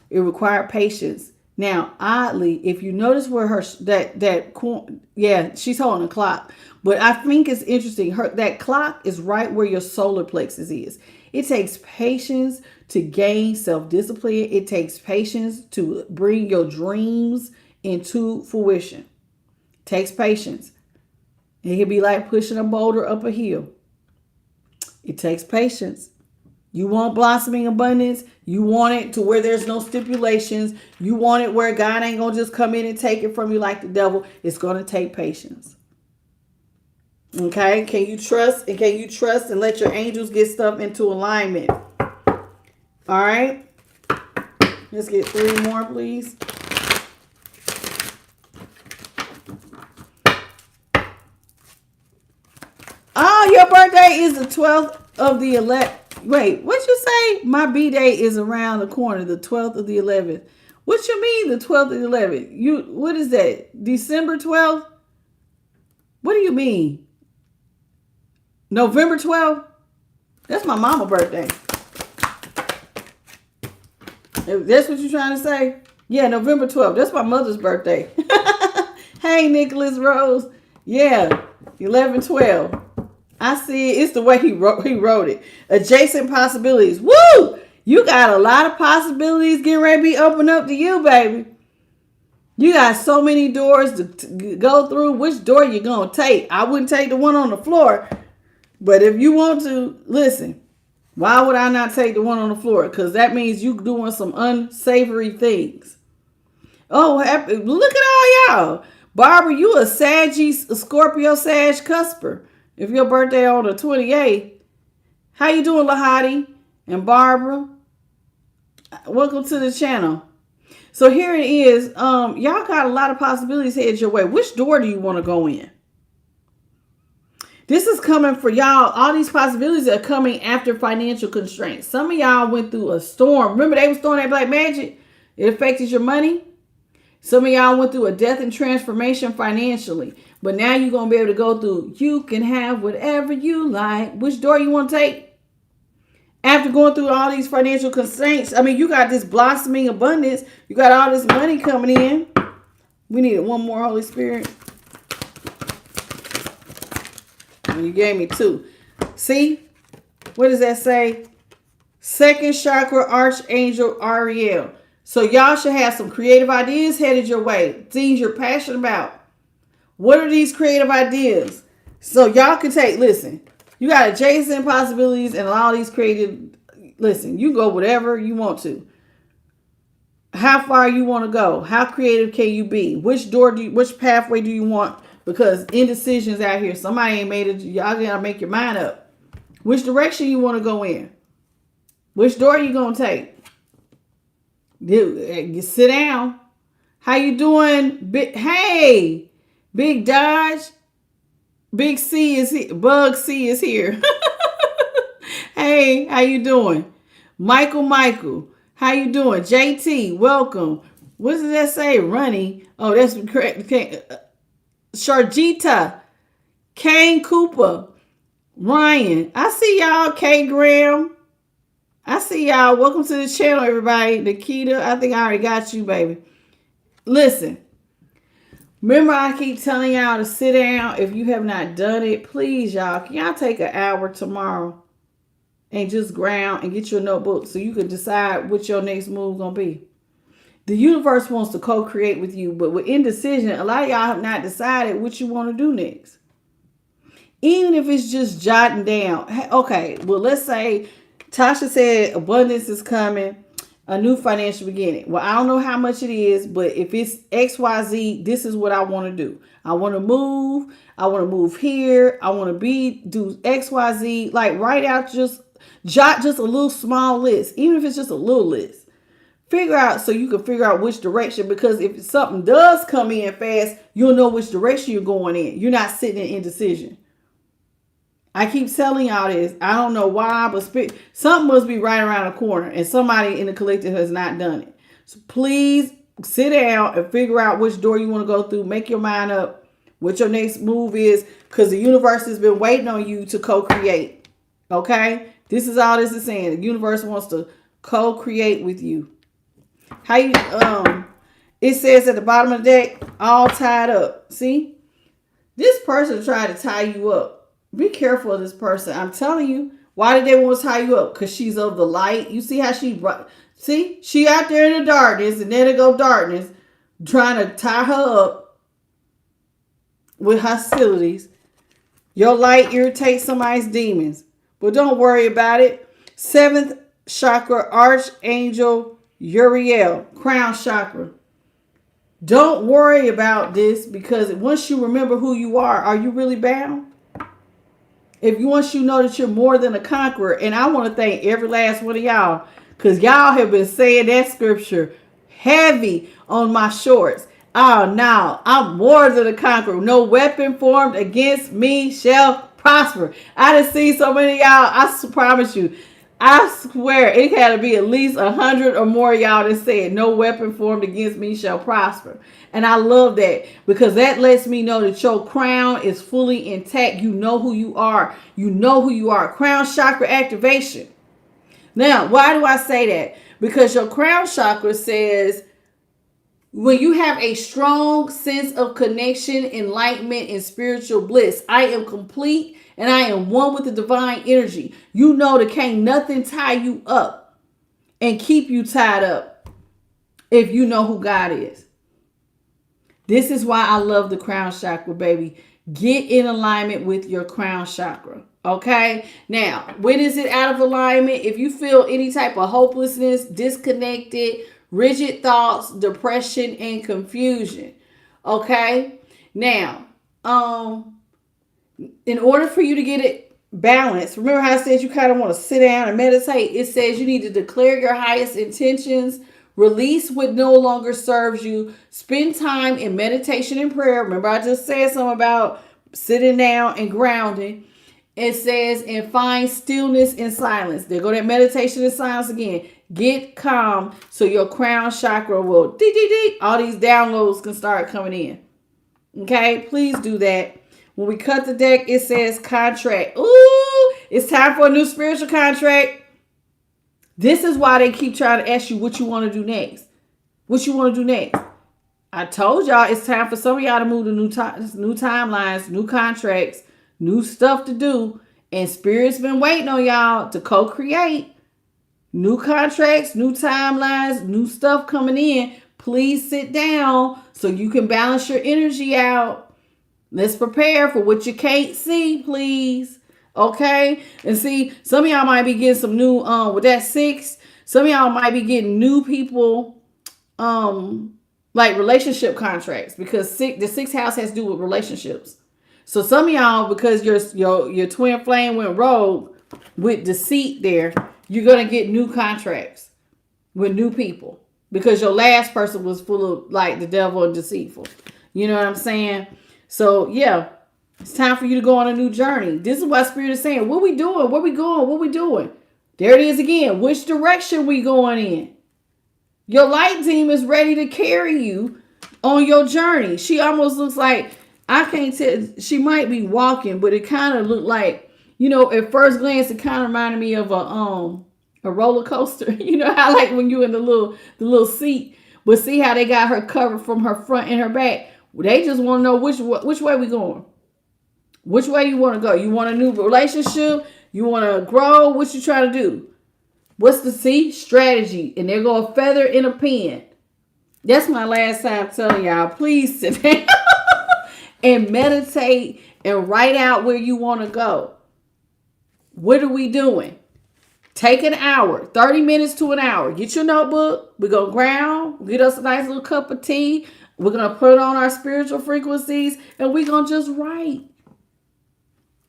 It required patience. Now, oddly, if you notice where she's holding a clock. But I think it's interesting. That clock is right where your solar plexus is. It takes patience to gain self-discipline. It takes patience to bring your dreams into fruition. It takes patience. It can be like pushing a boulder up a hill. It takes patience. You want blossoming abundance. You want it to where there's no stipulations. You want it where God ain't going to just come in and take it from you like the devil. It's going to take patience. Okay? Can you trust? And can you trust and let your angels get stuff into alignment? All right? Let's get 3 more, please. Oh, your birthday is the 12th of the 11th. Wait, what'd you say? My B-day is around the corner, the 12th of the 11th. What you mean the 12th and 11th? What is that? December 12th? What do you mean? November 12th? That's my mama's birthday. If that's what you're trying to say? Yeah, November 12th. That's my mother's birthday. Hey, Nicholas Rose. Yeah, 11/12. I see it. It's the way he wrote it. Adjacent possibilities. Woo! You got a lot of possibilities getting ready to be opened up to you, baby. You got so many doors to go through. Which door you going to take? I wouldn't take the one on the floor. But if you want to, listen. Why would I not take the one on the floor? Because that means you doing some unsavory things. Oh, look at all y'all. Barbara, you a Scorpio Sag cusper. If your birthday on the 28th. How you doing, Lahadi and Barbara? Welcome to the channel. So here it is. Y'all got a lot of possibilities headed your way. Which door do you want to go in? This is coming for y'all. All these possibilities are coming after financial constraints. Some of y'all went through a storm. Remember they was throwing that black magic? It affected your money. Some of y'all went through a death and transformation financially. But now you're going to be able to go through, you can have whatever you like. Which door you want to take? After going through all these financial constraints, I mean, you got this blossoming abundance. You got all this money coming in. We needed one more, Holy Spirit. And you gave me 2. See? What does that say? Second chakra, Archangel Ariel. So y'all should have some creative ideas headed your way. Things you're passionate about. What are these creative ideas? So y'all can take, listen, you got adjacent possibilities and all these creative, listen, you go whatever you want to. How far you want to go? How creative can you be? Which pathway do you want? Because indecisions out here. Somebody ain't made it. Y'all gotta make your mind up. Which direction you want to go in? Which door you gonna take? You sit down. How you doing? Hey, Big Dodge. Big C is here. Bug C is here. Hey, how you doing? Michael. How you doing? JT, welcome. What does that say? Runny. Oh, that's correct. Sharjita. Kane Cooper. Ryan. I see y'all. K Graham. I see y'all. Welcome to the channel, everybody. Nikita, I think I already got you, baby. Listen. Remember, I keep telling y'all to sit down. If you have not done it, please, y'all. Can y'all take an hour tomorrow and just ground and get your notebook so you can decide what your next move going to be? The universe wants to co-create with you, but with indecision, a lot of y'all have not decided what you want to do next. Even if it's just jotting down. Okay, well, let's say Tasha said abundance is coming, a new financial beginning. Well, I don't know how much it is, but if it's XYZ, this is what I want to do. I want to move. I want to move here. I want to do XYZ. Like write out jot just a little small list, even if it's just a little list. Figure out so you can figure out which direction, because if something does come in fast, you'll know which direction you're going in. You're not sitting in indecision. I keep telling y'all this. I don't know why, but something must be right around the corner, and somebody in the collective has not done it. So please sit down and figure out which door you want to go through. Make your mind up what your next move is, because the universe has been waiting on you to co-create. Okay? This is all this is saying. The universe wants to co-create with you. How you it says at the bottom of the deck, all tied up. See? This person tried to tie you up. Be careful of this person. I'm telling you. Why did they want to tie you up? Because she's of the light. You see how she out there in the darkness, and then it go darkness, trying to tie her up with hostilities. Your light irritates somebody's demons. But don't worry about it. 7th chakra, Archangel Uriel, crown chakra. Don't worry about this, because once you remember who you are you really bound? Once you know that you're more than a conqueror, and I want to thank every last one of y'all, because y'all have been saying that scripture heavy on my shorts. Oh, no, I'm more than a conqueror. No weapon formed against me shall prosper. I done seen so many of y'all. I promise you, I swear it had to be at least 100 or more of y'all that said no weapon formed against me shall prosper. And I love that because that lets me know that your crown is fully intact. You know who you are. You know who you are. Crown chakra activation. Now, why do I say that? Because your crown chakra says when you have a strong sense of connection, enlightenment, and spiritual bliss, I am complete and I am one with the divine energy. You know that can't nothing tie you up and keep you tied up if you know who God is. This is why I love the crown chakra, baby. Get in alignment with your crown chakra. Okay? Now, when is it out of alignment? If you feel any type of hopelessness, disconnected, rigid thoughts, depression, and confusion. Okay? Now, in order for you to get it balanced, remember how I said you kind of want to sit down and meditate? It says you need to declare your highest intentions, release what no longer serves you, spend time in meditation and prayer. Remember I just said something about sitting down and grounding. It says, and find stillness and silence. There go that meditation and silence again. Get calm so your crown chakra will, all these downloads can start coming in. Okay, please do that. When we cut the deck, it says contract. Ooh, it's time for a new spiritual contract. This is why they keep trying to ask you what you want to do next. What you want to do next. I told y'all it's time for some of y'all to move to new timelines, new contracts, new stuff to do. And Spirit's been waiting on y'all to co-create. New contracts, new timelines, new stuff coming in. Please sit down so you can balance your energy out. Let's prepare for what you can't see, please. Okay? And see, some of y'all might be getting some new, with that 6, some of y'all might be getting new people, like relationship contracts, because the 6th house has to do with relationships. So some of y'all, because your twin flame went rogue with deceit there, you're going to get new contracts with new people because your last person was full of like the devil and deceitful. You know what I'm saying? So yeah, it's time for you to go on a new journey. This is what Spirit is saying. What we doing? Where we going? What we doing? There it is again. Which direction we going in? Your light team is ready to carry you on your journey. She almost looks like, I can't tell, she might be walking, but it kind of looked like, you know, at first glance, it kind of reminded me of a roller coaster. You know how like when you in the little seat, but see how they got her covered from her front and her back. They just want to know which way we going. Which way you want to go? You want a new relationship? You want to grow? What you trying to do? What's the strategy? And there go a feather in a pen. That's my last time telling y'all. Please sit down and meditate and write out where you want to go. What are we doing? Take an hour, 30 minutes to an hour. Get your notebook. We're going to ground. Get us a nice little cup of tea. We're going to put on our spiritual frequencies and we're going to just write.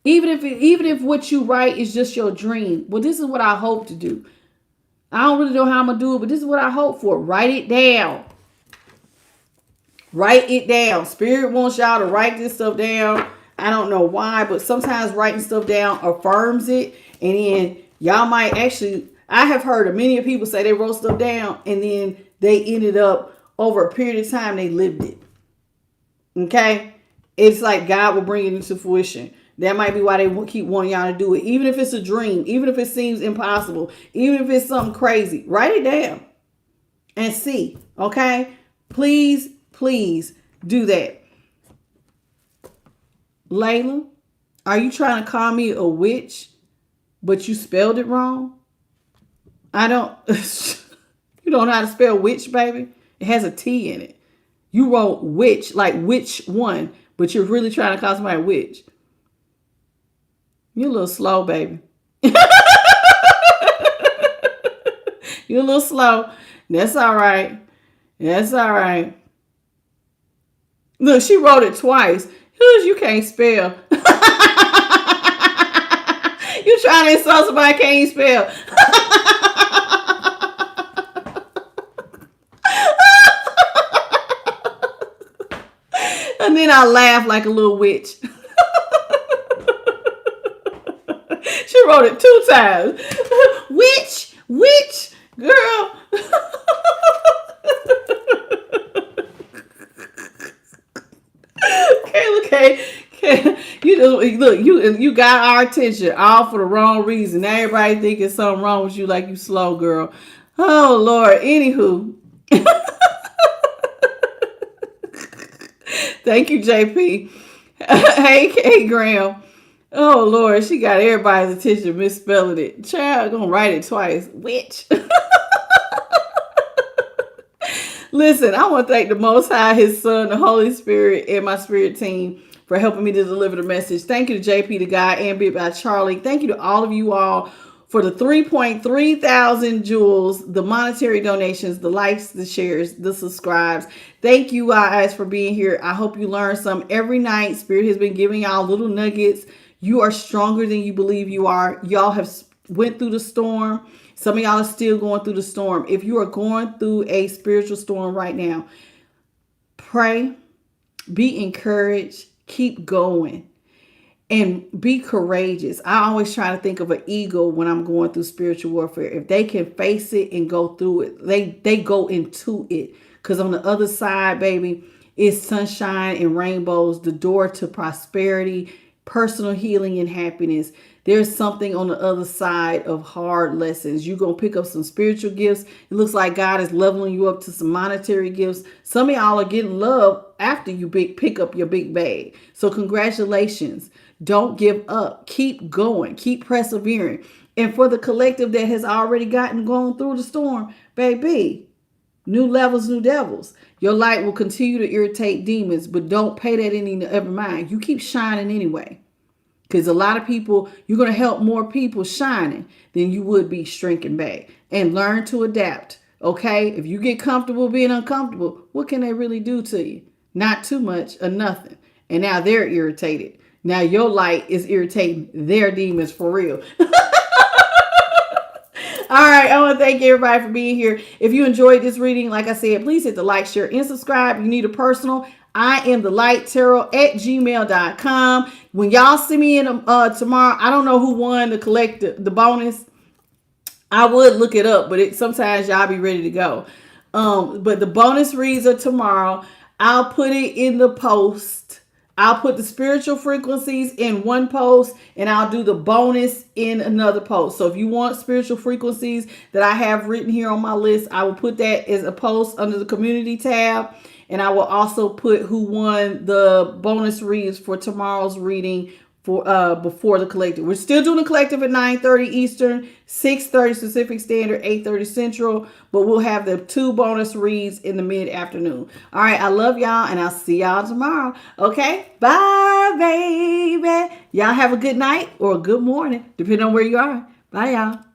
Even if what you write is just your dream. Well, this is what I hope to do. I don't really know how I'm going to do it, but this is what I hope for. Write it down. Write it down. Spirit wants y'all to write this stuff down. I don't know why, but sometimes writing stuff down affirms it. And then y'all might actually, I have heard of many people say they wrote stuff down and then they ended up over a period of time, they lived it. Okay? It's like God will bring it into fruition. That might be why they keep wanting y'all to do it. Even if it's a dream, even if it seems impossible, even if it's something crazy, write it down and see. Okay? Please, please do that. Layla, are you trying to call me a witch, but you spelled it wrong? I don't, you don't know how to spell witch, baby? It has a T in it. You wrote witch, like which one, but you're really trying to call somebody a witch. You're a little slow, baby. You're a little slow. That's all right. That's all right. Look, she wrote it twice. You can't spell. You trying to insult somebody can't spell. And then I laugh like a little witch. She wrote it 2 times. Which girl? Okay. You just look. You got our attention all for the wrong reason. Now everybody thinking something wrong with you, like you slow, girl. Oh Lord. Anywho, thank you, JP. Hey, Graham. Oh Lord, she got everybody's attention misspelling it. Child, gonna write it twice. Which? Listen, I want to thank the Most High, His Son, the Holy Spirit, and my spirit team for helping me to deliver the message. Thank you to JP, the guy, and Bit by Charlie. Thank you to all of you all for the 3.3 thousand jewels, the monetary donations, the likes, the shares, the subscribes. Thank you guys for being here. I hope you learn some every night. Spirit has been giving y'all little nuggets. You are stronger than you believe you are. Y'all have went through the storm. Some of y'all are still going through the storm. If you are going through a spiritual storm right now, pray, be encouraged, keep going, and be courageous. I always try to think of an eagle when I'm going through spiritual warfare. If they can face it and go through it, they go into it. Because on the other side, baby, is sunshine and rainbows, the door to prosperity, personal healing, and happiness. There's something on the other side of hard lessons. You're going to pick up some spiritual gifts. It looks like God is leveling you up to some monetary gifts. Some of y'all are getting love after you pick up your big bag. So congratulations. Don't give up. Keep going. Keep persevering. And for the collective that has already gone through the storm, baby, new levels, new devils. Your light will continue to irritate demons, but don't pay that any ever mind. You keep shining anyway. Because a lot of people, you're going to help more people shining than you would be shrinking back. And learn to adapt. Okay? If you get comfortable being uncomfortable, what can they really do to you? Not too much or nothing. And now they're irritated. Now your light is irritating their demons for real. All right, I want to thank everybody for being here. If you enjoyed this reading, like I said, please hit the like, share, and subscribe. You need a personal. I am the light tarot at gmail.com. When y'all see me in tomorrow, I don't know who won the bonus. I would look it up, but sometimes y'all be ready to go. But the bonus reads are tomorrow. I'll put it in the post. I'll put the spiritual frequencies in one post, and I'll do the bonus in another post. So if you want spiritual frequencies that I have written here on my list, I will put that as a post under the community tab. And I will also put who won the bonus reads for tomorrow's reading for before the collective. We're still doing the collective at 9:30 Eastern, 6:30 Pacific Standard, 8:30 Central, but we'll have the 2 bonus reads in the mid-afternoon. All right, I love y'all, and I'll see y'all tomorrow. Okay, bye, baby. Y'all have a good night or a good morning, depending on where you are. Bye, y'all.